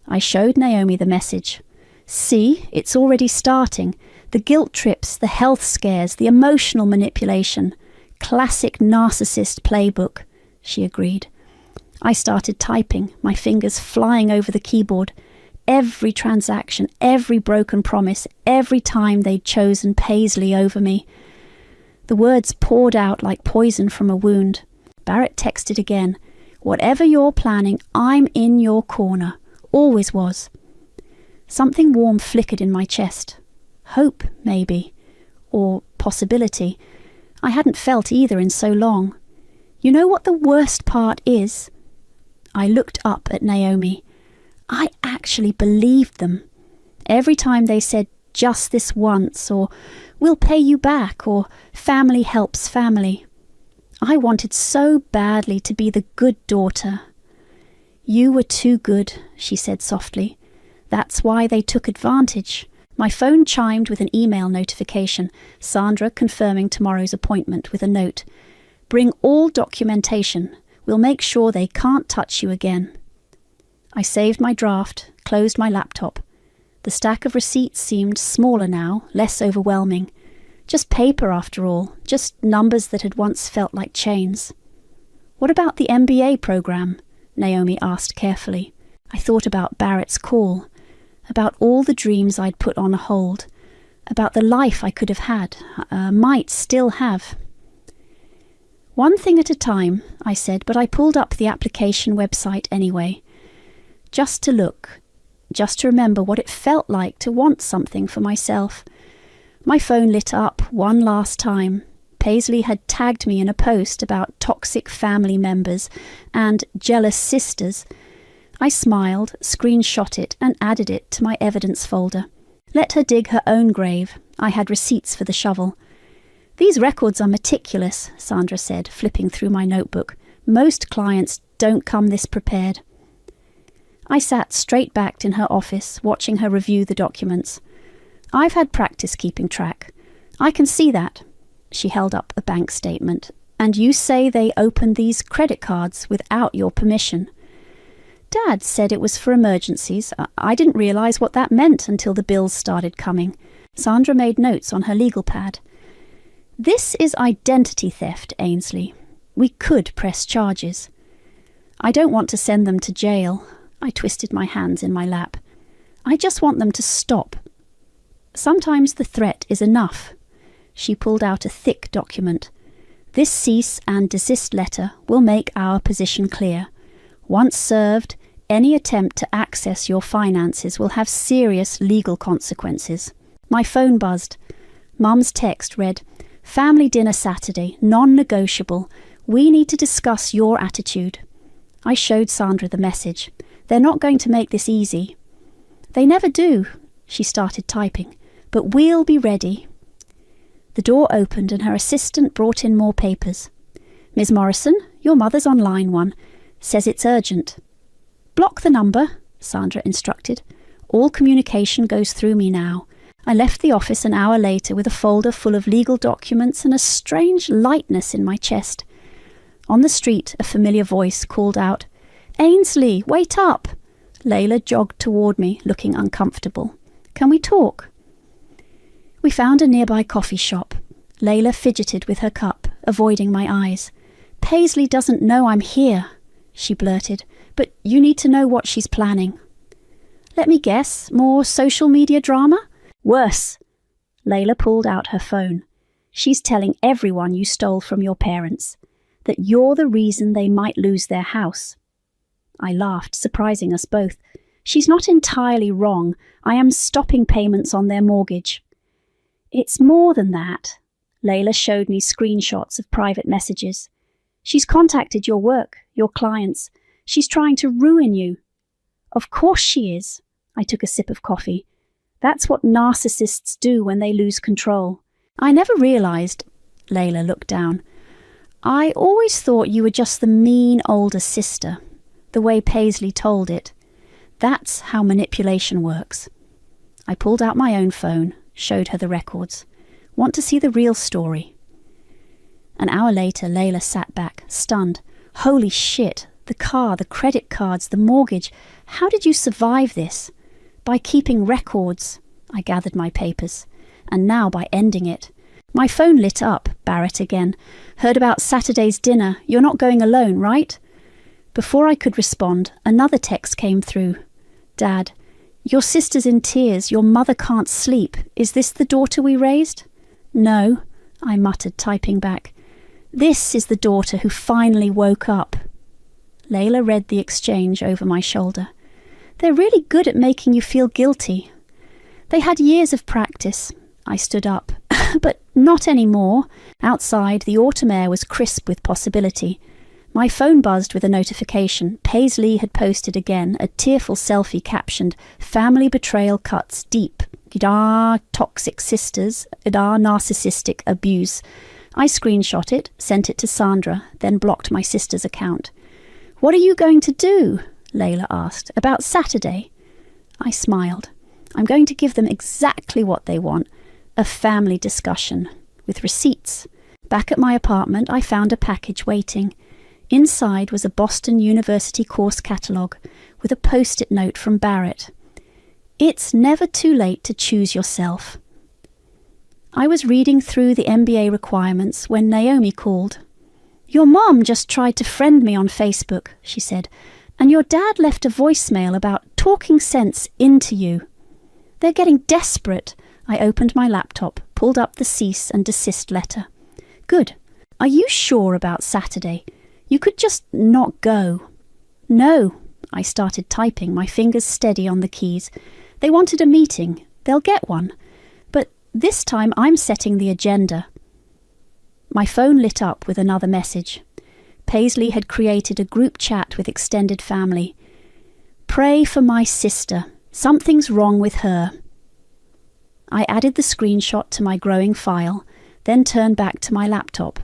D: I showed Naomi the message. See, it's already starting. The guilt trips, the health scares, the emotional manipulation. Classic narcissist playbook, she agreed. I started typing, my fingers flying over the keyboard. Every transaction, every broken promise, every time they'd chosen Paisley over me. The words poured out like poison from a wound. Barrett texted again. Whatever you're planning, I'm in your corner. Always was. Something warm flickered in my chest. Hope, maybe. Or possibility. I hadn't felt either in so long. You know what the worst part is? I looked up at Naomi. I actually believed them. Every time they said, just this once, or we'll pay you back, or family helps family. I wanted so badly to be the good daughter. You were too good, she said softly. That's why they took advantage. My phone chimed with an email notification, Sandra confirming tomorrow's appointment with a note. Bring all documentation. We'll make sure they can't touch you again. I saved my draft, closed my laptop. The stack of receipts seemed smaller now, less overwhelming. Just paper after all, just numbers that had once felt like chains. What about the MBA program? Naomi asked carefully. I thought about Barrett's call, about all the dreams I'd put on hold, about the life I could have had, might still have. One thing at a time, I said, but I pulled up the application website anyway. Just to look, just to remember what it felt like to want something for myself. My phone lit up one last time. Paisley had tagged me in a post about toxic family members and jealous sisters. I smiled, screenshot it, and added it to my evidence folder. Let her dig her own grave. I had receipts for the shovel. These records are meticulous, Sandra said, flipping through my notebook. Most clients don't come this prepared. I sat straight-backed in her office, watching her review the documents. I've had practice keeping track. I can see that. She held up a bank statement. And you say they opened these credit cards without your permission. Dad said it was for emergencies. I didn't realise what that meant until the bills started coming. Sandra made notes on her legal pad. This is identity theft, Ainsley. We could press charges. I don't want to send them to jail. I twisted my hands in my lap. I just want them to stop. Sometimes the threat is enough. She pulled out a thick document. This cease and desist letter will make our position clear. Once served, any attempt to access your finances will have serious legal consequences. My phone buzzed. Mum's text read, Family dinner Saturday, non-negotiable. We need to discuss your attitude. I showed Sandra the message. They're not going to make this easy. They never do, she started typing. But we'll be ready. The door opened and her assistant brought in more papers. Ms. Morrison, your mother's on line 1. Says it's urgent. Block the number, Sandra instructed. All communication goes through me now. I left the office an hour later with a folder full of legal documents and a strange lightness in my chest. On the street, a familiar voice called out, Ainsley, wait up! Layla jogged toward me, looking uncomfortable. Can we talk? We found a nearby coffee shop. Layla fidgeted with her cup, avoiding my eyes. Paisley doesn't know I'm here, she blurted, but you need to know what she's planning. Let me guess, more social media drama? Worse. Layla pulled out her phone. She's telling everyone you stole from your parents, that you're the reason they might lose their house. I laughed, surprising us both. She's not entirely wrong. I am stopping payments on their mortgage. It's more than that. Layla showed me screenshots of private messages. She's contacted your work, your clients. She's trying to ruin you. Of course she is. I took a sip of coffee. That's what narcissists do when they lose control. I never realised. Layla looked down. I always thought you were just the mean older sister, the way Paisley told it. That's how manipulation works. I pulled out my own phone, showed her the records. Want to see the real story? An hour later, Layla sat back, stunned. Holy shit, the car, the credit cards, the mortgage. How did you survive this? By keeping records. I gathered my papers. And now by ending it. My phone lit up, Barrett again. Heard about Saturday's dinner. You're not going alone, right? Before I could respond, another text came through. Dad, your sister's in tears. Your mother can't sleep. Is this the daughter we raised? No, I muttered, typing back. This is the daughter who finally woke up. Layla read the exchange over my shoulder. They're really good at making you feel guilty. They had years of practice. I stood up. But not anymore. Outside, the autumn air was crisp with possibility. My phone buzzed with a notification. Paisley had posted again, a tearful selfie captioned, "Family betrayal cuts deep. toxic sisters, narcissistic abuse. I screenshot it, sent it to Sandra, then blocked my sister's account. What are you going to do? Layla asked. About Saturday? I smiled. I'm going to give them exactly what they want, a family discussion, with receipts. Back at my apartment, I found a package waiting. Inside was a Boston University course catalogue with a post-it note from Barrett. It's never too late to choose yourself. I was reading through the MBA requirements when Naomi called. Your mom just tried to friend me on Facebook, she said, and your dad left a voicemail about talking sense into you. They're getting desperate. I opened my laptop, pulled up the cease and desist letter. Good. Are you sure about Saturday? You could just not go. No. I started typing, my fingers steady on the keys. They wanted a meeting. They'll get one. But this time I'm setting the agenda. My phone lit up with another message. Paisley had created a group chat with extended family. Pray for my sister. Something's wrong with her. I added the screenshot to my growing file, then turned back to my laptop.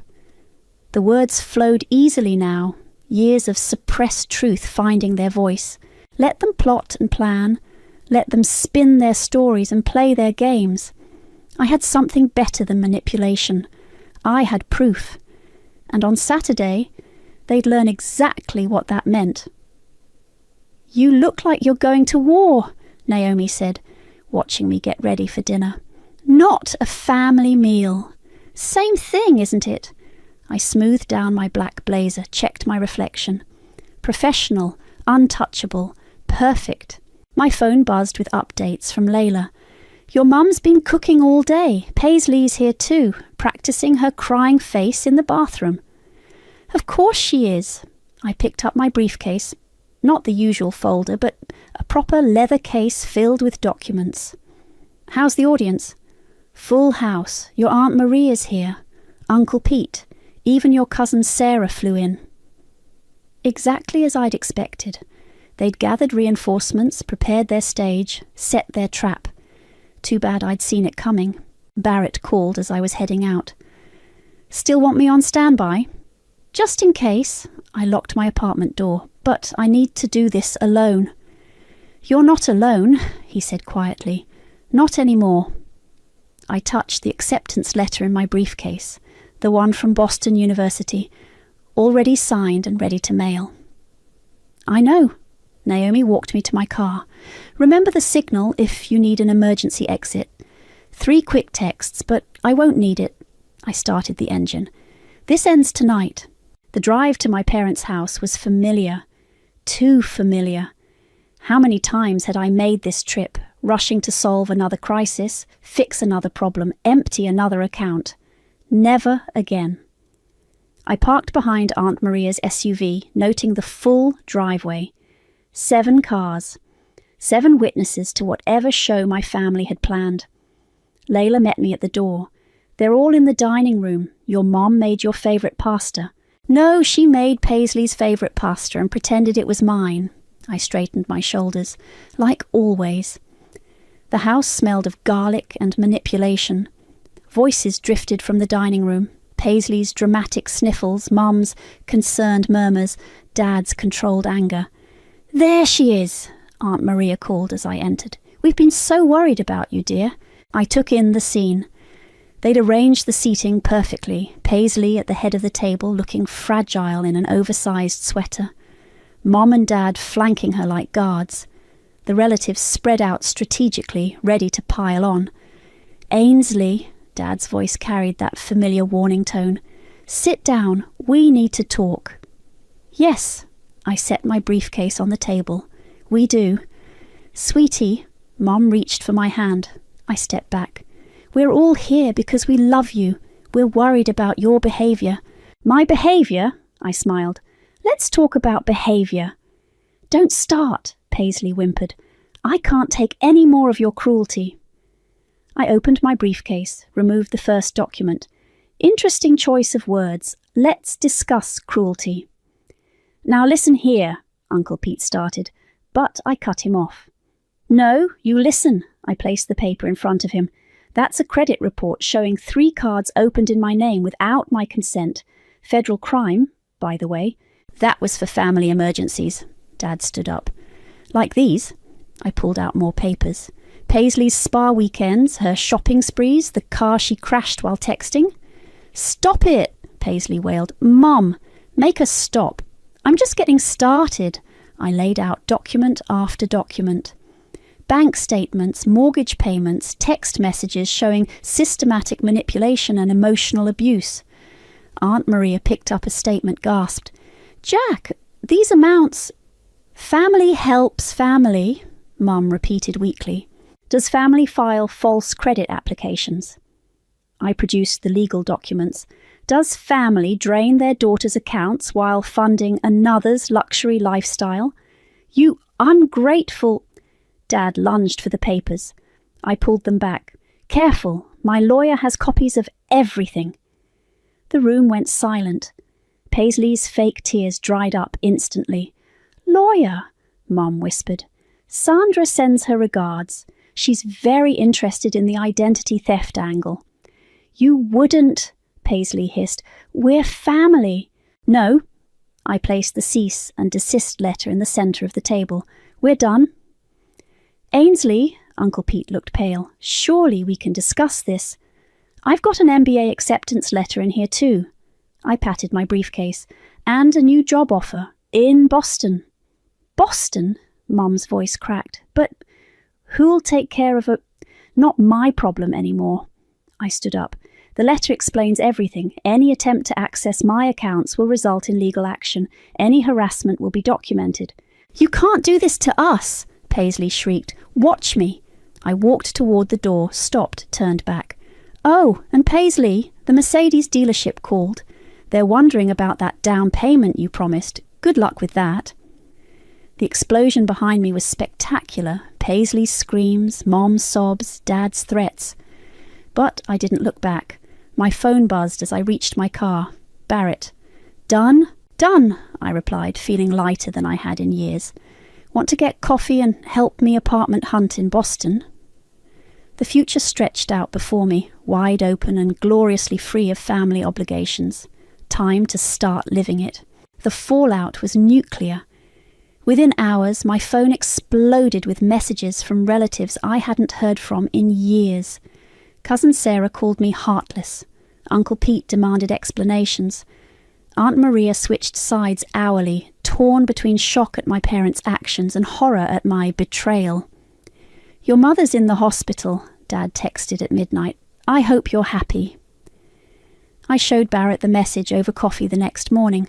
D: The words flowed easily now, years of suppressed truth finding their voice. Let them plot and plan. Let them spin their stories and play their games. I had something better than manipulation. I had proof. And on Saturday, they'd learn exactly what that meant. You look like you're going to war, Naomi said, watching me get ready for dinner. Not a family meal. Same thing, isn't it? I smoothed down my black blazer, checked my reflection. Professional, untouchable, perfect. My phone buzzed with updates from Layla. Your mum's been cooking all day. Paisley's here too, practicing her crying face in the bathroom. Of course she is. I picked up my briefcase. Not the usual folder, but a proper leather case filled with documents. How's the audience? Full house. Your Aunt Maria's here. Uncle Pete. Even your cousin Sarah flew in. Exactly as I'd expected. They'd gathered reinforcements, prepared their stage, set their trap. Too bad I'd seen it coming. Barrett called as I was heading out. Still want me on standby? Just in case. I locked my apartment door, but I need to do this alone. You're not alone, he said quietly. Not anymore. I touched the acceptance letter in my briefcase, the one from Boston University, already signed and ready to mail. I know. Naomi walked me to my car. Remember the signal if you need an emergency exit. 3 quick texts, but I won't need it. I started the engine. This ends tonight. The drive to my parents' house was familiar. Too familiar. How many times had I made this trip, rushing to solve another crisis, fix another problem, empty another account? Never again. I parked behind Aunt Maria's SUV, noting the full driveway. 7 cars. 7 witnesses to whatever show my family had planned. Layla met me at the door. They're all in the dining room. Your mom made your favourite pasta. No, she made Paisley's favourite pasta and pretended it was mine. I straightened my shoulders. Like always. The house smelled of garlic and manipulation. Voices drifted from the dining room. Paisley's dramatic sniffles, Mum's concerned murmurs, Dad's controlled anger. There she is, Aunt Maria called as I entered. We've been so worried about you, dear. I took in the scene. They'd arranged the seating perfectly, Paisley at the head of the table looking fragile in an oversized sweater. Mom and Dad flanking her like guards. The relatives spread out strategically, ready to pile on. Ainsley, Dad's voice carried that familiar warning tone. Sit down, we need to talk. Yes. I set my briefcase on the table. We do. Sweetie, Mom reached for my hand. I stepped back. We're all here because we love you. We're worried about your behaviour. My behaviour? I smiled. Let's talk about behaviour. Don't start, Paisley whimpered. I can't take any more of your cruelty. I opened my briefcase, removed the first document. Interesting choice of words. Let's discuss cruelty. Now listen here, Uncle Pete started, but I cut him off. No, you listen, I placed the paper in front of him. That's a credit report showing 3 cards opened in my name without my consent. Federal crime, by the way. That was for family emergencies. Dad stood up. Like these? I pulled out more papers. Paisley's spa weekends, her shopping sprees, the car she crashed while texting. Stop it, Paisley wailed. Mum, make us stop. I'm just getting started. I laid out document after document. Bank statements, mortgage payments, text messages showing systematic manipulation and emotional abuse. Aunt Maria picked up a statement, gasped. Jack, these amounts... Family helps family, Mum repeated weakly. Does family file false credit applications? I produced the legal documents. Does family drain their daughter's accounts while funding another's luxury lifestyle? You ungrateful... Dad lunged for the papers. I pulled them back. Careful, my lawyer has copies of everything. The room went silent. Paisley's fake tears dried up instantly. Lawyer, Mum whispered. Sandra sends her regards. She's very interested in the identity theft angle. You wouldn't, Paisley hissed. We're family. No. I placed the cease and desist letter in the centre of the table. We're done. Ainsley, Uncle Pete looked pale. Surely we can discuss this. I've got an MBA acceptance letter in here too. I patted my briefcase. And a new job offer. In Boston. Boston? Mum's voice cracked. But who'll take care of a... Not my problem anymore. I stood up. The letter explains everything. Any attempt to access my accounts will result in legal action. Any harassment will be documented. You can't do this to us, Paisley shrieked. Watch me. I walked toward the door, stopped, turned back. Oh, and Paisley, the Mercedes dealership called. They're wondering about that down payment you promised. Good luck with that. The explosion behind me was spectacular. Paisley's screams, Mom's sobs, Dad's threats. But I didn't look back. My phone buzzed as I reached my car. Barrett. Done? Done, I replied, feeling lighter than I had in years. Want to get coffee and help me apartment hunt in Boston? The future stretched out before me, wide open and gloriously free of family obligations. Time to start living it. The fallout was nuclear. Within hours, my phone exploded with messages from relatives I hadn't heard from in years. Cousin Sarah called me heartless. Uncle Pete demanded explanations. Aunt Maria switched sides hourly, torn between shock at my parents' actions and horror at my betrayal. Your mother's in the hospital, Dad texted at midnight. I hope you're happy. I showed Barrett the message over coffee the next morning.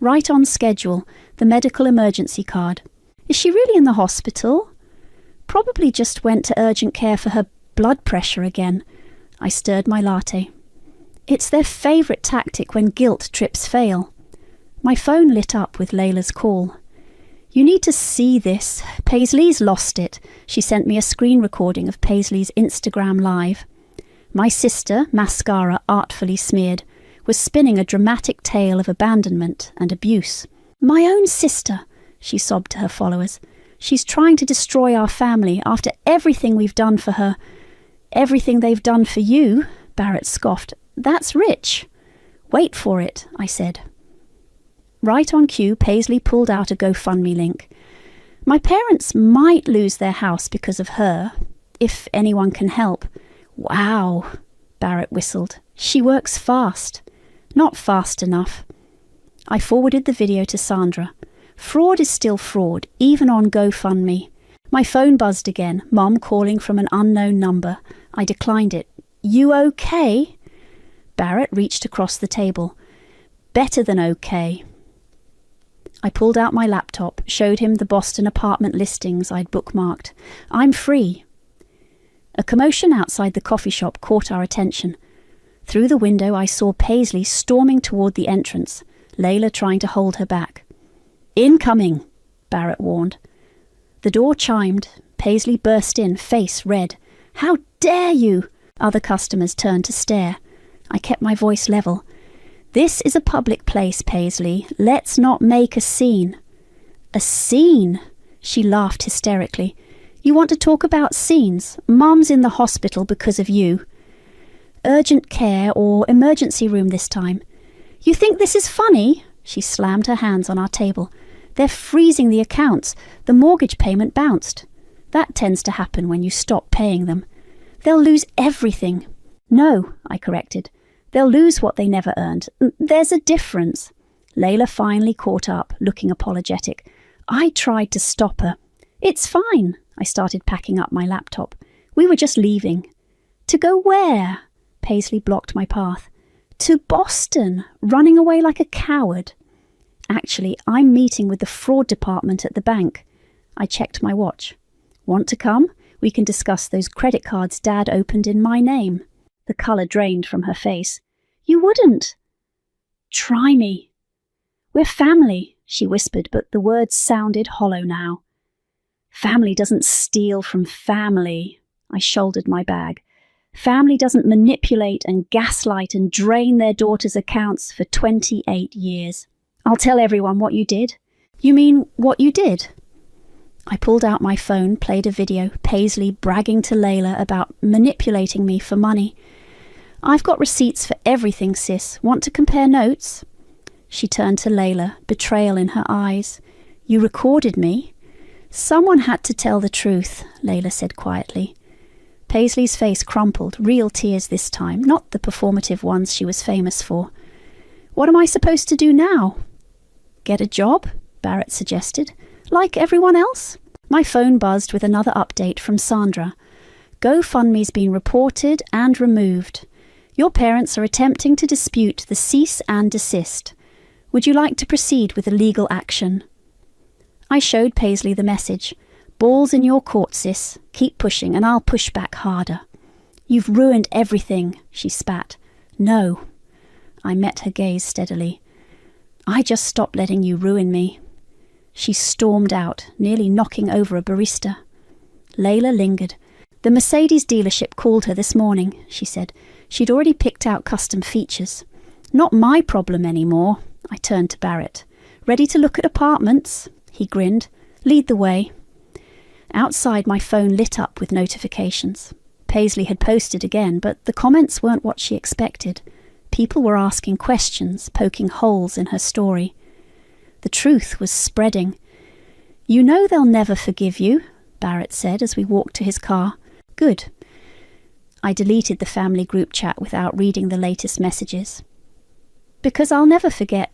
D: Right on schedule, the medical emergency card. Is she really in the hospital? Probably just went to urgent care for her blood pressure again. I stirred my latte. It's their favourite tactic when guilt trips fail. My phone lit up with Layla's call. You need to see this. Paisley's lost it. She sent me a screen recording of Paisley's Instagram live. My sister, mascara artfully smeared, was spinning a dramatic tale of abandonment and abuse. My own sister, she sobbed to her followers. She's trying to destroy our family after everything we've done for her. Everything they've done for you, Barrett scoffed. That's rich. Wait for it, I said. Right on cue, Paisley pulled out a GoFundMe link. My parents might lose their house because of her, if anyone can help. Wow, Barrett whistled. She works fast. Not fast enough. I forwarded the video to Sandra. Fraud is still fraud, even on GoFundMe. My phone buzzed again, Mum calling from an unknown number. I declined it. You okay? Barrett reached across the table. Better than okay. I pulled out my laptop, showed him the Boston apartment listings I'd bookmarked. I'm free. A commotion outside the coffee shop caught our attention. Through the window I saw Paisley storming toward the entrance, Layla trying to hold her back. Incoming, Barrett warned. The door chimed. Paisley burst in, face red. How dare you? Other customers turned to stare. I kept my voice level. This is a public place, Paisley. Let's not make a scene. A scene? She laughed hysterically. You want to talk about scenes? Mum's in the hospital because of you. Urgent care or emergency room this time. You think this is funny? She slammed her hands on our table. They're freezing the accounts. The mortgage payment bounced. That tends to happen when you stop paying them. They'll lose everything. No, I corrected. They'll lose what they never earned. There's a difference. Layla finally caught up, looking apologetic. I tried to stop her. It's fine. I started packing up my laptop. We were just leaving. To go where? Paisley blocked my path. To Boston, running away like a coward. Actually, I'm meeting with the fraud department at the bank. I checked my watch. Want to come? We can discuss those credit cards Dad opened in my name. The colour drained from her face. You wouldn't. Try me. We're family, she whispered, but the words sounded hollow now. Family doesn't steal from family. I shouldered my bag. Family doesn't manipulate and gaslight and drain their daughter's accounts for 28 years. I'll tell everyone what you did. You mean what you did? I pulled out my phone, played a video, Paisley bragging to Layla about manipulating me for money. I've got receipts for everything, sis. Want to compare notes? She turned to Layla, betrayal in her eyes. You recorded me? Someone had to tell the truth, Layla said quietly. Paisley's face crumpled, real tears this time, not the performative ones she was famous for. What am I supposed to do now? Get a job? Barrett suggested. Like everyone else? My phone buzzed with another update from Sandra. GoFundMe's been reported and removed. Your parents are attempting to dispute the cease and desist. Would you like to proceed with a legal action? I showed Paisley the message. Ball's in your court, sis. Keep pushing and I'll push back harder. You've ruined everything, she spat. No. I met her gaze steadily. I just stopped letting you ruin me. She stormed out, nearly knocking over a barista. Layla lingered. The Mercedes dealership called her this morning, she said. She'd already picked out custom features. Not my problem anymore. I turned to Barrett. Ready to look at apartments? He grinned. Lead the way. Outside, my phone lit up with notifications. Paisley had posted again, but the comments weren't what she expected. People were asking questions, poking holes in her story. The truth was spreading. You know they'll never forgive you, Barrett said as we walked to his car. Good. I deleted the family group chat without reading the latest messages. Because I'll never forget.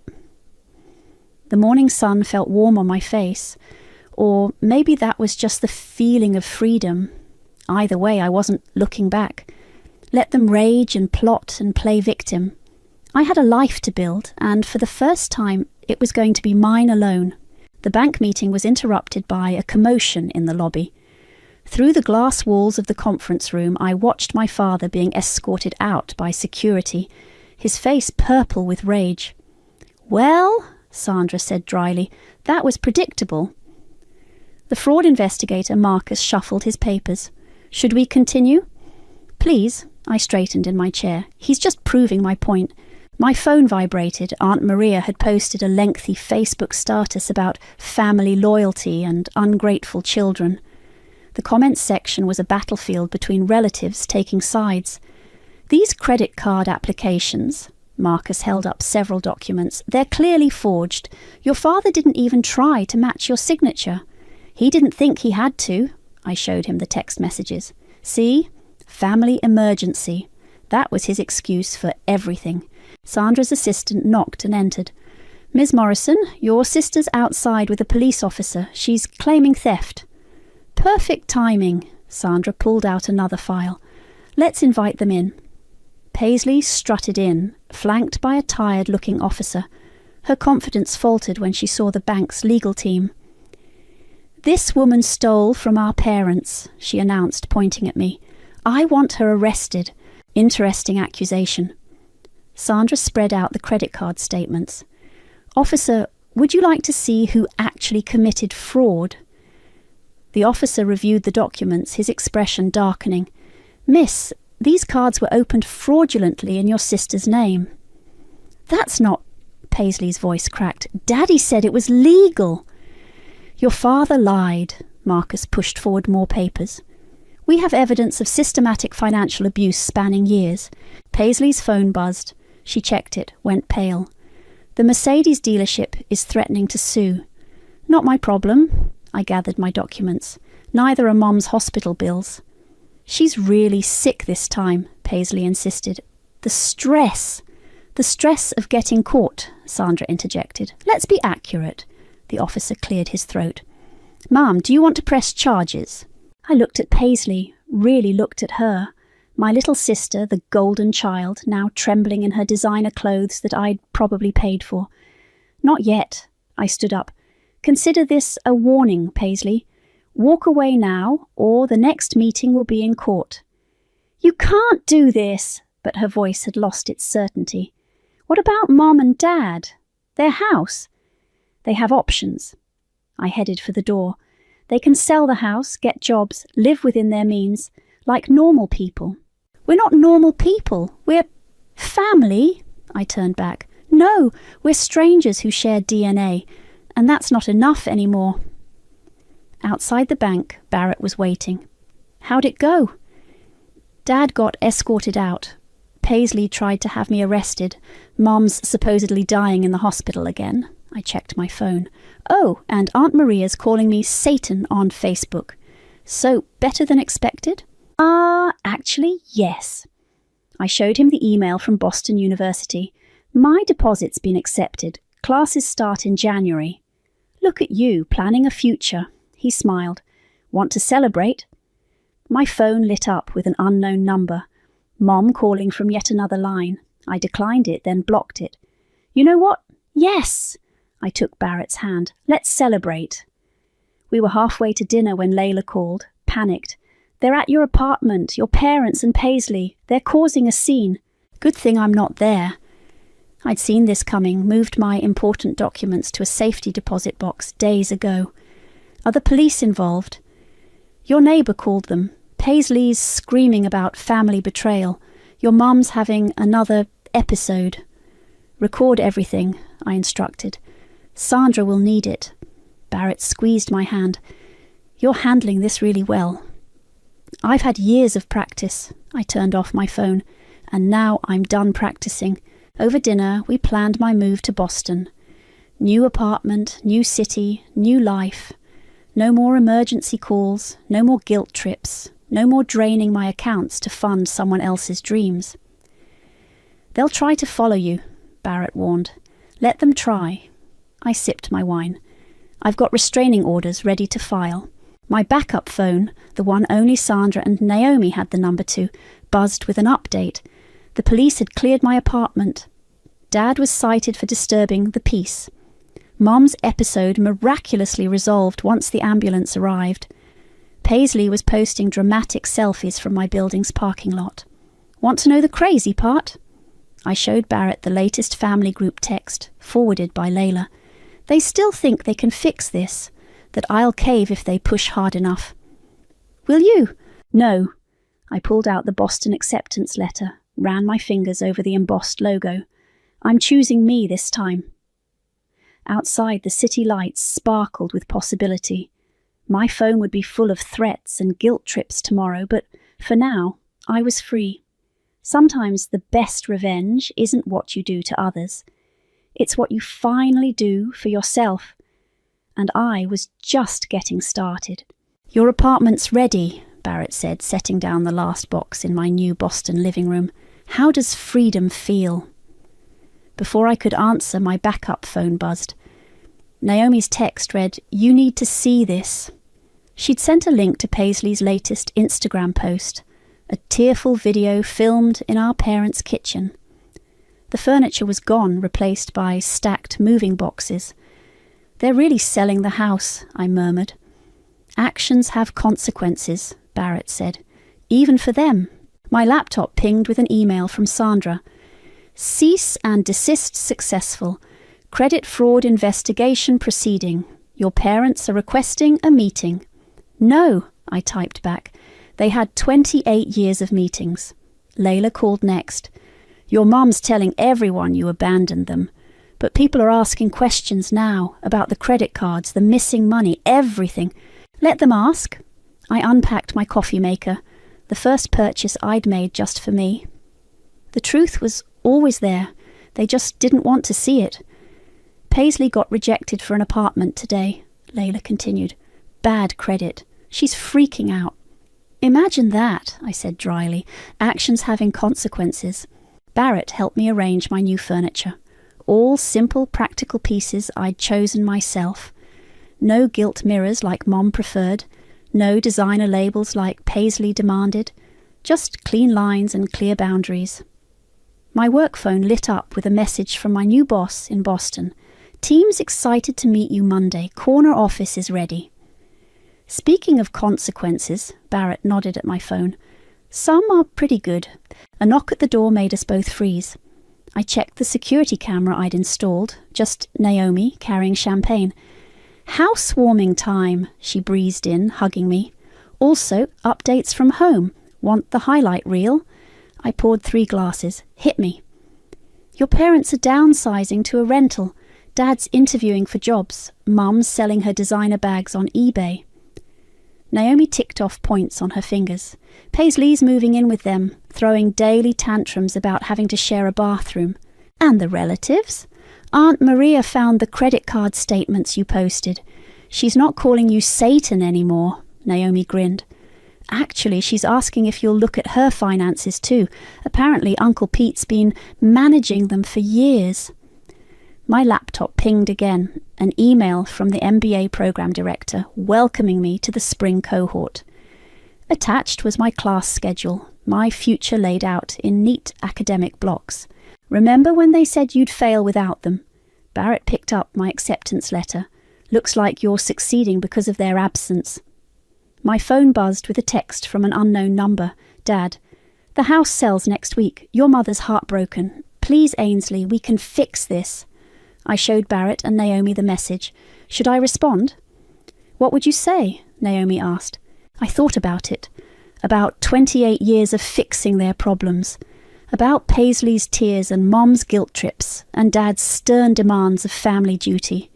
D: The morning sun felt warm on my face, or maybe that was just the feeling of freedom. Either way, I wasn't looking back. Let them rage and plot and play victim. I had a life to build, and for the first time, it was going to be mine alone. The bank meeting was interrupted by a commotion in the lobby. Through the glass walls of the conference room, I watched my father being escorted out by security, his face purple with rage. Well, Sandra said dryly, that was predictable. The fraud investigator, Marcus, shuffled his papers. Should we continue? Please, I straightened in my chair. He's just proving my point. My phone vibrated. Aunt Maria had posted a lengthy Facebook status about family loyalty and ungrateful children. The comments section was a battlefield between relatives taking sides. These credit card applications, Marcus held up several documents, they're clearly forged. Your father didn't even try to match your signature. He didn't think he had to. I showed him the text messages. See? Family emergency. That was his excuse for everything. Sandra's assistant knocked and entered. Ms. Morrison, your sister's outside with a police officer. She's claiming theft. Perfect timing. Sandra pulled out another file. Let's invite them in. Paisley strutted in, flanked by a tired-looking officer. Her confidence faltered when she saw the bank's legal team. This woman stole from our parents, she announced, pointing at me. I want her arrested. Interesting accusation. Sandra spread out the credit card statements. Officer, would you like to see who actually committed fraud? The officer reviewed the documents, his expression darkening. Miss, these cards were opened fraudulently in your sister's name. That's not... Paisley's voice cracked. Daddy said it was legal. Your father lied, Marcus pushed forward more papers. We have evidence of systematic financial abuse spanning years. Paisley's phone buzzed. She checked it, went pale. The Mercedes dealership is threatening to sue. Not my problem. I gathered my documents. Neither are Mom's hospital bills. She's really sick this time, Paisley insisted. The stress of getting caught, Sandra interjected. Let's be accurate. The officer cleared his throat. Mum, do you want to press charges? I looked at Paisley, really looked at her. My little sister, the golden child, now trembling in her designer clothes that I'd probably paid for. Not yet. I stood up. Consider this a warning, Paisley. Walk away now, or the next meeting will be in court. You can't do this, but her voice had lost its certainty. What about Mom and Dad? Their house? They have options. I headed for the door. They can sell the house, get jobs, live within their means, like normal people. We're not normal people. We're family. I turned back. No, we're strangers who share DNA, and that's not enough anymore. Outside the bank, Barrett was waiting. How'd it go? Dad got escorted out. Paisley tried to have me arrested. Mom's supposedly dying in the hospital again. I checked my phone. Oh, and Aunt Maria's calling me Satan on Facebook. So, better than expected? Actually, yes. I showed him the email from Boston University. My deposit's been accepted. Classes start in January. Look at you, planning a future. He smiled. Want to celebrate? My phone lit up with an unknown number. Mom calling from yet another line. I declined it, then blocked it. You know what? Yes! I took Barrett's hand. Let's celebrate. We were halfway to dinner when Layla called, panicked. They're at your apartment, your parents and Paisley. They're causing a scene. Good thing I'm not there. I'd seen this coming, moved my important documents to a safety deposit box days ago. Are the police involved? Your neighbour called them. Paisley's screaming about family betrayal. Your mum's having another episode. Record everything, I instructed. Sandra will need it. Barrett squeezed my hand. You're handling this really well. I've had years of practice. I turned off my phone. And now I'm done practicing. Over dinner, we planned my move to Boston. New apartment, new city, new life. No more emergency calls, no more guilt trips, no more draining my accounts to fund someone else's dreams. They'll try to follow you, Barrett warned. Let them try. I sipped my wine. I've got restraining orders ready to file. My backup phone, the one only Sandra and Naomi had the number to, buzzed with an update. The police had cleared my apartment. Dad was cited for disturbing the peace. Mom's episode miraculously resolved once the ambulance arrived. Paisley was posting dramatic selfies from my building's parking lot. Want to know the crazy part? I showed Barrett the latest family group text, forwarded by Layla. They still think they can fix this, that I'll cave if they push hard enough. Will you? No. I pulled out the Boston acceptance letter, ran my fingers over the embossed logo. I'm choosing me this time. Outside, the city lights sparkled with possibility. My phone would be full of threats and guilt trips tomorrow, but for now, I was free. Sometimes the best revenge isn't what you do to others. It's what you finally do for yourself. And I was just getting started. Your apartment's ready, Barrett said, setting down the last box in my new Boston living room. How does freedom feel? Before I could answer, my backup phone buzzed. Naomi's text read, "You need to see this." She'd sent a link to Paisley's latest Instagram post, a tearful video filmed in our parents' kitchen. The furniture was gone, replaced by stacked moving boxes. "They're really selling the house," I murmured. "Actions have consequences," Barrett said. "Even for them." My laptop pinged with an email from Sandra. "Cease and desist successful. Credit fraud investigation proceeding. Your parents are requesting a meeting." "No," I typed back. They had 28 years of meetings. Layla called next. "Your mom's telling everyone you abandoned them. But people are asking questions now about the credit cards, the missing money, everything. Let them ask. I unpacked my coffee maker, the first purchase I'd made just for me. The truth was always there. They just didn't want to see it. Paisley got rejected for an apartment today, Layla continued. Bad credit. She's freaking out. Imagine that, I said dryly. Actions having consequences. Barrett helped me arrange my new furniture. All simple, practical pieces I'd chosen myself. No gilt mirrors like Mom preferred. No designer labels like Paisley demanded. Just clean lines and clear boundaries. My work phone lit up with a message from my new boss in Boston. Team's excited to meet you Monday. Corner office is ready. Speaking of consequences, Barrett nodded at my phone. Some are pretty good. A knock at the door made us both freeze. I checked the security camera I'd installed, just Naomi carrying champagne. Housewarming time, she breezed in, hugging me. Also, updates from home. Want the highlight reel? I poured 3 glasses. Hit me. Your parents are downsizing to a rental. Dad's interviewing for jobs. Mum's selling her designer bags on eBay. Naomi ticked off points on her fingers. Paisley's moving in with them, throwing daily tantrums about having to share a bathroom. And the relatives? Aunt Maria found the credit card statements you posted. She's not calling you Satan anymore, Naomi grinned. Actually, she's asking if you'll look at her finances too. Apparently, Uncle Pete's been managing them for years. My laptop pinged again, an email from the MBA program director welcoming me to the spring cohort. Attached was my class schedule, my future laid out in neat academic blocks. Remember when they said you'd fail without them? Barrett picked up my acceptance letter. Looks like you're succeeding because of their absence. My phone buzzed with a text from an unknown number. Dad, the house sells next week. Your mother's heartbroken. Please, Ainsley, we can fix this. I showed Barrett and Naomi the message. Should I respond? What would you say? Naomi asked. I thought about it. About 28 years of fixing their problems. About Paisley's tears and Mom's guilt trips and Dad's stern demands of family duty.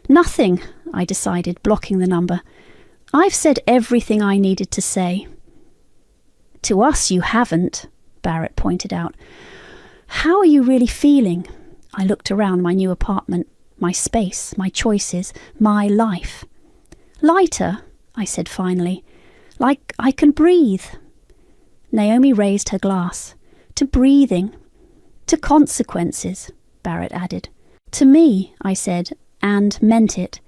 D: Nothing, I decided, blocking the number. I've said everything I needed to say. To us you haven't, Barrett pointed out. How are you really feeling? I looked around my new apartment, my space, my choices, my life. Lighter, I said finally. Like I can breathe. Naomi raised her glass. To breathing. To consequences, Barrett added. To me, I said, and meant it.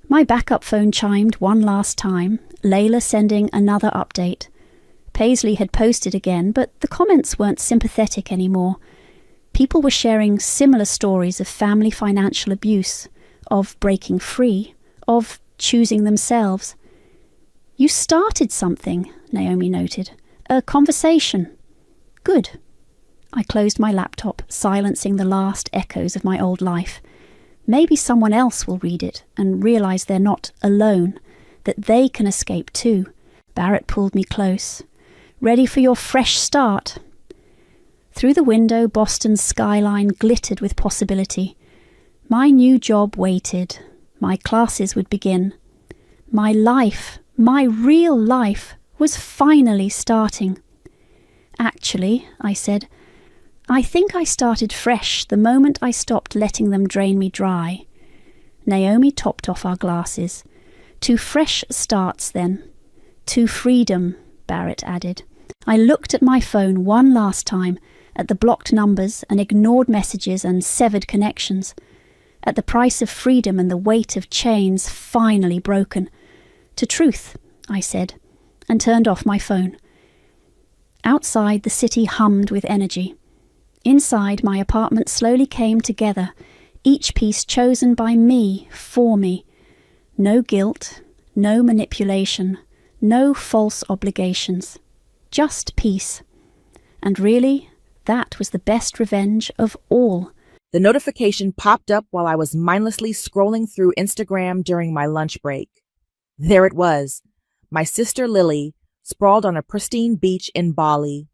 D: My backup phone chimed one last time, Layla sending another update. Paisley had posted again, but the comments weren't sympathetic anymore. People were sharing similar stories of family financial abuse, of breaking free, of choosing themselves. You started something, Naomi noted. A conversation. Good. I closed my laptop, silencing the last echoes of my old life. Maybe someone else will read it and realize they're not alone, that they can escape too. Barrett pulled me close. Ready for your fresh start? Through the window, Boston's skyline glittered with possibility. My new job waited. My classes would begin. My life, my real life, was finally starting. Actually, I said, I think I started fresh the moment I stopped letting them drain me dry. Naomi topped off our glasses. To fresh starts, then. To freedom, Barrett added. I looked at my phone one last time, at the blocked numbers and ignored messages and severed connections, at the price of freedom and the weight of chains finally broken. To truth, I said, and turned off my phone. Outside, the city hummed with energy. Inside, my apartment slowly came together, each piece chosen by me, for me. No guilt, no manipulation, no false obligations. Just peace. And really, that was the best revenge of all.
E: The notification popped up while I was mindlessly scrolling through Instagram during my lunch break. There it was, my sister Lily, sprawled on a pristine beach in Bali,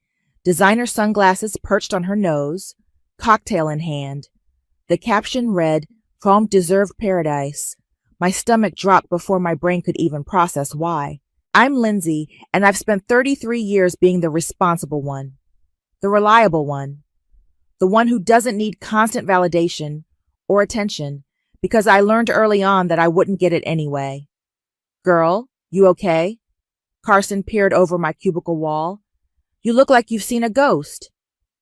E: designer sunglasses perched on her nose, cocktail in hand. The caption read, "Trump deserved paradise," My stomach dropped before my brain could even process why. I'm Lindsay, and I've spent 33 years being the responsible one, the reliable one, the one who doesn't need constant validation or attention because I learned early on that I wouldn't get it anyway. Girl, you okay? Carson peered over my cubicle wall. You look like you've seen a ghost.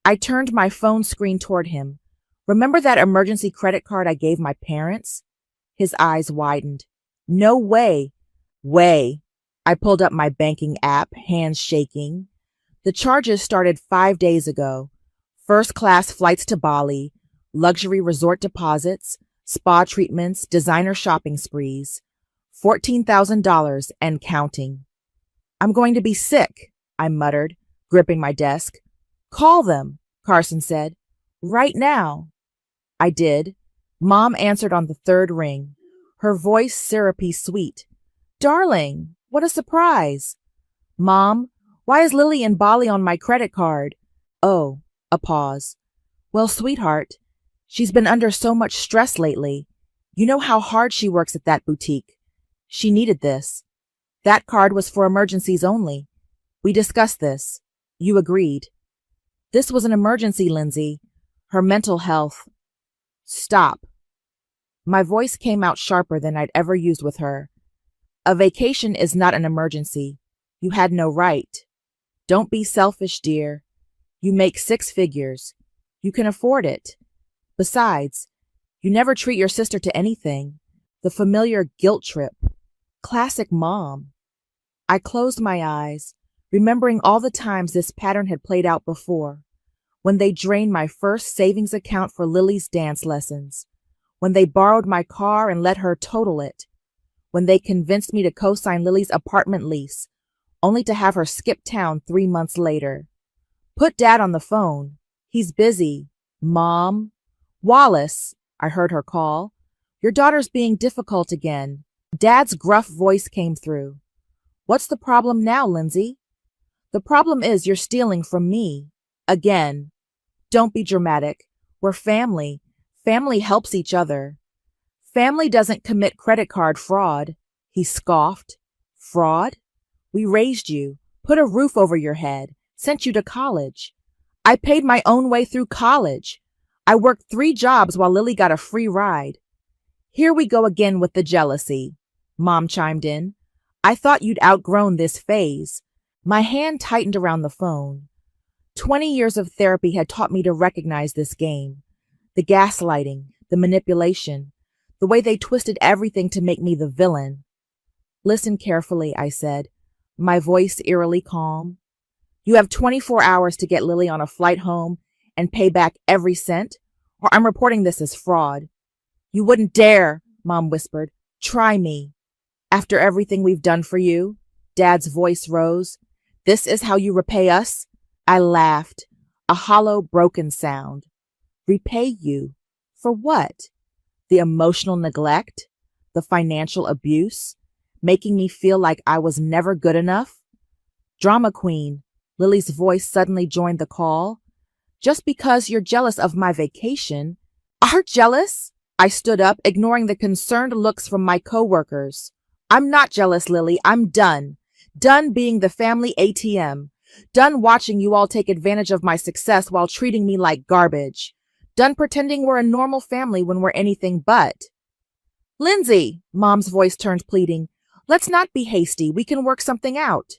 E: I turned my phone screen toward him. Remember that emergency credit card I gave my parents? His eyes widened. No way. Way. I pulled up my banking app, hands shaking. The charges started 5 days ago. First-class flights to Bali, luxury resort deposits, spa treatments, designer shopping sprees. $14,000 and counting. I'm going to be sick, I muttered, gripping my desk. Call them, Carson said. Right now. I did. Mom answered on the third ring, her voice syrupy sweet. Darling, what a surprise. Mom, why is Lily in Bali on my credit card? Oh, a pause. Well, sweetheart, she's been under so much stress lately. You know how hard she works at that boutique. She needed this. That card was for emergencies only. We discussed this. You agreed. This was an emergency, Lindsay. Her mental health. Stop. My voice came out sharper than I'd ever used with her. A vacation is not an emergency. You had no right. Don't be selfish, dear. You make 6 figures. You can afford it. Besides, you never treat your sister to anything. The familiar guilt trip. Classic mom. I closed my eyes, remembering all the times this pattern had played out before. When they drained my first savings account for Lily's dance lessons. When they borrowed my car and let her total it. When they convinced me to co-sign Lily's apartment lease, only to have her skip town 3 months later. Put Dad on the phone. He's busy. Mom? Wallace, I heard her call. Your daughter's being difficult again. Dad's gruff voice came through. What's the problem now, Lindsay? The problem is you're stealing from me. Again. Don't be dramatic. We're family. Family helps each other. Family doesn't commit credit card fraud. He scoffed. Fraud? We raised you, put a roof over your head, sent you to college. I paid my own way through college. I worked 3 jobs while Lily got a free ride. Here we go again with the jealousy. Mom chimed in. I thought you'd outgrown this phase. My hand tightened around the phone. 20 years of therapy had taught me to recognize this game. The gaslighting, the manipulation, the way they twisted everything to make me the villain. Listen carefully, I said, my voice eerily calm. You have 24 hours to get Lily on a flight home and pay back every cent, or I'm reporting this as fraud. You wouldn't dare, Mom whispered. Try me. After everything we've done for you, Dad's voice rose. This is how you repay us? I laughed, a hollow, broken sound. Repay you? For what? The emotional neglect? The financial abuse? Making me feel like I was never good enough? Drama queen, Lily's voice suddenly joined the call. Just because you're jealous of my vacation. Are jealous? I stood up, ignoring the concerned looks from my coworkers. I'm not jealous, Lily. I'm done. Done being the family ATM. Done watching you all take advantage of my success while treating me like garbage. Done pretending we're a normal family when we're anything but. Lindsay, Mom's voice turned pleading. Let's not be hasty. We can work something out.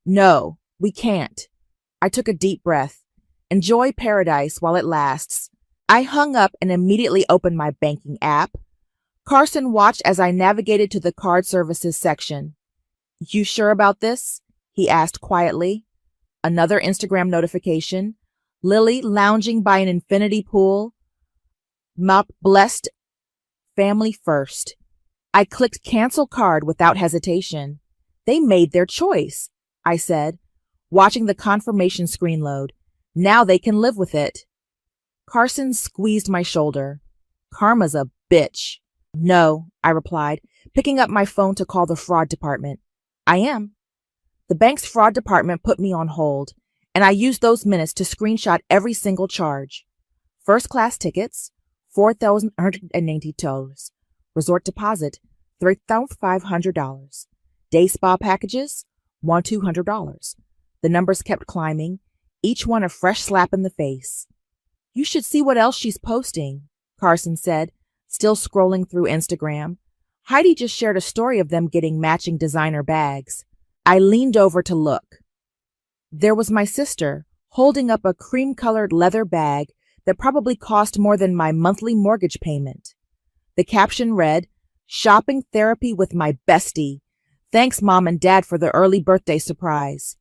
E: No, we can't. I took a deep breath. Enjoy paradise while it lasts. I hung up and immediately opened my banking app. Carson watched as I navigated to the card services section. You sure about this? He asked quietly. Another Instagram notification. Lily lounging by an infinity pool. Mop blessed. Family first. I clicked cancel card without hesitation. They made their choice, I said, watching the confirmation screen load. Now they can live with it. Carson squeezed my shoulder. Karma's a bitch. No, I replied, picking up my phone to call the fraud department. I am. The bank's fraud department put me on hold, and I used those minutes to screenshot every single charge. First class tickets, $4,180. Resort deposit, $3,500. Day spa packages, $1,200. The numbers kept climbing, each one a fresh slap in the face. You should see what else she's posting, Carson said, still scrolling through Instagram. Heidi just shared a story of them getting matching designer bags. I leaned over to look. There was my sister, holding up a cream-colored leather bag that probably cost more than my monthly mortgage payment. The caption read, "Shopping therapy with my bestie. Thanks, Mom and Dad, for the early birthday surprise."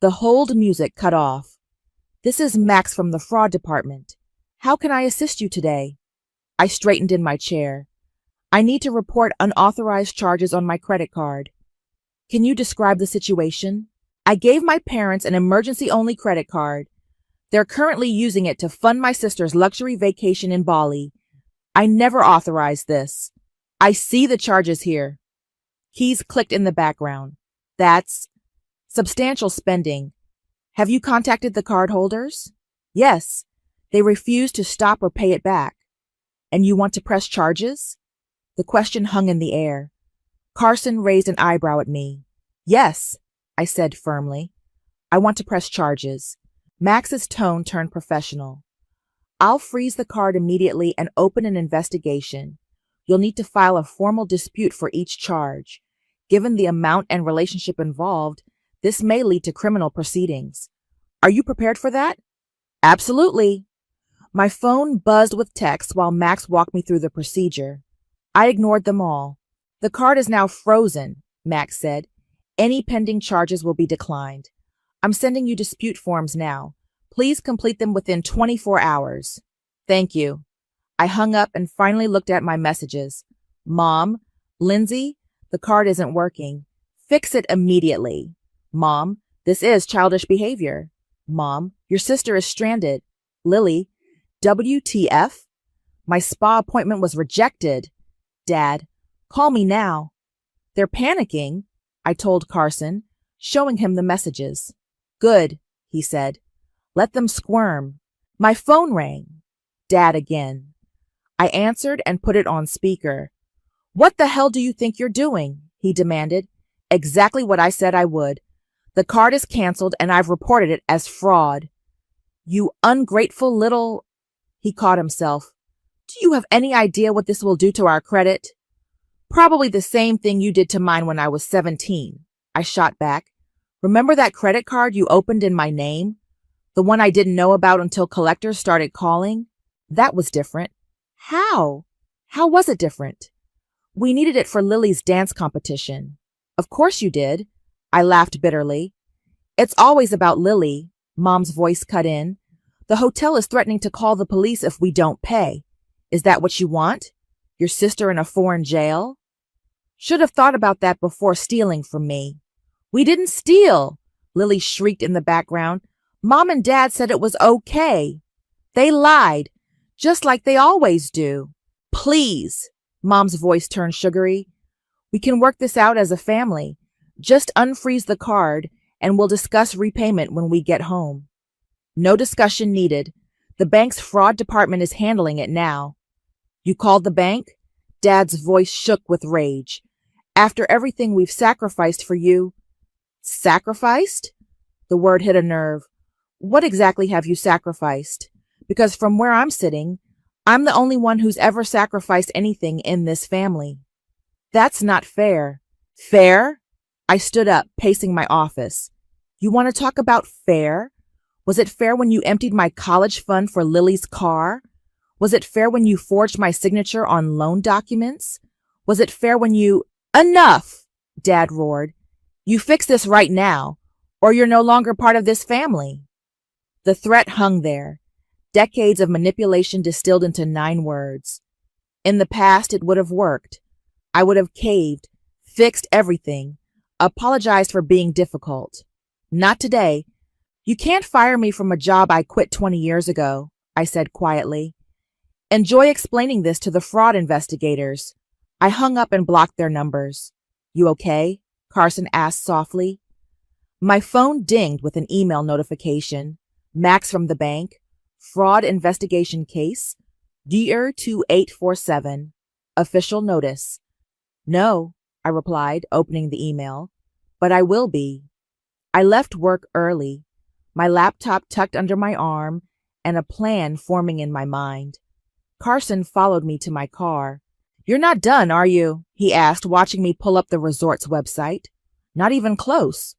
E: The hold music cut off. "This is Max from the fraud department. How can I assist you today?" I straightened in my chair. "I need to report unauthorized charges on my credit card." "Can you describe the situation?" "I gave my parents an emergency-only credit card. They're currently using it to fund my sister's luxury vacation in Bali. I never authorized this. I see the charges here." Keys clicked in the background. "That's substantial spending. Have you contacted the cardholders?" "Yes. They refuse to stop or pay it back." "And you want to press charges?" The question hung in the air. Carson raised an eyebrow at me. "Yes," I said firmly. "I want to press charges." Max's tone turned professional. "I'll freeze the card immediately and open an investigation. You'll need to file a formal dispute for each charge. Given the amount and relationship involved, this may lead to criminal proceedings. Are you prepared for that?" "Absolutely." My phone buzzed with texts while Max walked me through the procedure. I ignored them all. "The card is now frozen," Max said. "Any pending charges will be declined. I'm sending you dispute forms now. Please complete them within 24 hours. "Thank you." I hung up and finally looked at my messages. "Mom, Lindsay, the card isn't working. Fix it immediately." "Mom, this is childish behavior." "Mom, your sister is stranded." "Lily, WTF? My spa appointment was rejected." "Dad, call me now." "They're panicking," I told Carson, showing him the messages. "Good," he said. "Let them squirm." My phone rang. Dad again. I answered and put it on speaker. "What the hell do you think you're doing?" he demanded. "Exactly what I said I would. The card is canceled and I've reported it as fraud." "You ungrateful little—" He caught himself. "Do you have any idea what this will do to our credit?" "Probably the same thing you did to mine when I was 17, I shot back. "Remember that credit card you opened in my name? The one I didn't know about until collectors started calling? That was different." "How? How was it different?" "We needed it for Lily's dance competition." "Of course you did." I laughed bitterly. "It's always about Lily," Mom's voice cut in. "The hotel is threatening to call the police if we don't pay. Is that what you want? Your sister in a foreign jail?" "Should have thought about that before stealing from me." "We didn't steal," Lily shrieked in the background. "Mom and Dad said it was okay." "They lied, just like they always do." "Please," Mom's voice turned sugary. "We can work this out as a family. Just unfreeze the card and we'll discuss repayment when we get home." "No discussion needed. The bank's fraud department is handling it now." "You called the bank?" Dad's voice shook with rage. "After everything we've sacrificed for you—" "Sacrificed?" The word hit a nerve. "What exactly have you sacrificed? Because from where I'm sitting, I'm the only one who's ever sacrificed anything in this family." "That's not fair." "Fair?" I stood up, pacing my office. "You want to talk about fair? Was it fair when you emptied my college fund for Lily's car? Was it fair when you forged my signature on loan documents? Was it fair when you—" "Enough!" Dad roared. "You fix this right now, or you're no longer part of this family." The threat hung there, decades of manipulation distilled into 9 words. In the past, it would have worked. I would have caved, fixed everything, apologized for being difficult. Not today. "You can't fire me from a job I quit 20 years ago," I said quietly. "Enjoy explaining this to the fraud investigators." I hung up and blocked their numbers. "You okay?" Carson asked softly. My phone dinged with an email notification. Max from the bank. Fraud investigation case. DR 2847. Official notice. No, I replied, opening the email, but I will be. I left work early, my laptop tucked under my arm and a plan forming in my mind. Carson followed me to my car. You're not done, are you? He asked, watching me pull up the resort's website. Not even close.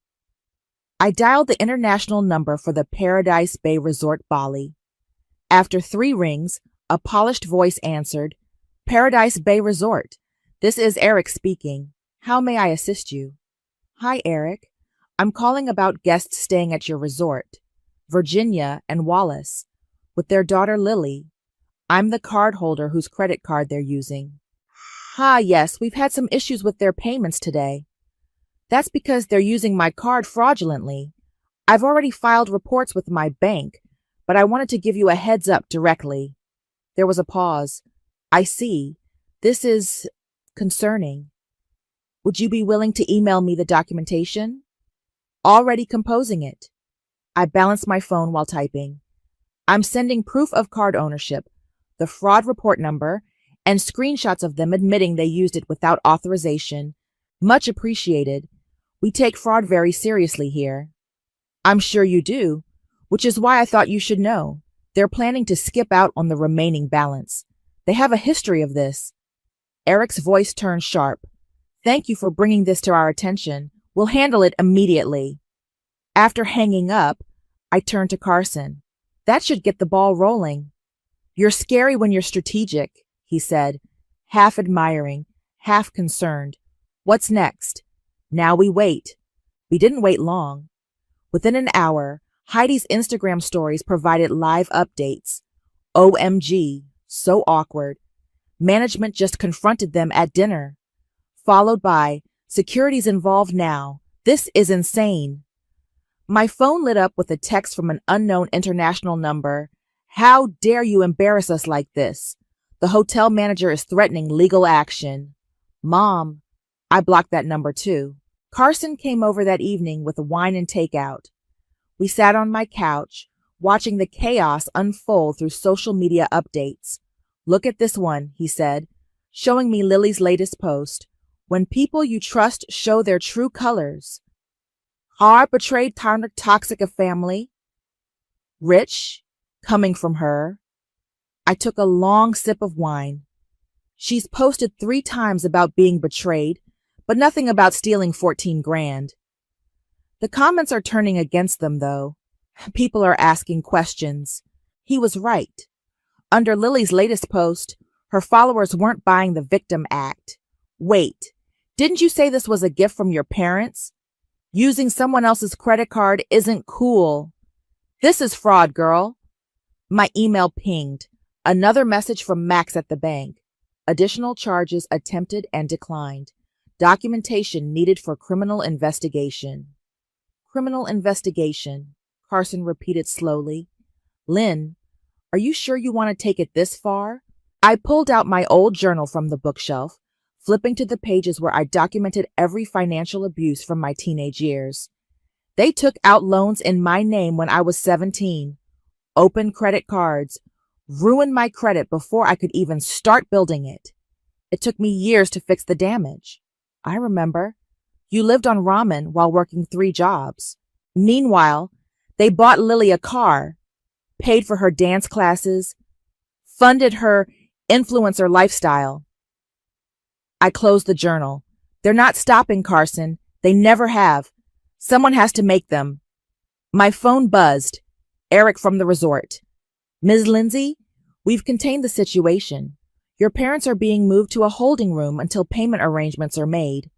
E: I dialed the international number for the Paradise Bay Resort, Bali. After 3 rings, a polished voice answered, Paradise Bay Resort. This is Eric speaking. How may I assist you? Hi, Eric. I'm calling about guests staying at your resort, Virginia and Wallace, with their daughter Lily. I'm the card holder whose credit card they're using. Yes, we've had some issues with their payments today. That's because they're using my card fraudulently. I've already filed reports with my bank, but I wanted to give you a heads up directly. There was a pause. I see. This is concerning. Would you be willing to email me the documentation? Already composing it. I balanced my phone while typing. I'm sending proof of card ownership, the fraud report number, and screenshots of them admitting they used it without authorization. Much appreciated. We take fraud very seriously here. I'm sure you do, which is why I thought you should know. They're planning to skip out on the remaining balance. They have a history of this. Eric's voice turned sharp. Thank you for bringing this to our attention. We'll handle it immediately. After hanging up, I turned to Carson. That should get the ball rolling. You're scary when you're strategic, he said, half admiring, half concerned. What's next? Now we wait. We didn't wait long. Within an hour, Heidi's Instagram stories provided live updates. OMG, so awkward. Management just confronted them at dinner. Followed by, security's involved now. This is insane. My phone lit up with a text from an unknown international number. How dare you embarrass us like this? The hotel manager is threatening legal action. Mom, I blocked that number too. Carson came over that evening with wine and takeout. We sat on my couch, watching the chaos unfold through social media updates. Look at this one, he said, showing me Lily's latest post. When people you trust show their true colors. Hard betrayed toxic a family. Rich, coming from her. I took a long sip of wine. She's posted 3 times about being betrayed, but nothing about stealing 14 grand. The comments are turning against them, though. People are asking questions. He was right. Under Lily's latest post, her followers weren't buying the victim act. Wait, didn't you say this was a gift from your parents? Using someone else's credit card isn't cool. This is fraud, girl. My email pinged. Another message from Max at the bank. Additional charges attempted and declined. Documentation needed for criminal investigation. Criminal investigation, Carson repeated slowly. Lynn, are you sure you want to take it this far? I pulled out my old journal from the bookshelf, flipping to the pages where I documented every financial abuse from my teenage years. They took out loans in my name when I was 17, opened credit cards, ruined my credit before I could even start building it. It took me years to fix the damage. I remember. You lived on ramen while working 3 jobs. Meanwhile, they bought Lily a car, paid for her dance classes, funded her influencer lifestyle. I closed the journal. They're not stopping, Carson. They never have. Someone has to make them. My phone buzzed. Eric from the resort. Ms. Lindsay, we've contained the situation. Your parents are being moved to a holding room until payment arrangements are made.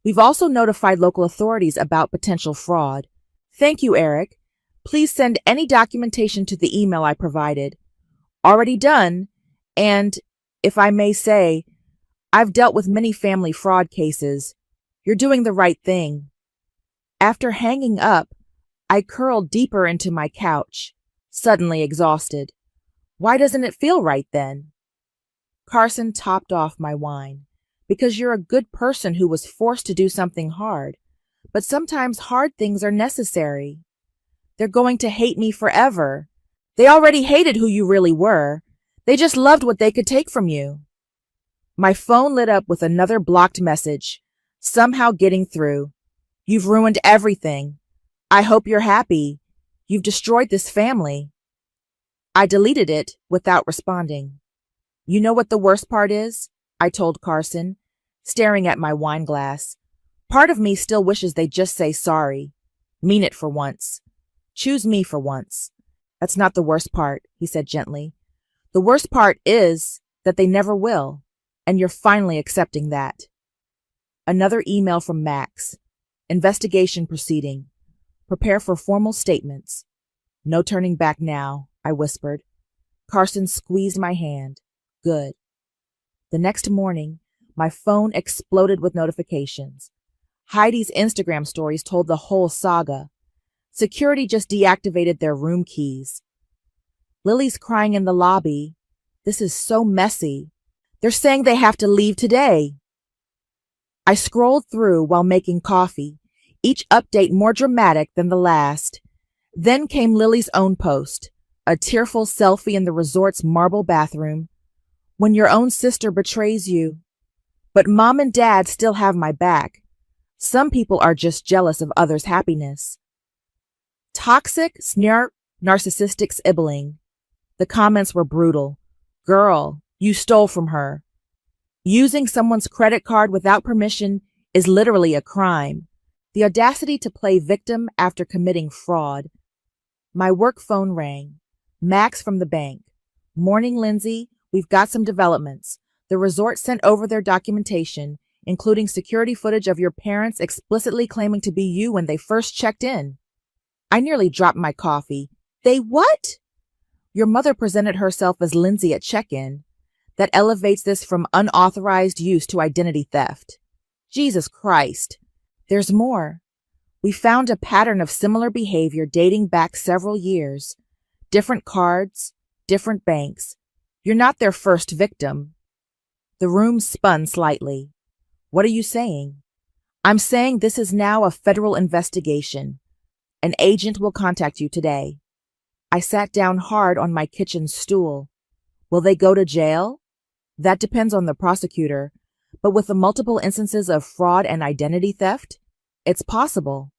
E: We've also notified local authorities about potential fraud. Thank you, Eric. Please send any documentation to the email I provided. Already done, and, if I may say, I've dealt with many family fraud cases. You're doing the right thing. After hanging up, I curled deeper into my couch, suddenly exhausted. Why doesn't it feel right then? Carson topped off my wine. Because you're a good person who was forced to do something hard. But sometimes hard things are necessary. They're going to hate me forever. They already hated who you really were. They just loved what they could take from you. My phone lit up with another blocked message, somehow getting through. You've ruined everything. I hope you're happy. You've destroyed this family. I deleted it without responding. You know what the worst part is? I told Carson, staring at my wine glass. Part of me still wishes they'd just say sorry. Mean it for once. Choose me for once. That's not the worst part, he said gently. The worst part is that they never will, and you're finally accepting that. Another email from Max. Investigation proceeding. Prepare for formal statements. No turning back now, I whispered. Carson squeezed my hand. Good. The next morning, my phone exploded with notifications. Heidi's Instagram stories told the whole saga. Security just deactivated their room keys. Lily's crying in the lobby. This is so messy. They're saying they have to leave today. I scrolled through while making coffee, each update more dramatic than the last. Then came Lily's own post, a tearful selfie in the resort's marble bathroom. When your own sister betrays you. But Mom and Dad still have my back. Some people are just jealous of others' happiness. Toxic, narcissistic sibling. The comments were brutal. Girl, you stole from her. Using someone's credit card without permission is literally a crime. The audacity to play victim after committing fraud. My work phone rang. Max from the bank. Morning, Lindsay. We've got some developments. The resort sent over their documentation, including security footage of your parents explicitly claiming to be you when they first checked in. I nearly dropped my coffee. They what? Your mother presented herself as Lindsay at check-in. That elevates this from unauthorized use to identity theft. Jesus Christ. There's more. We found a pattern of similar behavior dating back several years. Different cards, different banks. You're not their first victim. The room spun slightly. What are you saying? I'm saying this is now a federal investigation. An agent will contact you today. I sat down hard on my kitchen stool. Will they go to jail? That depends on the prosecutor, but with the multiple instances of fraud and identity theft, it's possible.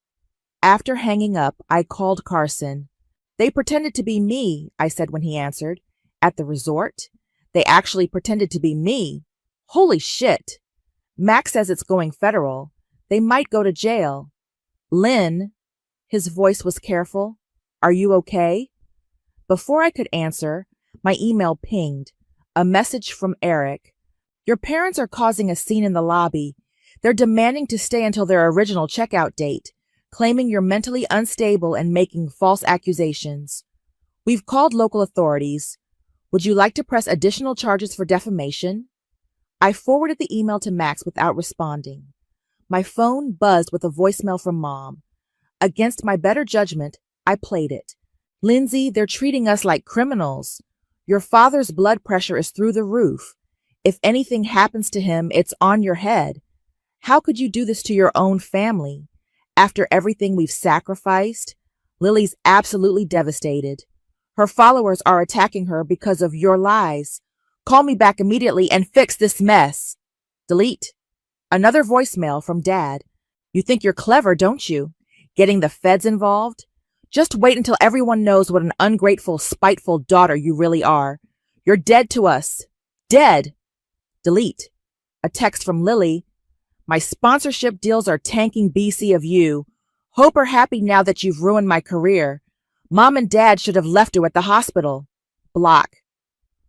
E: After hanging up, I called Carson. They pretended to be me, I said when he answered. At the resort? They actually pretended to be me. Holy shit. Max says it's going federal. They might go to jail. Lynn, his voice was careful. Are you okay? Before I could answer, my email pinged. A message from Eric. Your parents are causing a scene in the lobby. They're demanding to stay until their original checkout date, claiming you're mentally unstable and making false accusations. We've called local authorities. Would you like to press additional charges for defamation? I forwarded the email to Max without responding. My phone buzzed with a voicemail from Mom. Against my better judgment, I played it. Lindsay, they're treating us like criminals. Your father's blood pressure is through the roof. If anything happens to him, it's on your head. How could you do this to your own family? After everything we've sacrificed, Lily's absolutely devastated. Her followers are attacking her because of your lies. Call me back immediately and fix this mess. Delete. Another voicemail from Dad. You think you're clever, don't you? Getting the feds involved? Just wait until everyone knows what an ungrateful, spiteful daughter you really are. You're dead to us. Dead. Delete. A text from Lily. My sponsorship deals are tanking BC of you. Hope are happy now that you've ruined my career. Mom and Dad should have left you at the hospital. Block.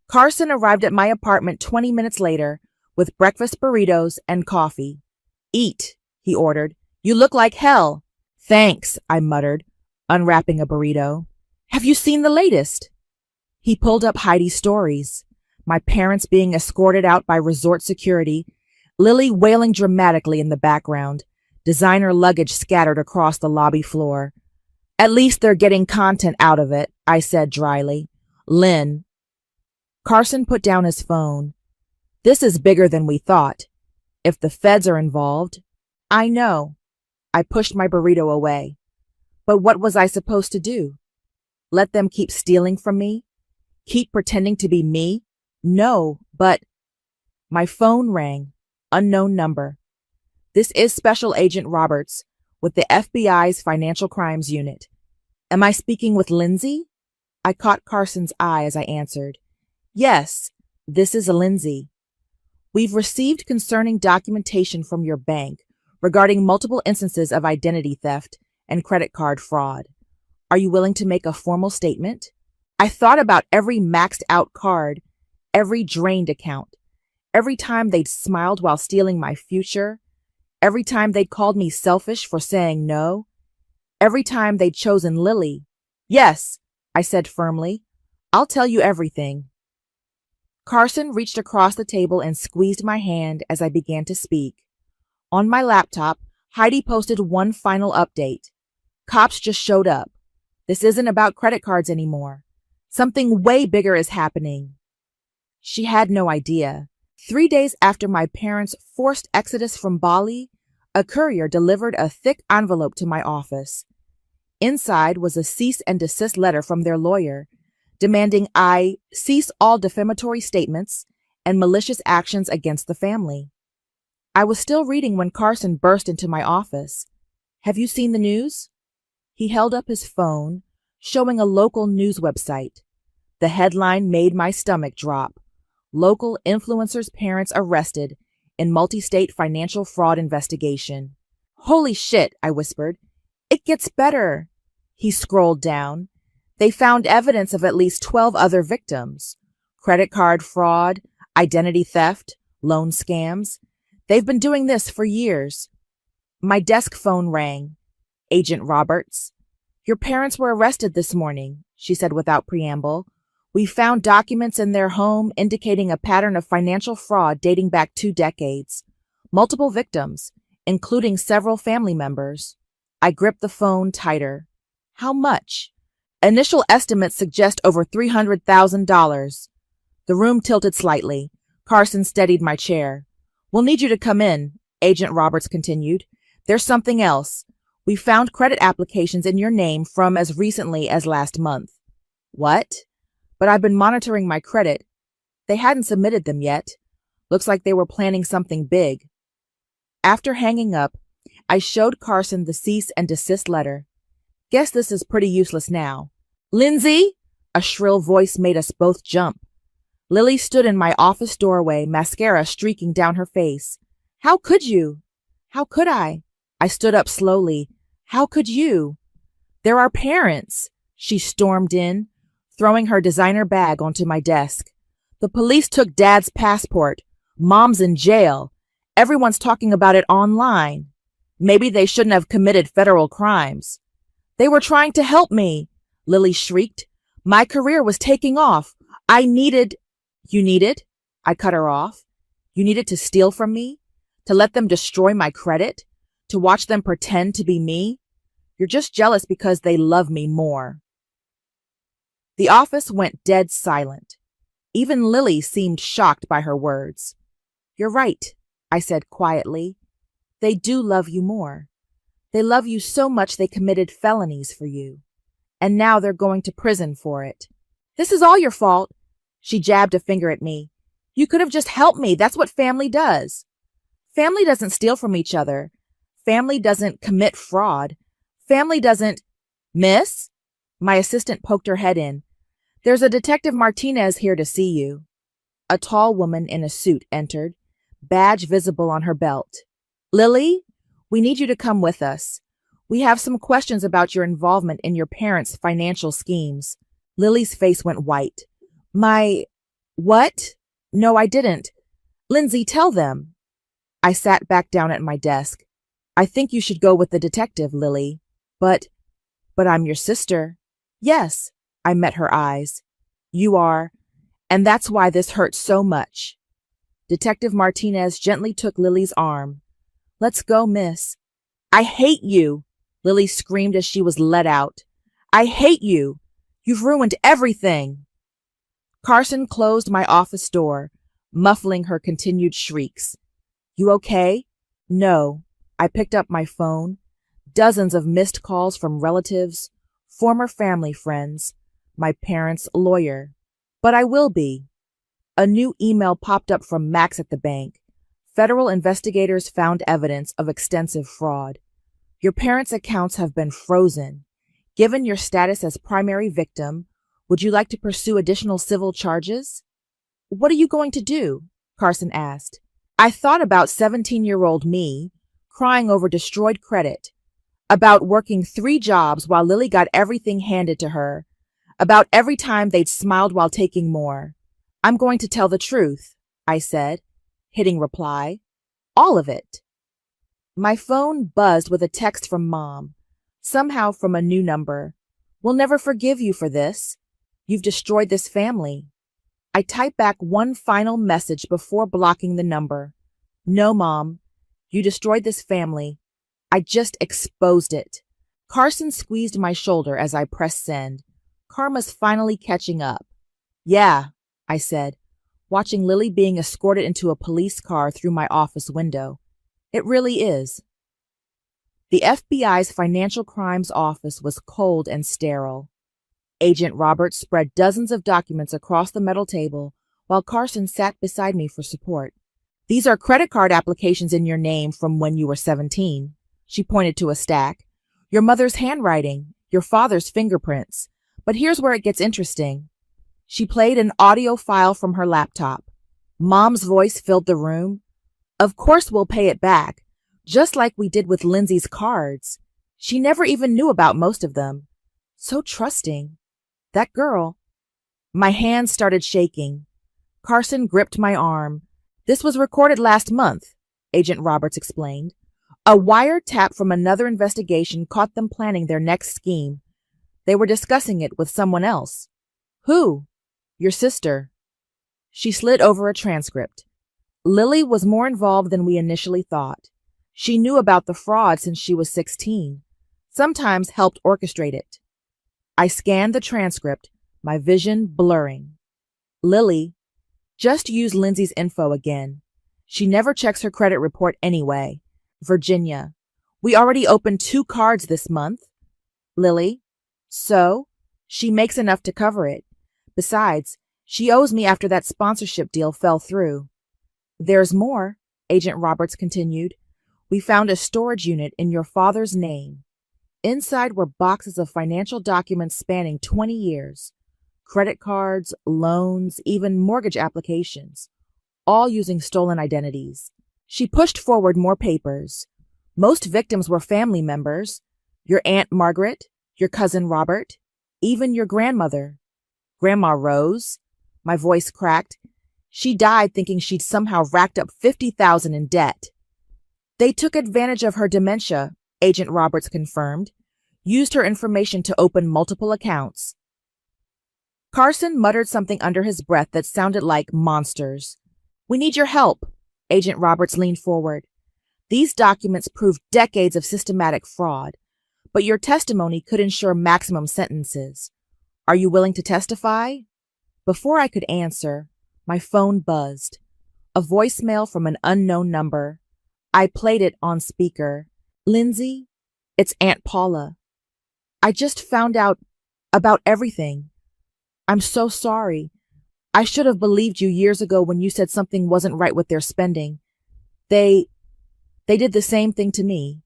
E: Carson arrived at my apartment 20 minutes later with breakfast burritos and coffee. Eat, he ordered. You look like hell. Thanks, I muttered, unwrapping a burrito. Have you seen the latest? He pulled up Heidi's stories. My parents being escorted out by resort security, Lily wailing dramatically in the background, designer luggage scattered across the lobby floor. At least they're getting content out of it, I said dryly. Lynn. Carson put down his phone. This is bigger than we thought. If the feds are involved, I know. I pushed my burrito away. But what was I supposed to do? Let them keep stealing from me? Keep pretending to be me? No, but My phone rang. Unknown number. This is Special Agent Roberts with the FBI's Financial Crimes Unit. Am I speaking with Lindsay? I caught Carson's eye as I answered. Yes, this is Lindsay. We've received concerning documentation from your bank regarding multiple instances of identity theft and credit card fraud. Are you willing to make a formal statement? I thought about every maxed out card, every drained account, every time they'd smiled while stealing my future, every time they'd called me selfish for saying no, every time they'd chosen Lily. Yes, I said firmly. I'll tell you everything. Carson reached across the table and squeezed my hand as I began to speak. On my laptop, Heidi posted one final update. Cops just showed up. This isn't about credit cards anymore. Something way bigger is happening. She had no idea. 3 days after my parents' forced exodus from Bali, a courier delivered a thick envelope to my office. Inside was a cease and desist letter from their lawyer, demanding I cease all defamatory statements and malicious actions against the family. I was still reading when Carson burst into my office. Have you seen the news? He held up his phone, showing a local news website. The headline made my stomach drop. Local influencers' parents arrested in multi-state financial fraud investigation. Holy shit, I whispered. It gets better. He scrolled down. They found evidence of at least 12 other victims. Credit card fraud, identity theft, loan scams. They've been doing this for years. My desk phone rang. Agent Roberts. Your parents were arrested this morning, she said without preamble. We found documents in their home indicating a pattern of financial fraud dating back 2 decades. Multiple victims, including several family members. I gripped the phone tighter. How much? Initial estimates suggest over $300,000. The room tilted slightly. Carson steadied my chair. We'll need you to come in, Agent Roberts continued. There's something else. We found credit applications in your name from as recently as last month. What? But I've been monitoring my credit. They hadn't submitted them yet. Looks like they were planning something big. After hanging up, I showed Carson the cease and desist letter. Guess this is pretty useless now. Lindsay! A shrill voice made us both jump. Lily stood in my office doorway, mascara streaking down her face. How could you? How could I? I stood up slowly. How could you? They're our parents. She stormed in, throwing her designer bag onto my desk. The police took Dad's passport. Mom's in jail. Everyone's talking about it online. Maybe they shouldn't have committed federal crimes. They were trying to help me, Lily shrieked. My career was taking off. I needed... You needed? I cut her off. You needed to steal from me? To let them destroy my credit? To watch them pretend to be me? You're just jealous because they love me more. The office went dead silent. Even Lily seemed shocked by her words. You're right, I said quietly. They do love you more. They love you so much they committed felonies for you. And now they're going to prison for it. This is all your fault. She jabbed a finger at me. You could have just helped me. That's what family does. Family doesn't steal from each other. Family doesn't commit fraud. Family doesn't... Miss? My assistant poked her head in. There's a Detective Martinez here to see you. A tall woman in a suit entered, badge visible on her belt. Lily, we need you to come with us. We have some questions about your involvement in your parents' financial schemes. Lily's face went white. What? No, I didn't. Lindsay, tell them. I sat back down at my desk. I think you should go with the detective, Lily. But I'm your sister. Yes, I met her eyes. You are, and that's why this hurts so much. Detective Martinez gently took Lily's arm. Let's go, miss. I hate you, Lily screamed as she was let out. I hate you. You've ruined everything. Carson closed my office door, muffling her continued shrieks. You okay? No. I picked up my phone. Dozens of missed calls from relatives, former family friends, my parents' lawyer. But I will be. A new email popped up from Max at the bank. Federal investigators found evidence of extensive fraud. Your parents' accounts have been frozen. Given your status as primary victim, would you like to pursue additional civil charges? What are you going to do? Carson asked. I thought about 17-year-old me, crying over destroyed credit, about working 3 jobs while Lily got everything handed to her, about every time they'd smiled while taking more. I'm going to tell the truth, I said, hitting reply. All of it. My phone buzzed with a text from Mom, somehow from a new number. We'll never forgive you for this. You've destroyed this family. I typed back one final message before blocking the number. No, Mom. You destroyed this family. I just exposed it. Carson squeezed my shoulder as I pressed send. Karma's finally catching up. Yeah, I said, watching Lily being escorted into a police car through my office window. It really is. The FBI's Financial Crimes Office was cold and sterile. Agent Roberts spread dozens of documents across the metal table while Carson sat beside me for support. These are credit card applications in your name from when you were 17. She pointed to a stack. Your mother's handwriting, your father's fingerprints. But here's where it gets interesting. She played an audio file from her laptop. Mom's voice filled the room. Of course we'll pay it back, just like we did with Lindsay's cards. She never even knew about most of them. So trusting. That girl. My hands started shaking. Carson gripped my arm. This was recorded last month, Agent Roberts explained. A wiretap from another investigation caught them planning their next scheme. They were discussing it with someone else. Who? Your sister. She slid over a transcript. Lily was more involved than we initially thought. She knew about the fraud since she was 16, sometimes helped orchestrate it. I scanned the transcript, my vision blurring. Lily, just use Lindsay's info again. She never checks her credit report anyway. Virginia, we already opened 2 cards this month. Lily, so? She makes enough to cover it. Besides, she owes me after that sponsorship deal fell through. There's more, Agent Roberts continued. We found a storage unit in your father's name. Inside were boxes of financial documents spanning 20 years. Credit cards, loans, even mortgage applications, all using stolen identities. She pushed forward more papers. Most victims were family members. Your Aunt Margaret, your cousin Robert, even your grandmother. Grandma Rose. My voice cracked. She died thinking she'd somehow racked up $50,000 in debt. They took advantage of her dementia, Agent Roberts confirmed, used her information to open multiple accounts. Carson muttered something under his breath that sounded like monsters. We need your help, Agent Roberts leaned forward. These documents prove decades of systematic fraud, but your testimony could ensure maximum sentences. Are you willing to testify? Before I could answer, my phone buzzed. A voicemail from an unknown number. I played it on speaker. Lindsay, it's Aunt Paula. I just found out about everything. I'm so sorry. I should have believed you years ago when you said something wasn't right with their spending. They did the same thing to me.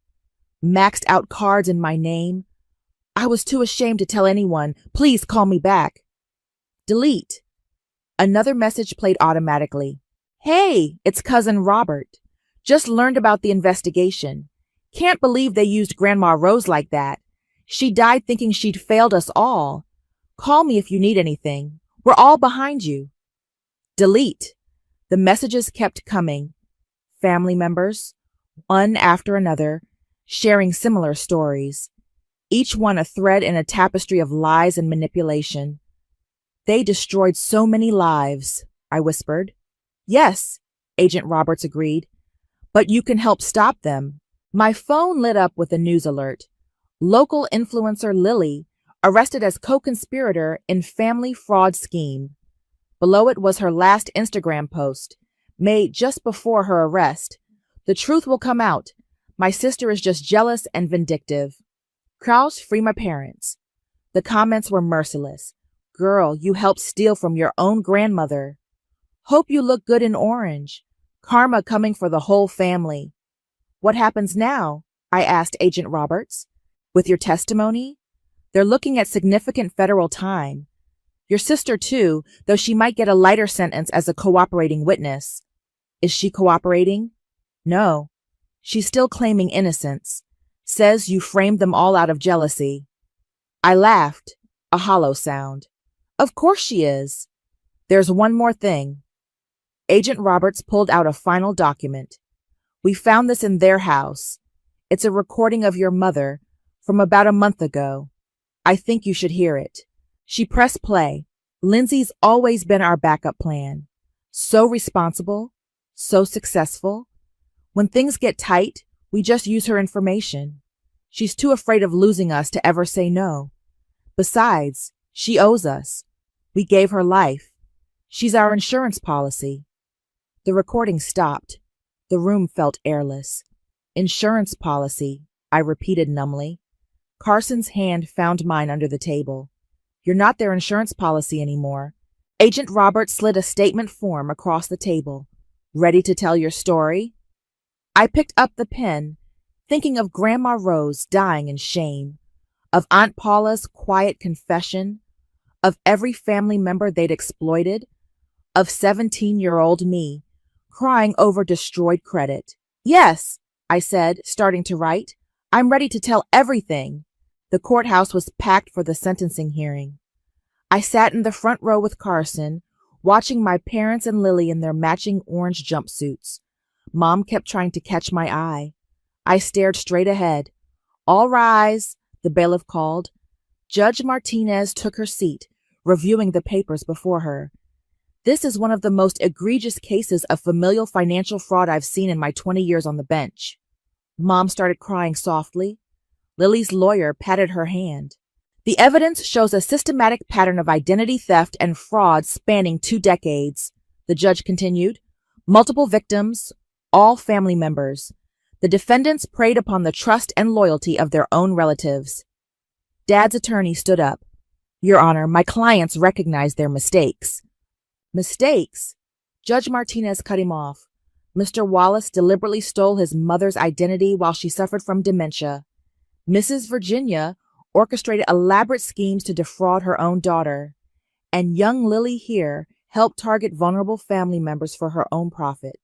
E: Maxed out cards in my name. I was too ashamed to tell anyone. Please call me back. Delete. Another message played automatically. Hey, it's Cousin Robert. Just learned about the investigation. Can't believe they used Grandma Rose like that. She died thinking she'd failed us all. Call me if you need anything. We're all behind you. Delete. The messages kept coming. Family members, one after another, sharing similar stories. Each one a thread in a tapestry of lies and manipulation. They destroyed so many lives, I whispered. Yes, Agent Roberts agreed. But you can help stop them. My phone lit up with a news alert. Local influencer Lily arrested as co-conspirator in family fraud scheme. Below it was her last Instagram post, made just before her arrest. The truth will come out. My sister is just jealous and vindictive. Kraus, free my parents. The comments were merciless. Girl, you helped steal from your own grandmother. Hope you look good in orange. Karma coming for the whole family. What happens now? I asked Agent Roberts. With your testimony? They're looking at significant federal time. Your sister too, though she might get a lighter sentence as a cooperating witness. Is she cooperating? No. She's still claiming innocence. Says you framed them all out of jealousy. I laughed, a hollow sound. Of course she is. There's one more thing. Agent Roberts pulled out a final document. We found this in their house. It's a recording of your mother from about a month ago. I think you should hear it. She pressed play. Lindsay's always been our backup plan. So responsible, so successful. When things get tight, we just use her information. She's too afraid of losing us to ever say no. Besides, she owes us. We gave her life. She's our insurance policy. The recording stopped. The room felt airless. Insurance policy, I repeated numbly. Carson's hand found mine under the table. You're not their insurance policy anymore. Agent Roberts slid a statement form across the table. Ready to tell your story? I picked up the pen, thinking of Grandma Rose dying in shame, of Aunt Paula's quiet confession, of every family member they'd exploited, of 17-year-old me, crying over destroyed credit. Yes, I said, starting to write. I'm ready to tell everything. The courthouse was packed for the sentencing hearing. I sat in the front row with Carson, watching my parents and Lily in their matching orange jumpsuits. Mom kept trying to catch my eye. I stared straight ahead. All rise, the bailiff called. Judge Martinez took her seat, reviewing the papers before her. This is one of the most egregious cases of familial financial fraud I've seen in my 20 years on the bench. Mom started crying softly. Lily's lawyer patted her hand. The evidence shows a systematic pattern of identity theft and fraud spanning 2 decades, the judge continued. Multiple victims, all family members. The defendants preyed upon the trust and loyalty of their own relatives. Dad's attorney stood up. Your Honor, my clients recognize their mistakes. Mistakes? Judge Martinez cut him off. Mr. Wallace deliberately stole his mother's identity while she suffered from dementia. Mrs. Virginia orchestrated elaborate schemes to defraud her own daughter. And young Lily here helped target vulnerable family members for her own profit.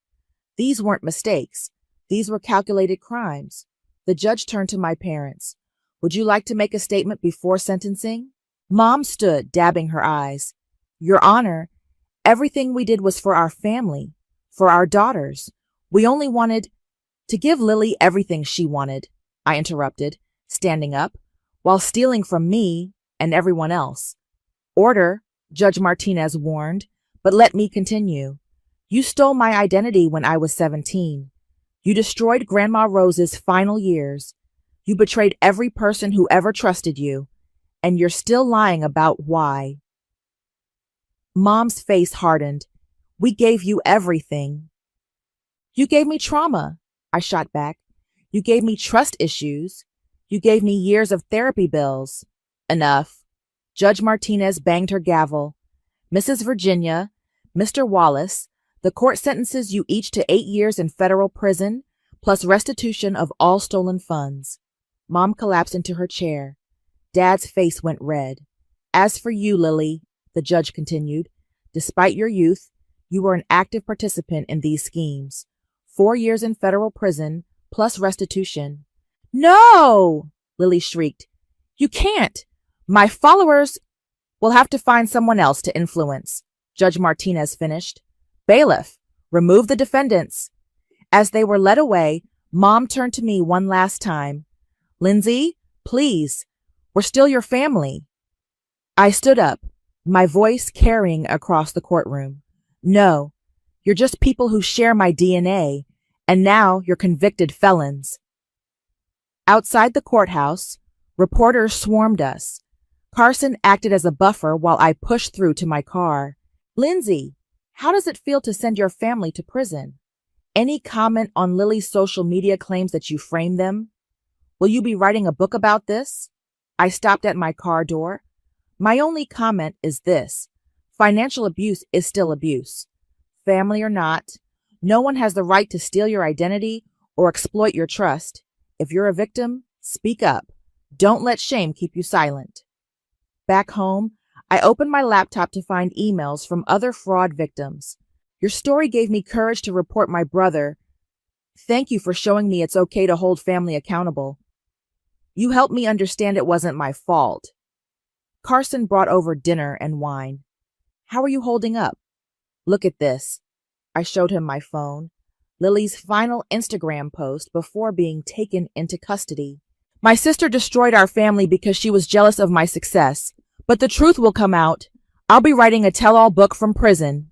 E: These weren't mistakes. These were calculated crimes. The judge turned to my parents. Would you like to make a statement before sentencing? Mom stood, dabbing her eyes. Your Honor, everything we did was for our family, for our daughters. We only wanted to give Lily everything she wanted, I interrupted, standing up, while stealing from me and everyone else. Order, Judge Martinez warned, but let me continue. You stole my identity when I was 17. You destroyed Grandma Rose's final years. You betrayed every person who ever trusted you, and you're still lying about why. Mom's face hardened. We gave you everything. You gave me trauma, I shot back. You gave me trust issues. You gave me years of therapy bills. Enough. Judge Martinez banged her gavel. Mrs. Virginia, Mr. Wallace, the court sentences you each to 8 years in federal prison, plus restitution of all stolen funds. Mom collapsed into her chair. Dad's face went red. As for you, Lily, the judge continued, despite your youth, you were an active participant in these schemes. 4 years in federal prison, plus restitution. No! Lily shrieked. You can't. My followers will have to find someone else to influence, Judge Martinez finished. Bailiff, remove the defendants. As they were led away, Mom turned to me one last time. Lindsay, please, we're still your family. I stood up, my voice carrying across the courtroom. No, you're just people who share my DNA, and now you're convicted felons. Outside the courthouse, reporters swarmed us. Carson acted as a buffer while I pushed through to my car. Lindsay, how does it feel to send your family to prison? Any comment on Lily's social media claims that you framed them? Will you be writing a book about this? I stopped at my car door. My only comment is this. Financial abuse is still abuse. family or not. No one has the right to steal your identity or exploit your trust. If you're a victim, speak up. Don't let shame keep you silent. Back home, I opened my laptop to find emails from other fraud victims. Your story gave me courage to report my brother. Thank you for showing me it's okay to hold family accountable. You helped me understand it wasn't my fault. Carson brought over dinner and wine. How are you holding up? Look at this. I showed him my phone. Lily's final Instagram post before being taken into custody. My sister destroyed our family because she was jealous of my success. But the truth will come out. I'll be writing a tell-all book from prison.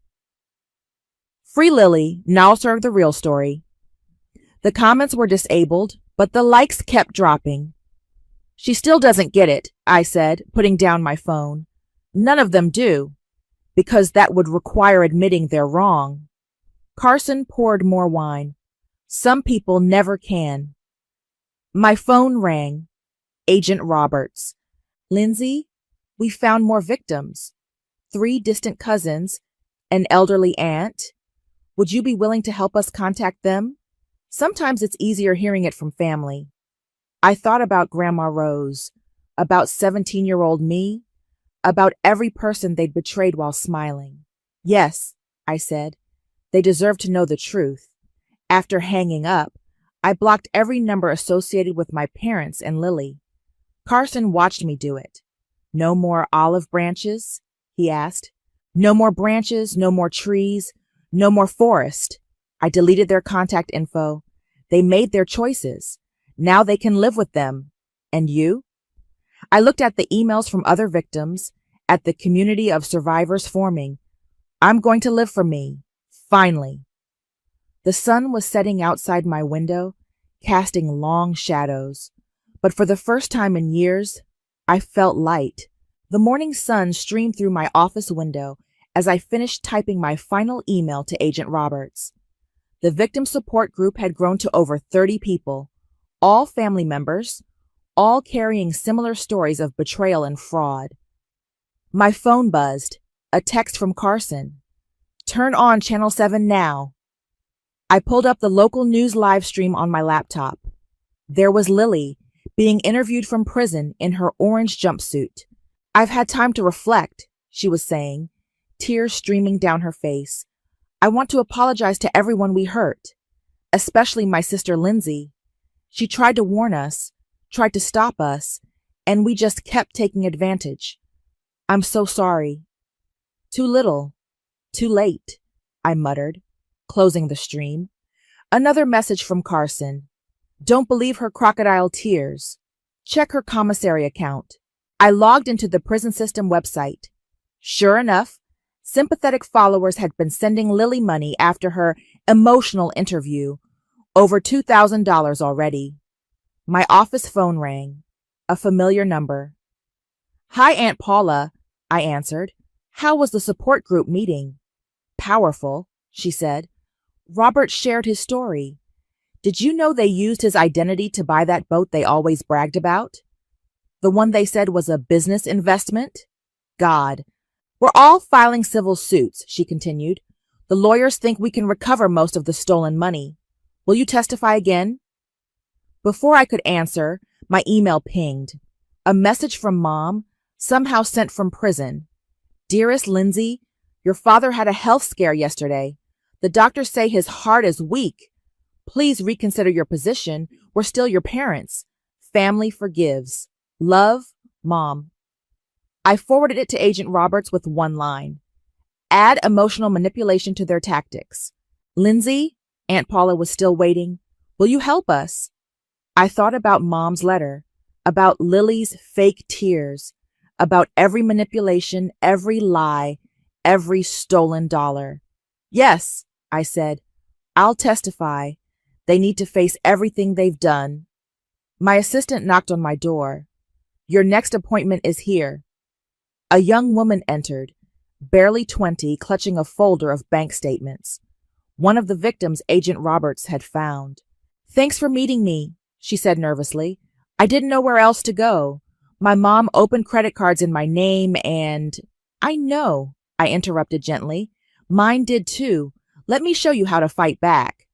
E: Free Lily, now serve the real story. The comments were disabled, but the likes kept dropping. She still doesn't get it, I said, putting down my phone. None of them do, because that would require admitting they're wrong. Carson poured more wine. Some people never can. My phone rang. Agent Roberts. Lindsay, we found more victims. 3 distant cousins, an elderly aunt. Would you be willing to help us contact them? Sometimes it's easier hearing it from family. I thought about Grandma Rose, about 17-year-old me, about every person they'd betrayed while smiling. Yes, I said, they deserve to know the truth. After hanging up, I blocked every number associated with my parents and Lily. Carson watched me do it. No more olive branches? He asked. No more branches, no more trees, no more forest. I deleted their contact info. They made their choices. Now they can live with them. And you? I looked at the emails from other victims, at the community of survivors forming. I'm going to live for me. Finally. The sun was setting outside my window, casting long shadows. But for the first time in years, I felt light. The morning sun streamed through my office window as I finished typing my final email to Agent Roberts. The victim support group had grown to over 30 people, all family members, all carrying similar stories of betrayal and fraud. My phone buzzed, a text from Carson. Turn on Channel 7 now. I pulled up the local news live stream on my laptop. There was Lily, being interviewed from prison in her orange jumpsuit. I've had time to reflect, she was saying, tears streaming down her face. I want to apologize to everyone we hurt, especially my sister Lindsay. She tried to warn us, tried to stop us, and we just kept taking advantage. I'm so sorry. Too little, too late, I muttered, closing the stream. Another message from Carson. Don't believe her crocodile tears. Check her commissary account. I logged into the prison system website. Sure enough, sympathetic followers had been sending Lily money after her emotional interview. Over $2,000 already. My office phone rang. A familiar number. Hi, Aunt Paula, I answered. How was the support group meeting? Powerful, she said. Robert shared his story. Did you know they used his identity to buy that boat they always bragged about? The one they said was a business investment? God. We're all filing civil suits, she continued. The lawyers think we can recover most of the stolen money. Will you testify again? Before I could answer, my email pinged. A message from Mom, somehow sent from prison. Dearest Lindsay, your father had a health scare yesterday. The doctors say his heart is weak. Please reconsider your position. We're still your parents. Family forgives. Love, Mom. I forwarded it to Agent Roberts with one line. Add emotional manipulation to their tactics. Lindsay, Aunt Paula was still waiting. Will you help us? I thought about Mom's letter, about Lily's fake tears, about every manipulation, every lie, every stolen dollar. Yes, I said. I'll testify. They need to face everything they've done. My assistant knocked on my door. Your next appointment is here. A young woman entered, barely 20, clutching a folder of bank statements. One of the victims Agent Roberts had found. Thanks for meeting me, she said nervously. I didn't know where else to go. My mom opened credit cards in my name and... I know, I interrupted gently. Mine did too, Let me show you how to fight back.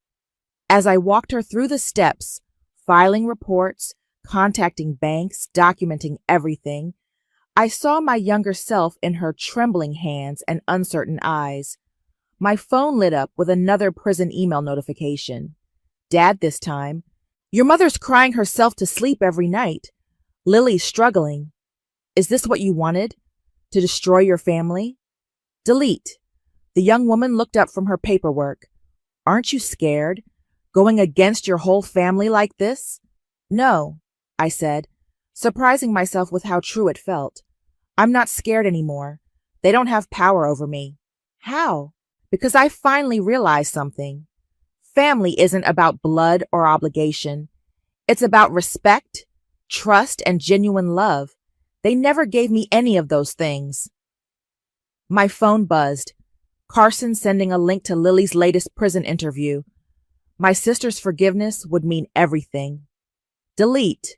E: As I walked her through the steps, filing reports, contacting banks, documenting everything, I saw my younger self in her trembling hands and uncertain eyes. My phone lit up with another prison email notification. Dad this time. Your mother's crying herself to sleep every night. Lily's struggling. Is this what you wanted? To destroy your family? Delete. The young woman looked up from her paperwork. Aren't you scared? Going against your whole family like this? No, I said, surprising myself with how true it felt. I'm not scared anymore. They don't have power over me. How? Because I finally realized something. Family isn't about blood or obligation. It's about respect, trust, and genuine love. They never gave me any of those things. My phone buzzed. Carson sending a link to Lily's latest prison interview. My sister's forgiveness would mean everything. Delete.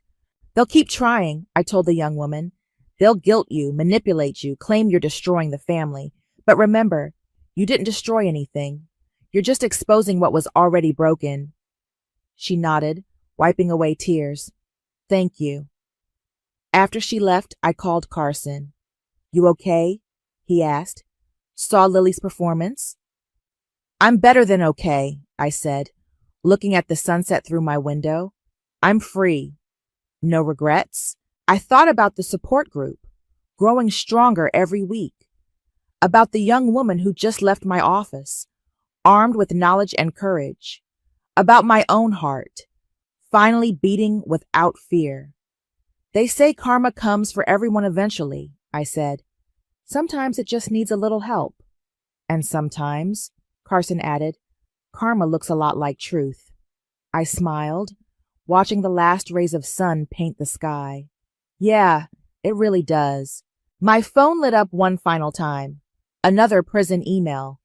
E: They'll keep trying, I told the young woman. They'll guilt you, manipulate you, claim you're destroying the family. But remember, you didn't destroy anything. You're just exposing what was already broken. She nodded, wiping away tears. Thank you. After she left, I called Carson. You okay? He asked. Saw Lily's performance? I'm better than okay, I said, looking at the sunset through my window. I'm free. No regrets. I thought about the support group, growing stronger every week. About the young woman who just left my office, armed with knowledge and courage. About my own heart, finally beating without fear. They say karma comes for everyone eventually, I said. Sometimes it just needs a little help. And sometimes, Carson added, karma looks a lot like truth. I smiled, watching the last rays of sun paint the sky. Yeah, it really does. My phone lit up one final time. Another prison email.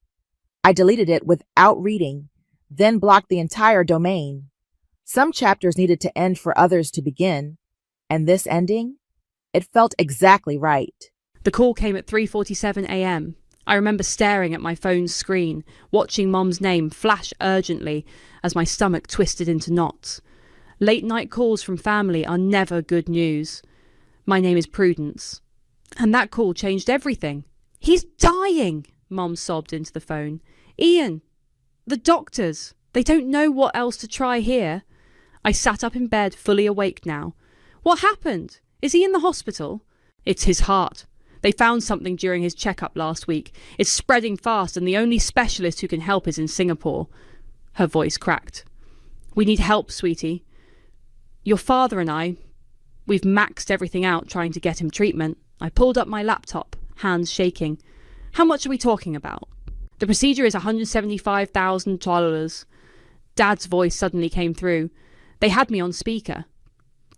E: I deleted it without reading, then blocked the entire domain. Some chapters needed to end for others to begin, and this ending, it felt exactly right.
F: The call came at 3:47 a.m. I remember staring at my phone's screen, watching Mom's name flash urgently as my stomach twisted into knots. Late-night calls from family are never good news. My name is Prudence. And that call changed everything. He's dying, Mom sobbed into the phone. Ian, the doctors, they don't know what else to try here. I sat up in bed, fully awake now. What happened? Is he in the hospital? It's his heart. They found something during his checkup last week. It's spreading fast and the only specialist who can help is in Singapore. Her voice cracked. We need help, sweetie. Your father and we've maxed everything out trying to get him treatment. I pulled up my laptop, hands shaking. How much are we talking about? The procedure is $175,000. Dad's voice suddenly came through. They had me on speaker.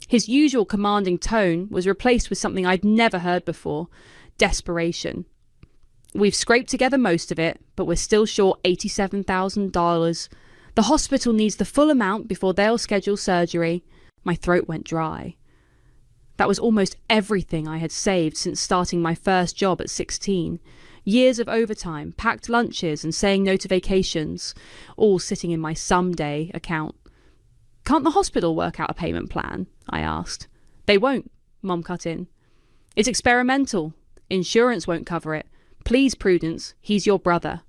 F: His usual commanding tone was replaced with something I'd never heard before, desperation. We've scraped together most of it, but we're still short $87,000. The hospital needs the full amount before they'll schedule surgery. My throat went dry. That was almost everything I had saved since starting my first job at 16. Years of overtime, packed lunches and saying no to vacations, all sitting in my someday account. Can't the hospital work out a payment plan? I asked. They won't, Mom cut in. It's experimental. Insurance won't cover it. Please, Prudence, he's your brother.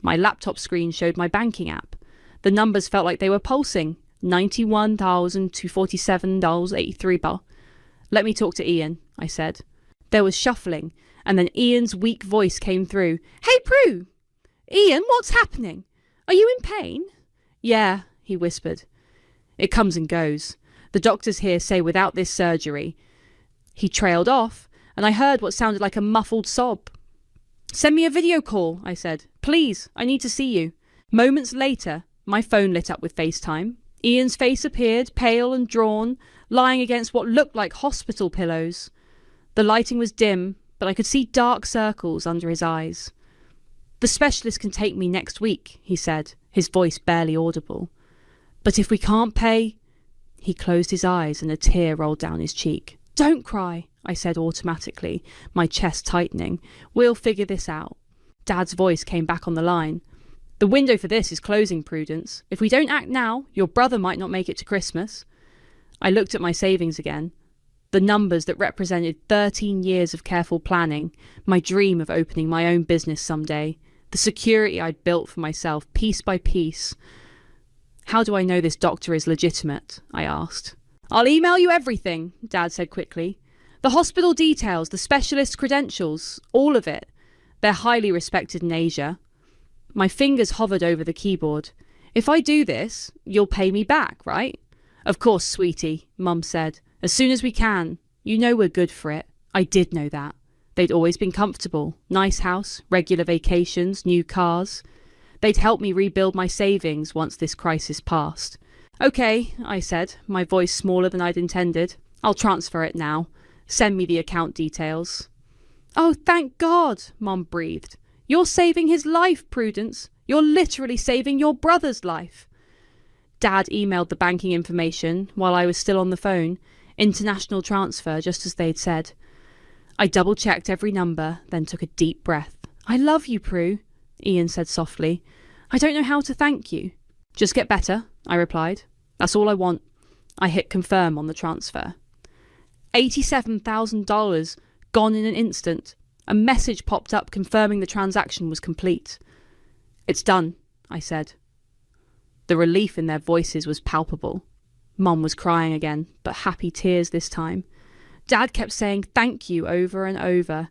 F: My laptop screen showed my banking app. The numbers felt like they were pulsing. $91,247.83. Let me talk to Ian, I said. There was shuffling, and then Ian's weak voice came through. Hey, Prue! Ian, what's happening? Are you in pain? Yeah, he whispered. It comes and goes. The doctors here say without this surgery. He trailed off, and I heard what sounded like a muffled sob. Send me a video call, I said. Please, I need to see you. Moments later, my phone lit up with FaceTime. Ian's face appeared, pale and drawn, lying against what looked like hospital pillows. The lighting was dim, but I could see dark circles under his eyes. The specialist can take me next week, he said, his voice barely audible. But if we can't pay... He closed his eyes and a tear rolled down his cheek. Don't cry, I said automatically, my chest tightening. We'll figure this out. Dad's voice came back on the line. The window for this is closing, Prudence. If we don't act now, your brother might not make it to Christmas. I looked at my savings again. The numbers that represented 13 years of careful planning, my dream of opening my own business someday, the security I'd built for myself piece by piece. How do I know this doctor is legitimate? I asked. I'll email you everything, Dad said quickly. The hospital details, the specialist credentials, all of it. They're highly respected in Asia. My fingers hovered over the keyboard. If I do this, you'll pay me back, right? Of course, sweetie, Mum said. As soon as we can. You know we're good for it. I did know that. They'd always been comfortable. Nice house, regular vacations, new cars. They'd help me rebuild my savings once this crisis passed. Okay, I said, my voice smaller than I'd intended. I'll transfer it now. Send me the account details. Oh, thank God, Mum breathed. You're saving his life, Prudence. You're literally saving your brother's life. Dad emailed the banking information while I was still on the phone. International transfer, just as they'd said. I double-checked every number, then took a deep breath. I love you, Prue, Ian said softly. I don't know how to thank you. Just get better, I replied. That's all I want. I hit confirm on the transfer. $87,000 gone in an instant. A message popped up confirming the transaction was complete. It's done, I said. The relief in their voices was palpable. Mum was crying again, but happy tears this time. Dad kept saying thank you over and over.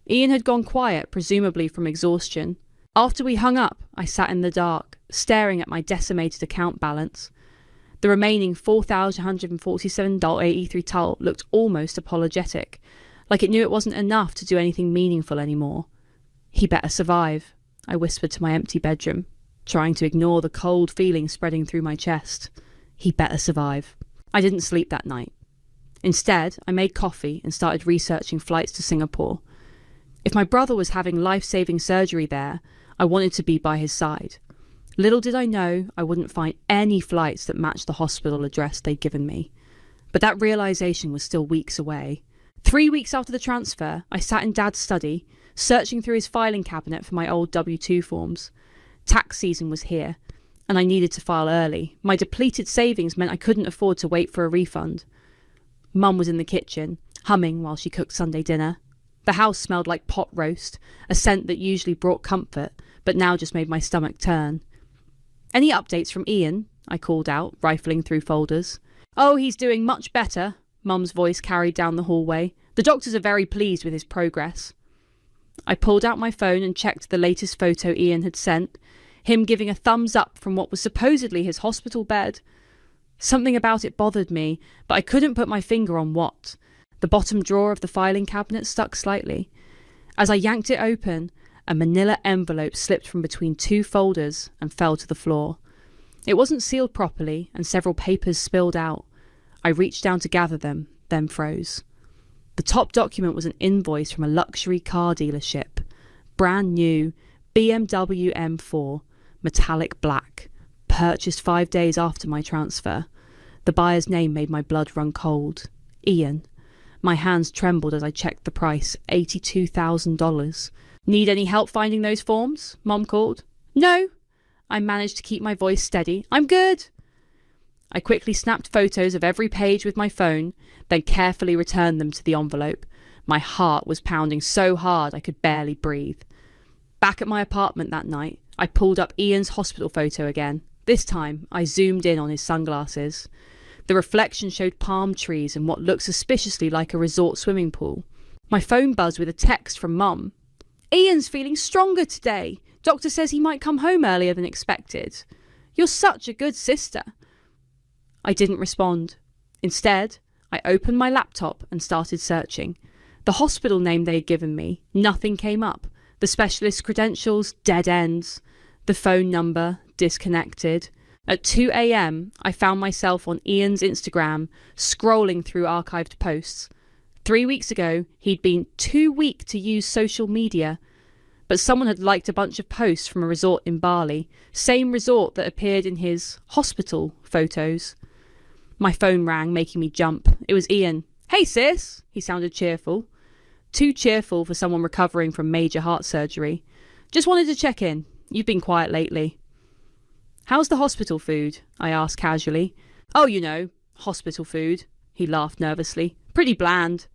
F: Ian had gone quiet, presumably from exhaustion. After we hung up, I sat in the dark, staring at my decimated account balance. The remaining $4,147.83 toll looked almost apologetic, like it knew it wasn't enough to do anything meaningful anymore. He better survive, I whispered to my empty bedroom, trying to ignore the cold feeling spreading through my chest. He better survive. I didn't sleep that night. Instead, I made coffee and started researching flights to Singapore. If my brother was having life-saving surgery there, I wanted to be by his side. Little did I know I wouldn't find any flights that matched the hospital address they'd given me. But that realization was still weeks away. 3 weeks after the transfer, I sat in Dad's study, searching through his filing cabinet for my old W-2 forms. Tax season was here, and I needed to file early. My depleted savings meant I couldn't afford to wait for a refund. Mum was in the kitchen, humming while she cooked Sunday dinner. The house smelled like pot roast, a scent that usually brought comfort, but now just made my stomach turn. Any updates from Ian? I called out, rifling through folders. Oh, he's doing much better, Mum's voice carried down the hallway. The doctors are very pleased with his progress. I pulled out my phone and checked the latest photo Ian had sent, him giving a thumbs up from what was supposedly his hospital bed. Something about it bothered me, but I couldn't put my finger on what. The bottom drawer of the filing cabinet stuck slightly. As I yanked it open, a manila envelope slipped from between two folders and fell to the floor. It wasn't sealed properly, and several papers spilled out. I reached down to gather them, then froze. The top document was an invoice from a luxury car dealership. Brand new BMW M4, metallic black, purchased 5 days after my transfer. The buyer's name made my blood run cold. Ian. My hands trembled as I checked the price, $82,000. Need any help finding those forms? Mum called. No. I managed to keep my voice steady. I'm good. I quickly snapped photos of every page with my phone, then carefully returned them to the envelope. My heart was pounding so hard I could barely breathe. Back at my apartment that night, I pulled up Ian's hospital photo again. This time, I zoomed in on his sunglasses. The reflection showed palm trees and what looked suspiciously like a resort swimming pool. My phone buzzed with a text from Mum. Ian's feeling stronger today. Doctor says he might come home earlier than expected. You're such a good sister. I didn't respond. Instead, I opened my laptop and started searching. The hospital name they had given me, nothing came up. The specialist credentials, dead ends. The phone number, disconnected. At 2 a.m, I found myself on Ian's Instagram, scrolling through archived posts. 3 weeks ago, he'd been too weak to use social media, but someone had liked a bunch of posts from a resort in Bali, same resort that appeared in his hospital photos. My phone rang, making me jump. It was Ian. Hey sis, he sounded cheerful. Too cheerful for someone recovering from major heart surgery. Just wanted to check in. You've been quiet lately. How's the hospital food? I asked casually. Oh, you know, hospital food. He laughed nervously. Pretty bland.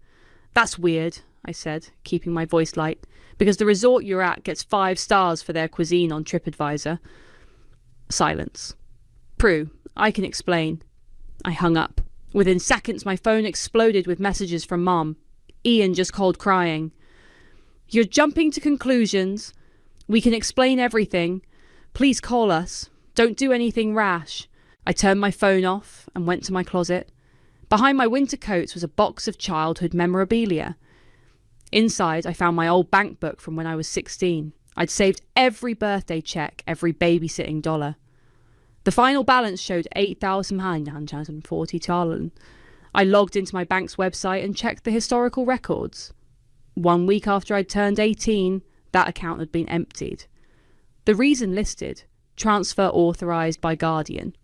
F: That's weird, I said, keeping my voice light, because the resort you're at gets 5 stars for their cuisine on TripAdvisor. Silence. Prue, I can explain. I hung up. Within seconds, my phone exploded with messages from Mom. Ian just called crying. You're jumping to conclusions. We can explain everything. Please call us. Don't do anything rash. I turned my phone off and went to my closet. Behind my winter coats was a box of childhood memorabilia. Inside, I found my old bank book from when I was 16. I'd saved every birthday check, every babysitting dollar. The final balance showed $8,940. I logged into my bank's website and checked the historical records. 1 week after I'd turned 18, that account had been emptied. The reason listed, transfer authorised by Guardian.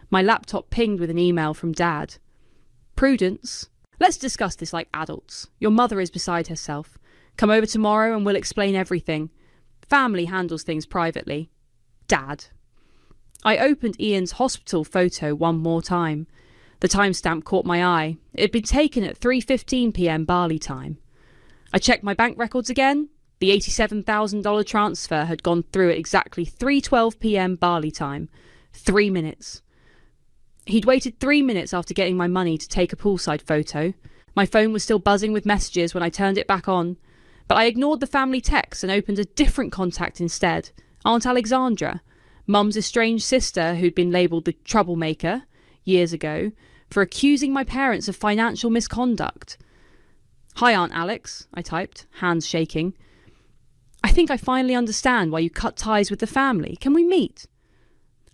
F: My laptop pinged with an email from Dad. Prudence, let's discuss this like adults. Your mother is beside herself. Come over tomorrow and we'll explain everything. Family handles things privately. Dad. I opened Ian's hospital photo one more time. The timestamp caught my eye. It had been taken at 3:15 p.m. Bali time. I checked my bank records again. The $87,000 transfer had gone through at exactly 3:12 p.m. Bali time. 3 minutes. He'd waited 3 minutes after getting my money to take a poolside photo. My phone was still buzzing with messages when I turned it back on. But I ignored the family text and opened a different contact instead. Aunt Alexandra, Mum's estranged sister who'd been labelled the troublemaker years ago for accusing my parents of financial misconduct. Hi, Aunt Alex, I typed, hands shaking. I think I finally understand why you cut ties with the family. Can we meet?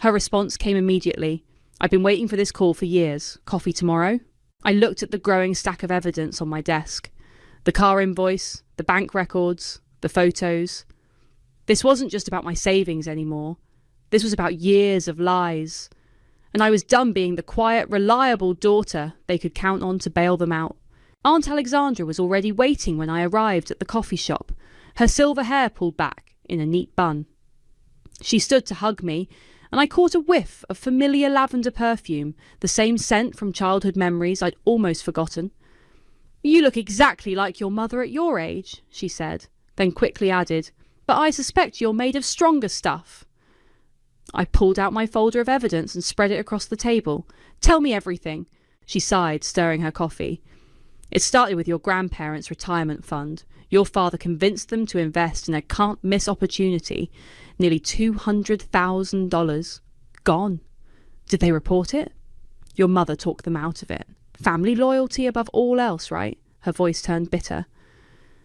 F: Her response came immediately. I've been waiting for this call for years. Coffee tomorrow? I looked at the growing stack of evidence on my desk. The car invoice, the bank records, the photos. This wasn't just about my savings anymore. This was about years of lies. And I was done being the quiet, reliable daughter they could count on to bail them out. Aunt Alexandra was already waiting when I arrived at the coffee shop, her silver hair pulled back in a neat bun. She stood to hug me, and I caught a whiff of familiar lavender perfume, the same scent from childhood memories I'd almost forgotten. You look exactly like your mother at your age, she said, then quickly added, but I suspect you're made of stronger stuff. I pulled out my folder of evidence and spread it across the table. Tell me everything, she sighed, stirring her coffee. It started with your grandparents' retirement fund. Your father convinced them to invest in a can't-miss opportunity. Nearly $200,000. Gone. Did they report it? Your mother talked them out of it. Family loyalty above all else, right? Her voice turned bitter.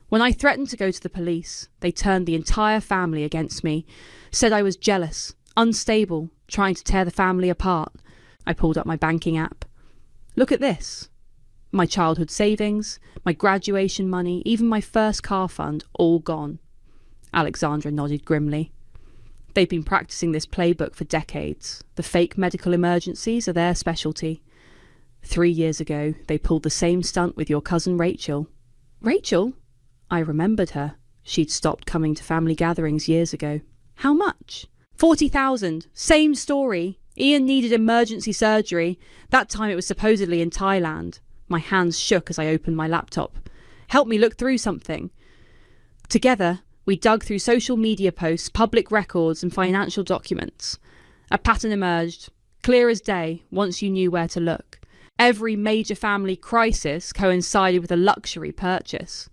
F: When I threatened to go to the police, they turned the entire family against me, said I was jealous, unstable, trying to tear the family apart. I pulled up my banking app. Look at this. My childhood savings, my graduation money, even my first car fund, all gone. Alexandra nodded grimly. They've been practicing this playbook for decades. The fake medical emergencies are their specialty. 3 years ago, they pulled the same stunt with your cousin Rachel. Rachel? I remembered her. She'd stopped coming to family gatherings years ago. How much? 40,000. Same story. Ian needed emergency surgery. That time it was supposedly in Thailand. My hands shook as I opened my laptop. Help me look through something. Together, we dug through social media posts, public records, and financial documents. A pattern emerged, clear as day, once you knew where to look. Every major family crisis coincided with a luxury purchase.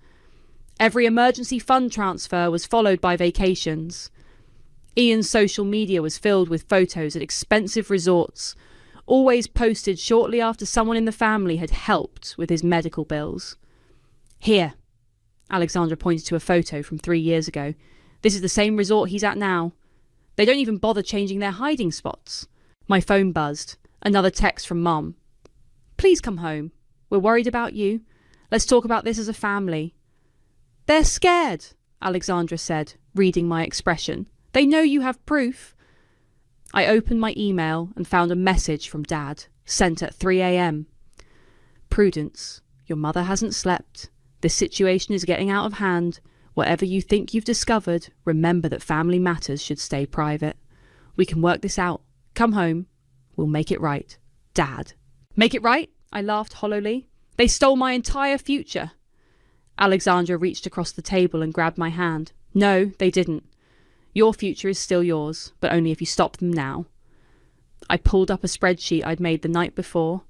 F: Every emergency fund transfer was followed by vacations. Ian's social media was filled with photos at expensive resorts, always posted shortly after someone in the family had helped with his medical bills. Here, Alexandra pointed to a photo from 3 years ago. This is the same resort he's at now. They don't even bother changing their hiding spots. My phone buzzed. Another text from Mum. Please come home. We're worried about you. Let's talk about this as a family. They're scared, Alexandra said, reading my expression. They know you have proof. I opened my email and found a message from Dad, sent at 3 a.m. Prudence, your mother hasn't slept. This situation is getting out of hand. Whatever you think you've discovered, remember that family matters should stay private. We can work this out. Come home. We'll make it right. Dad. Make it right? I laughed hollowly. They stole my entire future. Alexandra reached across the table and grabbed my hand. No, they didn't. Your future is still yours, but only if you stop them now. I pulled up a spreadsheet I'd made the night before.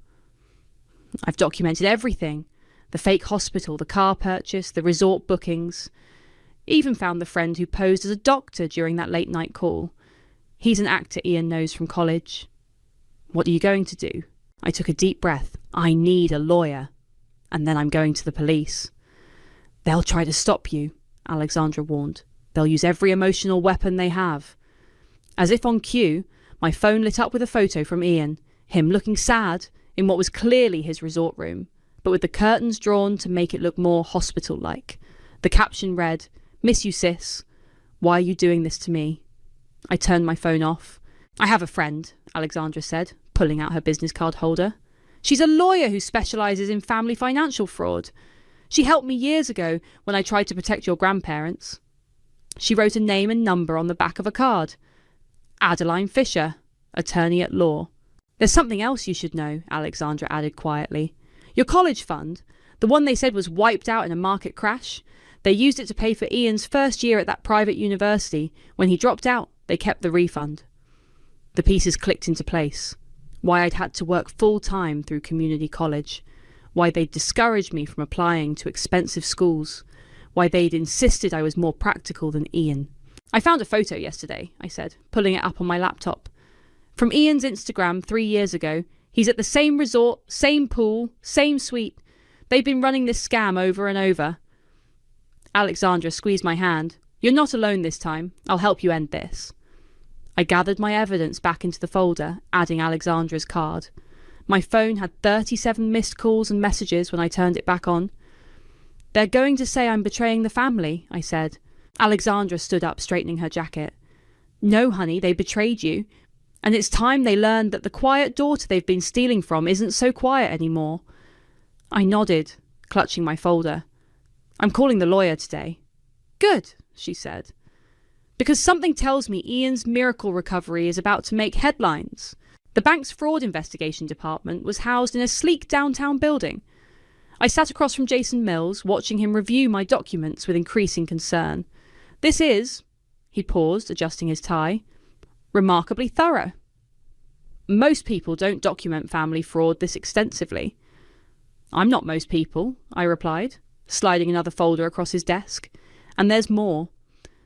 F: I've documented everything. The fake hospital, the car purchase, the resort bookings. Even found the friend who posed as a doctor during that late night call. He's an actor Ian knows from college. What are you going to do? I took a deep breath. I need a lawyer. And then I'm going to the police. They'll try to stop you, Alexandra warned. They'll use every emotional weapon they have. As if on cue, my phone lit up with a photo from Ian, him looking sad in what was clearly his resort room, but with the curtains drawn to make it look more hospital-like. The caption read, "Miss you, sis. Why are you doing this to me?" I turned my phone off. I have a friend, Alexandra said, pulling out her business card holder. She's a lawyer who specialises in family financial fraud. She helped me years ago when I tried to protect your grandparents. She wrote a name and number on the back of a card. Adeline Fisher, attorney at law. There's something else you should know, Alexandra added quietly. Your college fund, the one they said was wiped out in a market crash, they used it to pay for Ian's first year at that private university. When he dropped out, they kept the refund. The pieces clicked into place. Why I'd had to work full-time through community college. Why they'd discouraged me from applying to expensive schools. Why they'd insisted I was more practical than Ian. I found a photo yesterday, I said, pulling it up on my laptop. From Ian's Instagram 3 years ago. He's at the same resort, same pool, same suite. They've been running this scam over and over. Alexandra squeezed my hand. You're not alone this time. I'll help you end this. I gathered my evidence back into the folder, adding Alexandra's card. My phone had 37 missed calls and messages when I turned it back on. They're going to say I'm betraying the family, I said. Alexandra stood up, straightening her jacket. No, honey, they betrayed you. And it's time they learned that the quiet daughter they've been stealing from isn't so quiet anymore. I nodded, clutching my folder. I'm calling the lawyer today. Good, she said. Because something tells me Ian's miracle recovery is about to make headlines. The bank's fraud investigation department was housed in a sleek downtown building. I sat across from Jason Mills, watching him review my documents with increasing concern. This is, he paused, adjusting his tie, remarkably thorough. Most people don't document family fraud this extensively. I'm not most people, I replied, sliding another folder across his desk. And there's more.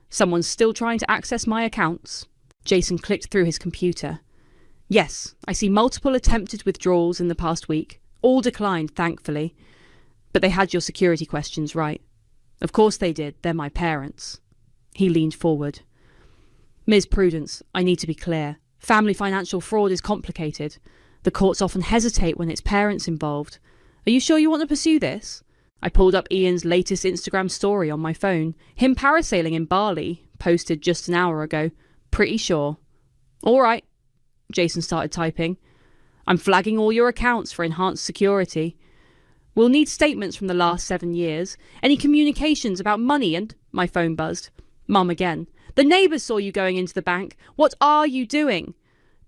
F: Someone's still trying to access my accounts. Jason clicked through his computer. Yes, I see multiple attempted withdrawals in the past week. All declined, thankfully. But they had your security questions right. Of course they did. They're my parents. He leaned forward. Ms. Prudence, I need to be clear. Family financial fraud is complicated. The courts often hesitate when it's parents involved. Are you sure you want to pursue this? I pulled up Ian's latest Instagram story on my phone. Him parasailing in Bali, posted just an hour ago. Pretty sure. All right. Jason started typing. I'm flagging all your accounts for enhanced security. We'll need statements from the last 7 years. Any communications about money and... My phone buzzed. Mum again. The neighbours saw you going into the bank. What are you doing?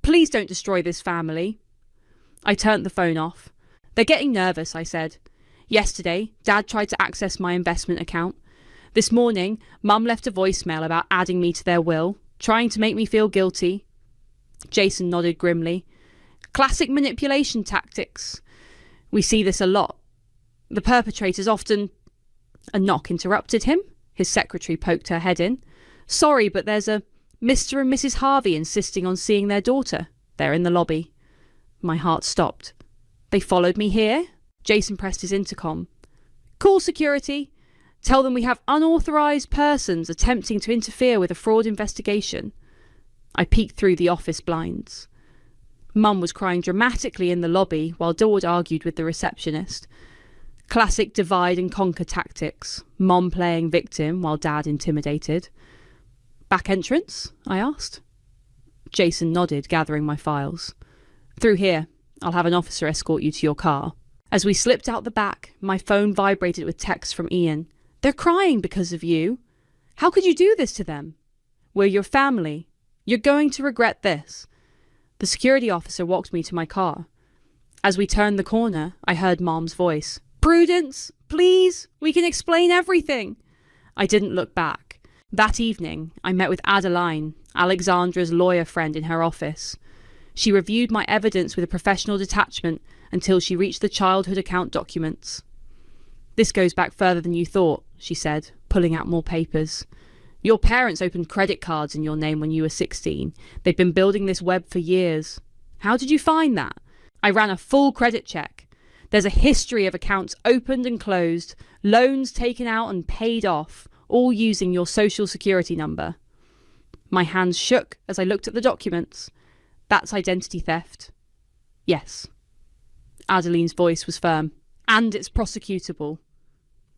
F: Please don't destroy this family. I turned the phone off. They're getting nervous, I said. Yesterday, Dad tried to access my investment account. This morning, Mum left a voicemail about adding me to their will, trying to make me feel guilty. Jason nodded grimly. Classic manipulation tactics. We see this a lot. The perpetrators often... A knock interrupted him. His secretary poked her head in. Sorry, but there's a Mr. and Mrs. Harvey insisting on seeing their daughter. They're in the lobby. My heart stopped. They followed me here? Jason pressed his intercom. Call security. Tell them we have unauthorised persons attempting to interfere with a fraud investigation. I peeked through the office blinds. Mum was crying dramatically in the lobby while Daud argued with the receptionist. Classic divide and conquer tactics. Mum playing victim while Dad intimidated. Back entrance? I asked. Jason nodded, gathering my files. Through here. I'll have an officer escort you to your car. As we slipped out the back, my phone vibrated with text from Ian. They're crying because of you. How could you do this to them? We're your family. You're going to regret this. The security officer walked me to my car. As we turned the corner, I heard Mom's voice. Prudence, please, we can explain everything. I didn't look back. That evening, I met with Adeline, Alexandra's lawyer friend, in her office. She reviewed my evidence with a professional detachment until she reached the childhood account documents. This goes back further than you thought, she said, pulling out more papers. Your parents opened credit cards in your name when you were 16. They've been building this web for years. How did you find that? I ran a full credit check. There's a history of accounts opened and closed, loans taken out and paid off, all using your social security number. My hands shook as I looked at the documents. That's identity theft. Yes. Adeline's voice was firm. And it's prosecutable.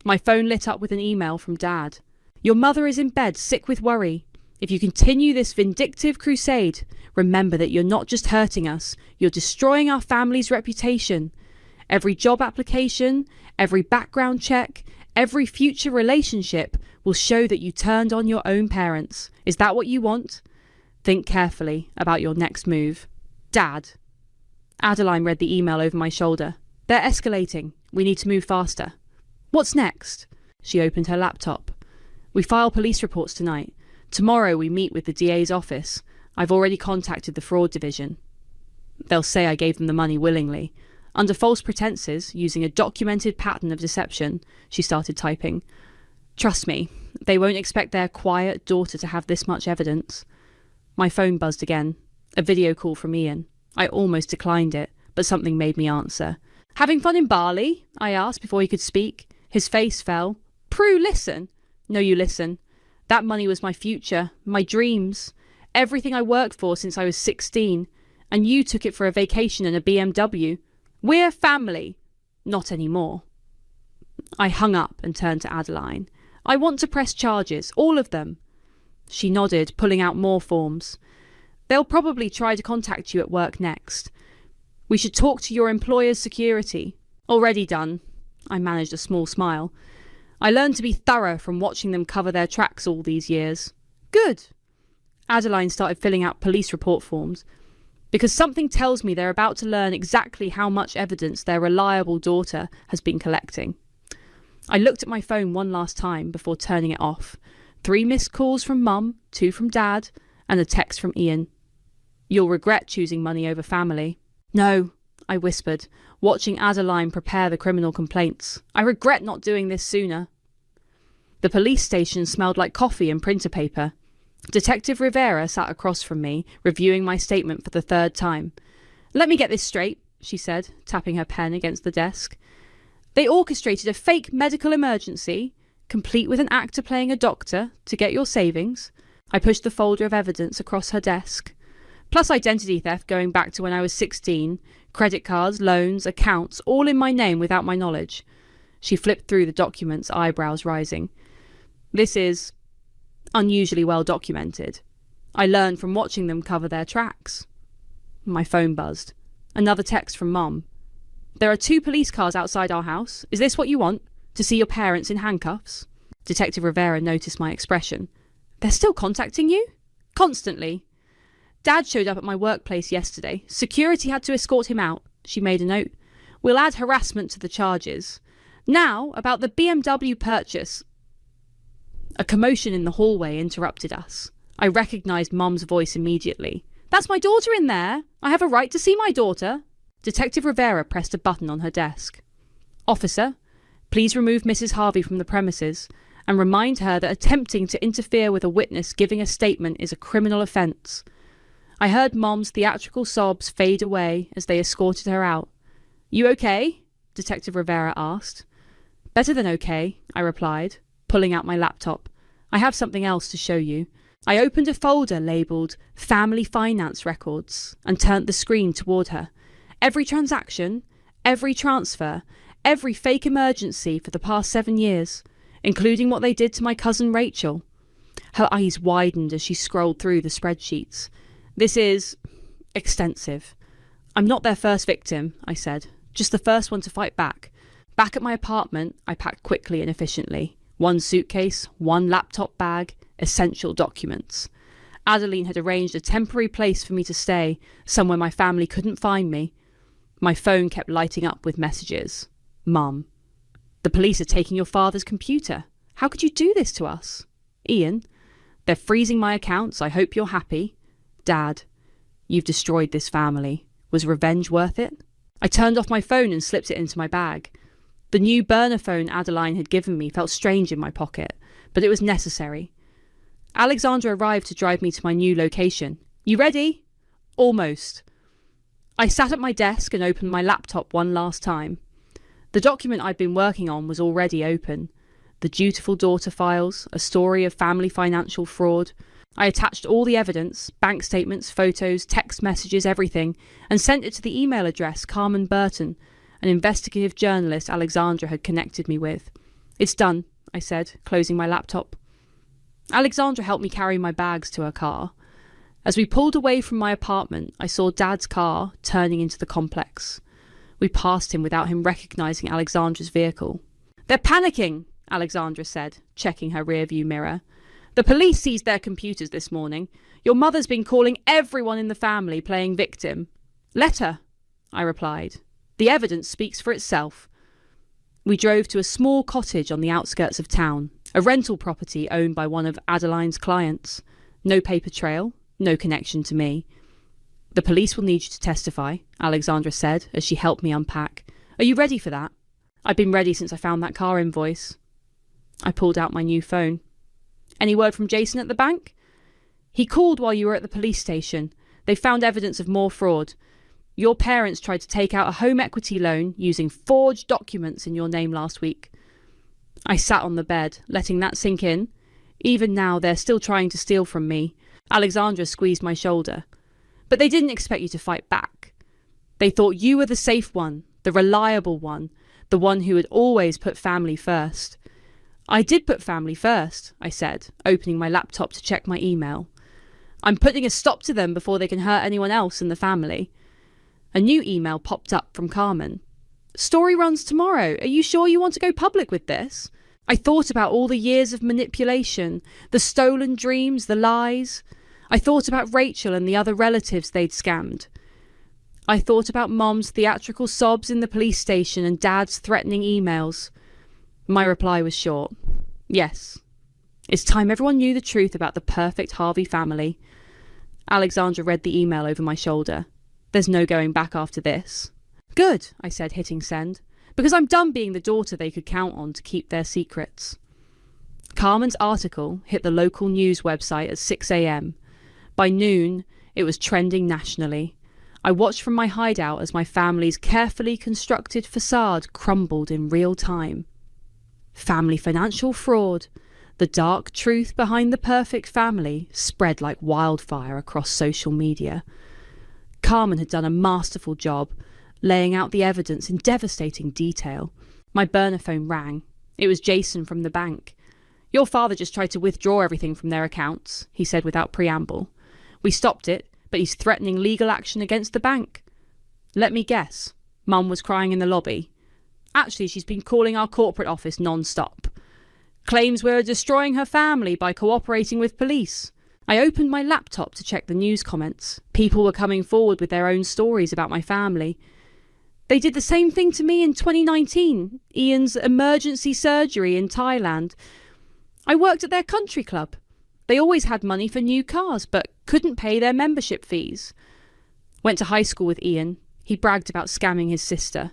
F: My phone lit up with an email from Dad. Your mother is in bed, sick with worry. If you continue this vindictive crusade, remember that you're not just hurting us, you're destroying our family's reputation. Every job application, every background check, every future relationship will show that you turned on your own parents. Is that what you want? Think carefully about your next move. Dad. Adeline read the email over my shoulder. They're escalating. We need to move faster. What's next? She opened her laptop. We file police reports tonight. Tomorrow we meet with the DA's office. I've already contacted the fraud division. They'll say I gave them the money willingly. Under false pretenses, using a documented pattern of deception, she started typing. Trust me, they won't expect their quiet daughter to have this much evidence. My phone buzzed again. A video call from Ian. I almost declined it, but something made me answer. Having fun in Bali? I asked before he could speak. His face fell. Prue, listen. No, you listen. That money was my future, my dreams, everything I worked for since I was 16, and you took it for a vacation and a BMW. We're family. Not anymore. I hung up and turned to Adeline. I want to press charges, all of them. She nodded, pulling out more forms. They'll probably try to contact you at work next. We should talk to your employer's security. Already done. I managed a small smile. I learned to be thorough from watching them cover their tracks all these years. Good. Adeline started filling out police report forms. Because something tells me they're about to learn exactly how much evidence their reliable daughter has been collecting. I looked at my phone one last time before turning it off. 3 missed calls from Mum, 2 from Dad, and a text from Ian. You'll regret choosing money over family. No, I whispered, watching Adeline prepare the criminal complaints. I regret not doing this sooner. The police station smelled like coffee and printer paper. Detective Rivera sat across from me, reviewing my statement for the 3rd time. Let me get this straight, she said, tapping her pen against the desk. They orchestrated a fake medical emergency, complete with an actor playing a doctor, to get your savings. I pushed the folder of evidence across her desk. Plus identity theft going back to when I was 16, credit cards, loans, accounts, all in my name without my knowledge. She flipped through the documents, eyebrows rising. This is unusually well documented. I learned from watching them cover their tracks. My phone buzzed. Another text from Mum. There are 2 police cars outside our house. Is this what you want? To see your parents in handcuffs? Detective Rivera noticed my expression. They're still contacting you? Constantly. Dad showed up at my workplace yesterday. Security had to escort him out. She made a note. We'll add harassment to the charges. Now, about the BMW purchase. A commotion in the hallway interrupted us. I recognised Mum's voice immediately. That's my daughter in there. I have a right to see my daughter. Detective Rivera pressed a button on her desk. Officer, please remove Mrs. Harvey from the premises and remind her that attempting to interfere with a witness giving a statement is a criminal offence. I heard Mom's theatrical sobs fade away as they escorted her out. You okay? Detective Rivera asked. Better than okay, I replied, pulling out my laptop. I have something else to show you. I opened a folder labelled Family Finance Records and turned the screen toward her. Every transaction, every transfer, every fake emergency for the past 7 years, including what they did to my cousin Rachel. Her eyes widened as she scrolled through the spreadsheets. This is extensive. I'm not their first victim, I said, just the first one to fight back. Back at my apartment, I packed quickly and efficiently. 1 suitcase, 1 laptop bag, essential documents. Adeline had arranged a temporary place for me to stay, somewhere my family couldn't find me. My phone kept lighting up with messages. Mum. The police are taking your father's computer. How could you do this to us? Ian. They're freezing my accounts. I hope you're happy. Dad. You've destroyed this family. Was revenge worth it? I turned off my phone and slipped it into my bag. The new burner phone Adeline had given me felt strange in my pocket, but it was necessary. Alexandra arrived to drive me to my new location. You ready? Almost. I sat at my desk and opened my laptop one last time. The document I'd been working on was already open. The dutiful daughter files, a story of family financial fraud. I attached all the evidence, bank statements, photos, text messages, everything, and sent it to the email address Carmen Burton, an investigative journalist Alexandra had connected me with. It's done, I said, closing my laptop. Alexandra helped me carry my bags to her car. As we pulled away from my apartment, I saw Dad's car turning into the complex. We passed him without him recognising Alexandra's vehicle. They're panicking, Alexandra said, checking her rearview mirror. The police seized their computers this morning. Your mother's been calling everyone in the family playing victim. Let her, I replied. The evidence speaks for itself. We drove to a small cottage on the outskirts of town, a rental property owned by one of Adeline's clients. No paper trail, no connection to me. The police will need you to testify, Alexandra said as she helped me unpack. Are you ready for that? I'd been ready since I found that car invoice. I pulled out my new phone. Any word from Jason at the bank? He called while you were at the police station. They found evidence of more fraud. Your parents tried to take out a home equity loan using forged documents in your name last week. I sat on the bed, letting that sink in. Even now, they're still trying to steal from me. Alexandra squeezed my shoulder. But they didn't expect you to fight back. They thought you were the safe one, the reliable one, the one who had always put family first. I did put family first, I said, opening my laptop to check my email. I'm putting a stop to them before they can hurt anyone else in the family. A new email popped up from Carmen. Story runs tomorrow. Are you sure you want to go public with this? I thought about all the years of manipulation, the stolen dreams, the lies. I thought about Rachel and the other relatives they'd scammed. I thought about Mom's theatrical sobs in the police station and Dad's threatening emails. My reply was short. Yes. It's time everyone knew the truth about the perfect Harvey family. Alexandra read the email over my shoulder. There's no going back after this. Good, I said, hitting send, because I'm done being the daughter they could count on to keep their secrets. Carmen's article hit the local news website at 6 a.m. By noon, it was trending nationally. I watched from my hideout as my family's carefully constructed facade crumbled in real time. Family financial fraud. The dark truth behind the perfect family spread like wildfire across social media. Carmen had done a masterful job, laying out the evidence in devastating detail. My burner phone rang. It was Jason from the bank. Your father just tried to withdraw everything from their accounts, he said without preamble. We stopped it, but he's threatening legal action against the bank. Let me guess. Mum was crying in the lobby. Actually, she's been calling our corporate office non-stop. Claims we're destroying her family by cooperating with police. I opened my laptop to check the news comments. People were coming forward with their own stories about my family. They did the same thing to me in 2019, Ian's emergency surgery in Thailand. I worked at their country club. They always had money for new cars, but couldn't pay their membership fees. Went to high school with Ian. He bragged about scamming his sister.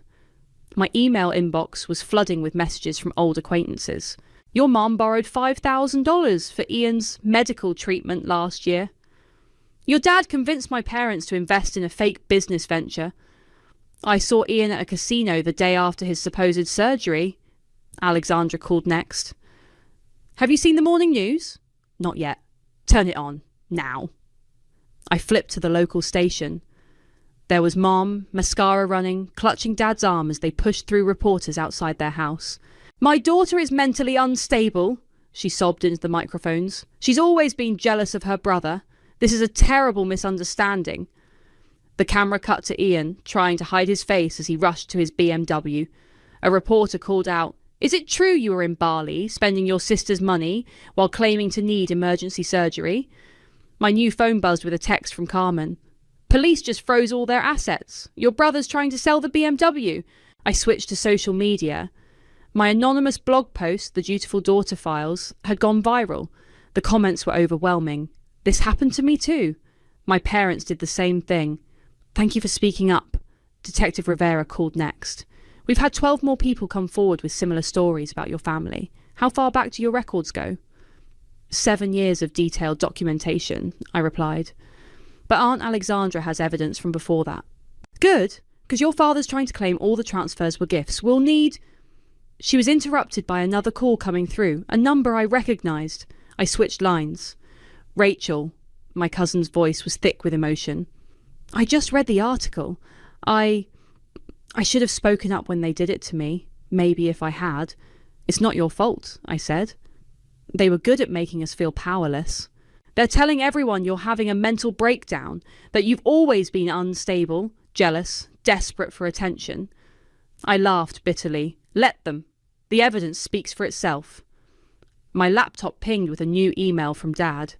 F: My email inbox was flooding with messages from old acquaintances. Your mum borrowed $5,000 for Ian's medical treatment last year. Your dad convinced my parents to invest in a fake business venture. I saw Ian at a casino the day after his supposed surgery. Alexandra called next. Have you seen the morning news? Not yet. Turn it on. Now. I flipped to the local station. There was Mom, mascara running, clutching Dad's arm as they pushed through reporters outside their house. My daughter is mentally unstable, she sobbed into the microphones. She's always been jealous of her brother. This is a terrible misunderstanding. The camera cut to Ian, trying to hide his face as he rushed to his BMW. A reporter called out, Is it true you were in Bali, spending your sister's money while claiming to need emergency surgery? My new phone buzzed with a text from Carmen. Police just froze all their assets. Your brother's trying to sell the BMW. I switched to social media. My anonymous blog post, The Dutiful Daughter Files, had gone viral. The comments were overwhelming. This happened to me too. My parents did the same thing. Thank you for speaking up. Detective Rivera called next. We've had 12 more people come forward with similar stories about your family. How far back do your records go? 7 years of detailed documentation, I replied. But Aunt Alexandra has evidence from before that. Good, because your father's trying to claim all the transfers were gifts. We'll need... She was interrupted by another call coming through, a number I recognised. I switched lines. Rachel. My cousin's voice was thick with emotion. I just read the article. I should have spoken up when they did it to me. Maybe if I had. It's not your fault, I said. They were good at making us feel powerless. They're telling everyone you're having a mental breakdown, that you've always been unstable, jealous, desperate for attention. I laughed bitterly. Let them. The evidence speaks for itself. My laptop pinged with a new email from Dad.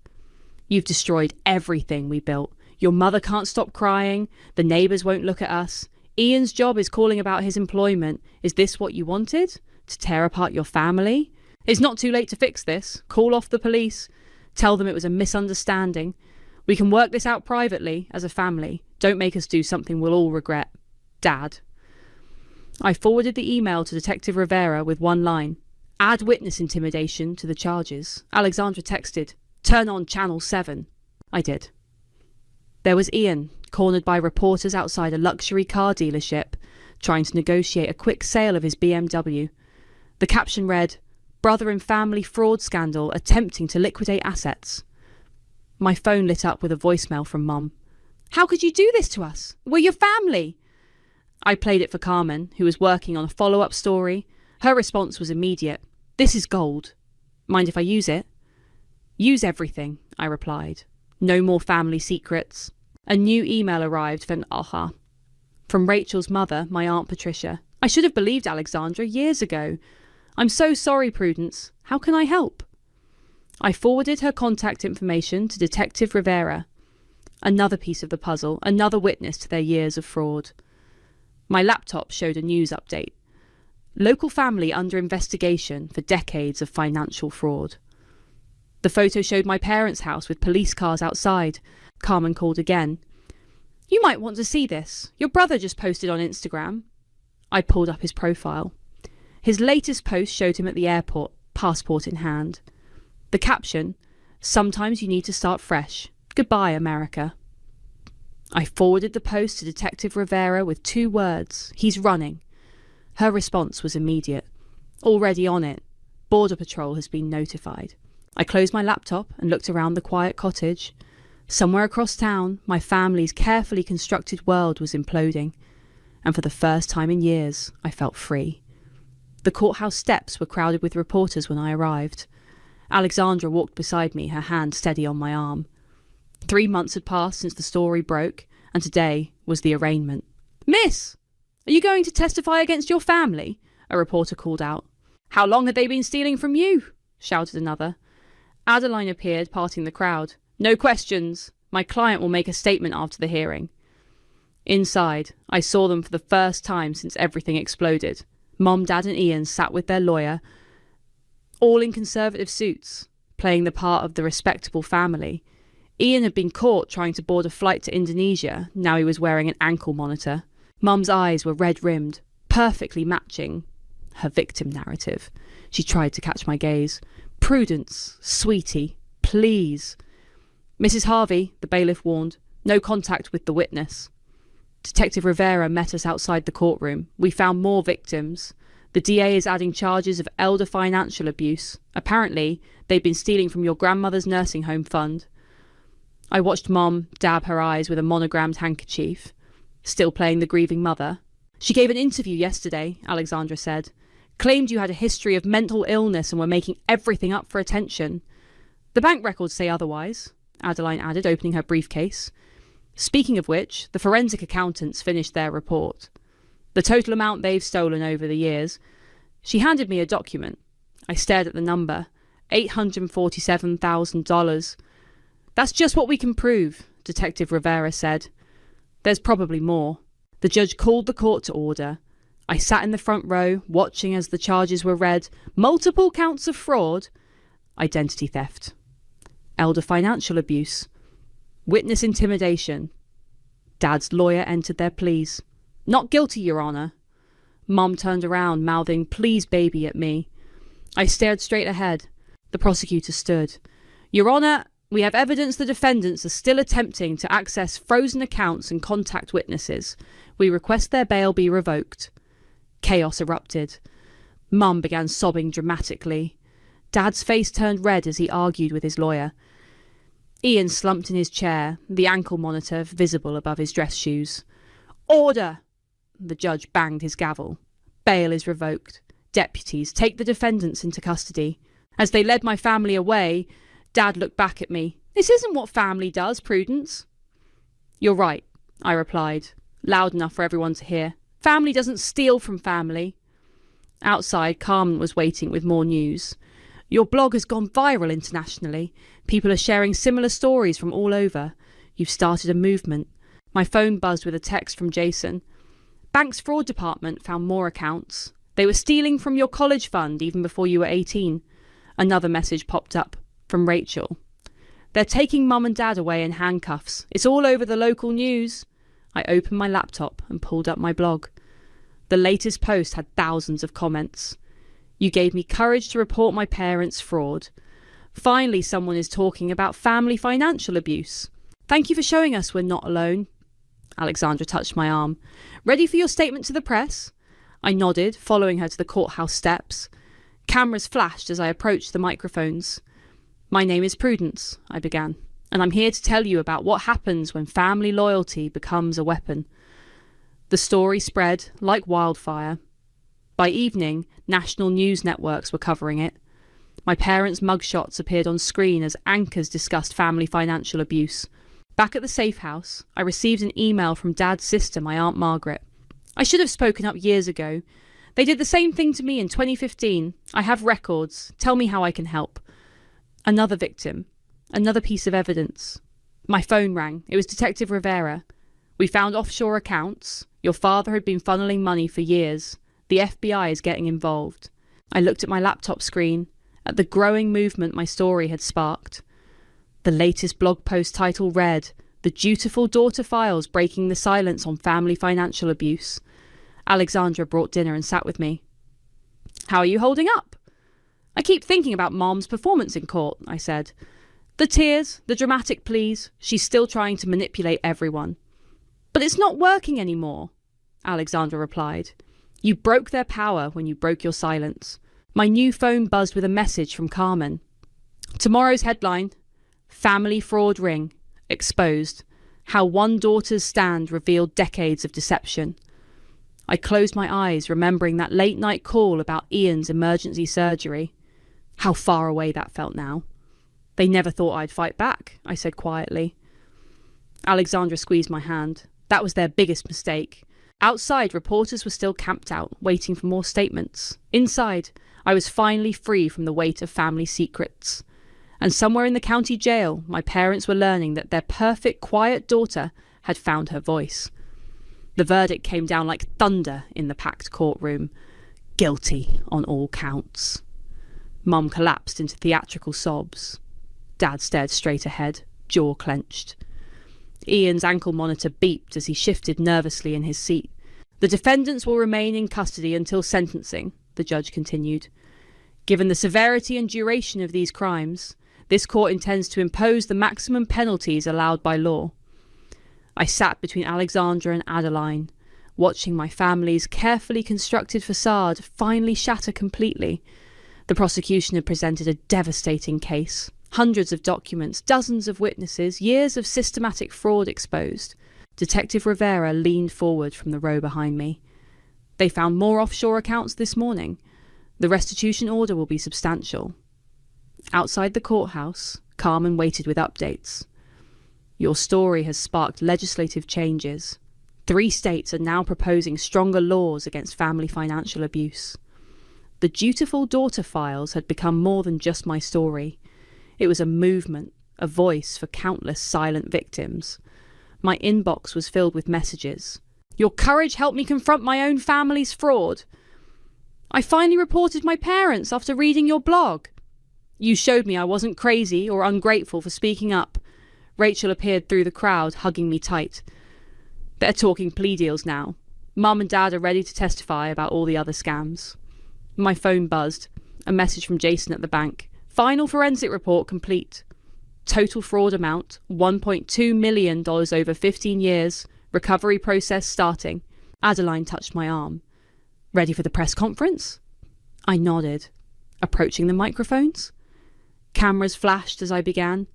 F: You've destroyed everything we built. Your mother can't stop crying. The neighbours won't look at us. Ian's job is calling about his employment. Is this what you wanted? To tear apart your family? It's not too late to fix this. Call off the police. Tell them it was a misunderstanding. We can work this out privately, as a family. Don't make us do something we'll all regret. Dad. I forwarded the email to Detective Rivera with one line. Add witness intimidation to the charges. Alexandra texted, turn on Channel 7. I did. There was Ian, cornered by reporters outside a luxury car dealership, trying to negotiate a quick sale of his BMW. The caption read, Brother and family fraud scandal attempting to liquidate assets. My phone lit up with a voicemail from Mum. How could you do this to us? We're your family. I played it for Carmen, who was working on a follow-up story. Her response was immediate. This is gold. Mind if I use it? Use everything, I replied. No more family secrets. A new email arrived from Rachel's mother, my Aunt Patricia. I should have believed Alexandra years ago. I'm so sorry, Prudence. How can I help? I forwarded her contact information to Detective Rivera. Another piece of the puzzle, another witness to their years of fraud. My laptop showed a news update. Local family under investigation for decades of financial fraud. The photo showed my parents' house with police cars outside. Carmen called again. You might want to see this. Your brother just posted on Instagram. I pulled up his profile. His latest post showed him at the airport, passport in hand. The caption, Sometimes you need to start fresh. Goodbye, America. I forwarded the post to Detective Rivera with 2 words. He's running. Her response was immediate. Already on it. Border Patrol has been notified. I closed my laptop and looked around the quiet cottage. Somewhere across town, my family's carefully constructed world was imploding. And for the first time in years, I felt free. The courthouse steps were crowded with reporters when I arrived. Alexandra walked beside me, her hand steady on my arm. 3 months had passed since the story broke, and today was the arraignment. Miss! Are you going to testify against your family? A reporter called out. How long had they been stealing from you? Shouted another. Adeline appeared, parting the crowd. No questions. My client will make a statement after the hearing. Inside, I saw them for the first time since everything exploded. Mom, Dad and Ian sat with their lawyer, all in conservative suits, playing the part of the respectable family. Ian had been caught trying to board a flight to Indonesia. Now he was wearing an ankle monitor. Mum's eyes were red-rimmed, perfectly matching her victim narrative. She tried to catch my gaze. Prudence, sweetie, please. Mrs. Harvey, the bailiff warned, no contact with the witness. Detective Rivera met us outside the courtroom. We found more victims. The DA is adding charges of elder financial abuse. Apparently, they've been stealing from your grandmother's nursing home fund. I watched Mom dab her eyes with a monogrammed handkerchief. Still playing the grieving mother. She gave an interview yesterday, Alexandra said. Claimed you had a history of mental illness and were making everything up for attention. The bank records say otherwise, Adeline added, opening her briefcase. Speaking of which, the forensic accountants finished their report. The total amount they've stolen over the years, She handed me a document. I stared at the number. $847,000. That's just what we can prove, Detective Rivera said. There's probably more. The judge called the court to order. I sat in the front row, watching as the charges were read. Multiple counts of fraud, identity theft, elder financial abuse, witness intimidation. Dad's lawyer entered their pleas. Not guilty, Your Honour. Mum turned around, mouthing, "Please, baby," at me. I stared straight ahead. The prosecutor stood. Your Honour, we have evidence the defendants are still attempting to access frozen accounts and contact witnesses. We request their bail be revoked. Chaos erupted. Mum began sobbing dramatically. Dad's face turned red as he argued with his lawyer. Ian slumped in his chair, the ankle monitor visible above his dress shoes. Order! The judge banged his gavel. Bail is revoked. Deputies, take the defendants into custody. As they led my family away, Dad looked back at me. This isn't what family does, Prudence. You're right, I replied, loud enough for everyone to hear. Family doesn't steal from family. Outside, Carmen was waiting with more news. Your blog has gone viral internationally. People are sharing similar stories from all over. You've started a movement. My phone buzzed with a text from Jason. Bank's fraud department found more accounts. They were stealing from your college fund even before you were 18. Another message popped up from Rachel. They're taking Mum and Dad away in handcuffs. It's all over the local news. I opened my laptop and pulled up my blog. The latest post had thousands of comments. You gave me courage to report my parents' fraud. Finally, someone is talking about family financial abuse. Thank you for showing us we're not alone. Alexandra touched my arm. Ready for your statement to the press? I nodded, following her to the courthouse steps. Cameras flashed as I approached the microphones. My name is Prudence, I began, and I'm here to tell you about what happens when family loyalty becomes a weapon. The story spread like wildfire. By evening, national news networks were covering it. My parents' mugshots appeared on screen as anchors discussed family financial abuse. Back at the safe house, I received an email from Dad's sister, my Aunt Margaret. I should have spoken up years ago. They did the same thing to me in 2015. I have records. Tell me how I can help. Another victim. Another piece of evidence. My phone rang. It was Detective Rivera. We found offshore accounts. Your father had been funneling money for years. The FBI is getting involved. I looked at my laptop screen, at the growing movement my story had sparked. The latest blog post title read, The Dutiful Daughter Files Breaking the Silence on Family Financial Abuse. Alexandra brought dinner and sat with me. How are you holding up? I keep thinking about Mom's performance in court, I said. The tears, the dramatic pleas, she's still trying to manipulate everyone. But it's not working anymore, Alexandra replied. You broke their power when you broke your silence. My new phone buzzed with a message from Carmen. Tomorrow's headline, Family Fraud Ring, Exposed. How one daughter's stand revealed decades of deception. I closed my eyes, remembering that late-night call about Ian's emergency surgery. How far away that felt now. They never thought I'd fight back, I said quietly. Alexandra squeezed my hand. That was their biggest mistake. Outside, reporters were still camped out, waiting for more statements. Inside, I was finally free from the weight of family secrets. And somewhere in the county jail, my parents were learning that their perfect, quiet daughter had found her voice. The verdict came down like thunder in the packed courtroom. Guilty on all counts. Mum collapsed into theatrical sobs. Dad stared straight ahead, jaw clenched. Ian's ankle monitor beeped as he shifted nervously in his seat. The defendants will remain in custody until sentencing, the judge continued. Given the severity and duration of these crimes, this court intends to impose the maximum penalties allowed by law. I sat between Alexandra and Adeline, watching my family's carefully constructed facade finally shatter completely. The prosecution had presented a devastating case. Hundreds of documents, dozens of witnesses, years of systematic fraud exposed. Detective Rivera leaned forward from the row behind me. They found more offshore accounts this morning. The restitution order will be substantial. Outside the courthouse, Carmen waited with updates. Your story has sparked legislative changes. 3 states are now proposing stronger laws against family financial abuse. The Dutiful Daughter files had become more than just my story. It was a movement, a voice for countless silent victims. My inbox was filled with messages. Your courage helped me confront my own family's fraud. I finally reported my parents after reading your blog. You showed me I wasn't crazy or ungrateful for speaking up. Rachel appeared through the crowd, hugging me tight. They're talking plea deals now. Mum and Dad are ready to testify about all the other scams. My phone buzzed. A message from Jason at the bank. Final forensic report complete. Total fraud amount, $1.2 million over 15 years. Recovery process starting. Adeline touched my arm. Ready for the press conference? I nodded. Approaching the microphones? Cameras flashed as I began.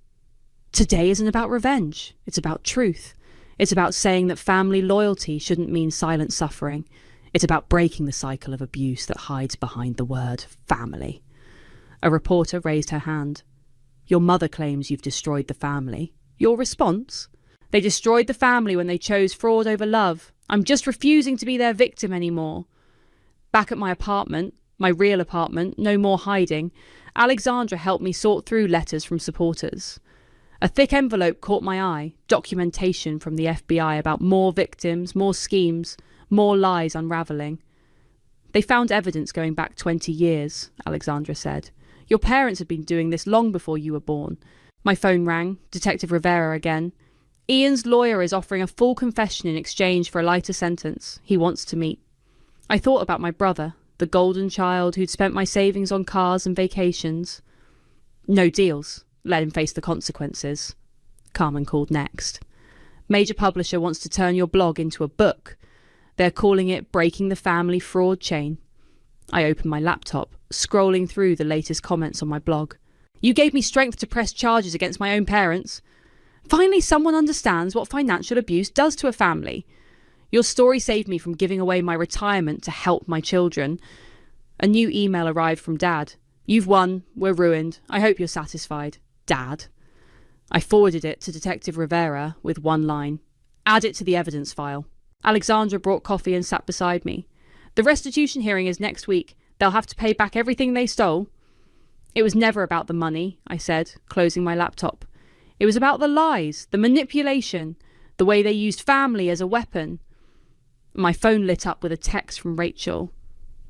F: Today isn't about revenge. It's about truth. It's about saying that family loyalty shouldn't mean silent suffering. It's about breaking the cycle of abuse that hides behind the word family. A reporter raised her hand. Your mother claims you've destroyed the family. Your response? They destroyed the family when they chose fraud over love. I'm just refusing to be their victim anymore. Back at my apartment, my real apartment, no more hiding, Alexandra helped me sort through letters from supporters. A thick envelope caught my eye, documentation from the FBI about more victims, more schemes, more lies unravelling. They found evidence going back 20 years, Alexandra said. Your parents had been doing this long before you were born. My phone rang, Detective Rivera again. Ian's lawyer is offering a full confession in exchange for a lighter sentence. He wants to meet. I thought about my brother, the golden child who'd spent my savings on cars and vacations. No deals. Let him face the consequences. Carmen called next. Major publisher wants to turn your blog into a book. They're calling it Breaking the Family Fraud Chain. I opened my laptop, scrolling through the latest comments on my blog. You gave me strength to press charges against my own parents. Finally, someone understands what financial abuse does to a family. Your story saved me from giving away my retirement to help my children. A new email arrived from Dad. You've won. We're ruined. I hope you're satisfied. Dad. I forwarded it to Detective Rivera with one line. Add it to the evidence file. Alexandra brought coffee and sat beside me. The restitution hearing is next week. They'll have to pay back everything they stole. It was never about the money, I said, closing my laptop. It was about the lies, the manipulation, the way they used family as a weapon. My phone lit up with a text from Rachel.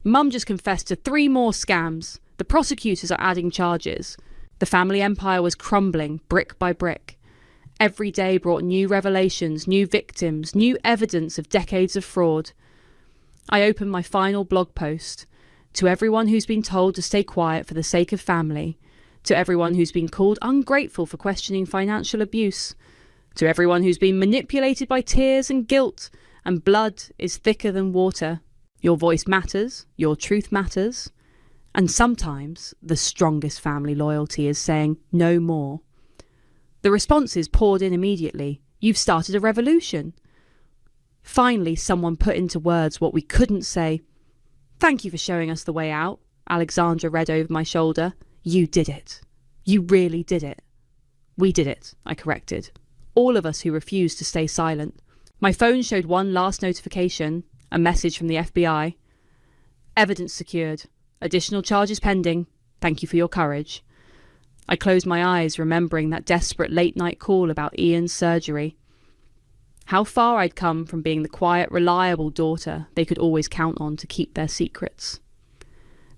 F: Mum just confessed to 3 more scams. The prosecutors are adding charges. The family empire was crumbling brick by brick. Every day brought new revelations, new victims, new evidence of decades of fraud. I opened my final blog post. To everyone who's been told to stay quiet for the sake of family. To everyone who's been called ungrateful for questioning financial abuse. To everyone who's been manipulated by tears and guilt, and blood is thicker than water. Your voice matters, your truth matters. And sometimes the strongest family loyalty is saying no more. The responses poured in immediately. You've started a revolution. Finally, someone put into words what we couldn't say. Thank you for showing us the way out. Alexandra read over my shoulder. You did it. You really did it. We did it, I corrected. All of us who refused to stay silent. My phone showed one last notification, a message from the FBI. Evidence secured. Additional charges pending. Thank you for your courage. I closed my eyes, remembering that desperate late-night call about Ian's surgery. How far I'd come from being the quiet, reliable daughter they could always count on to keep their secrets.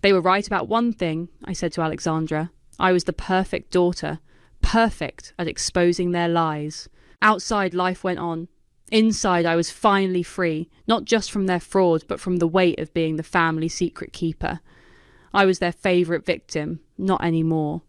F: They were right about one thing, I said to Alexandra. I was the perfect daughter, perfect at exposing their lies. Outside, life went on. Inside, I was finally free, not just from their fraud, but from the weight of being the family secret keeper. I was their favourite victim, not anymore.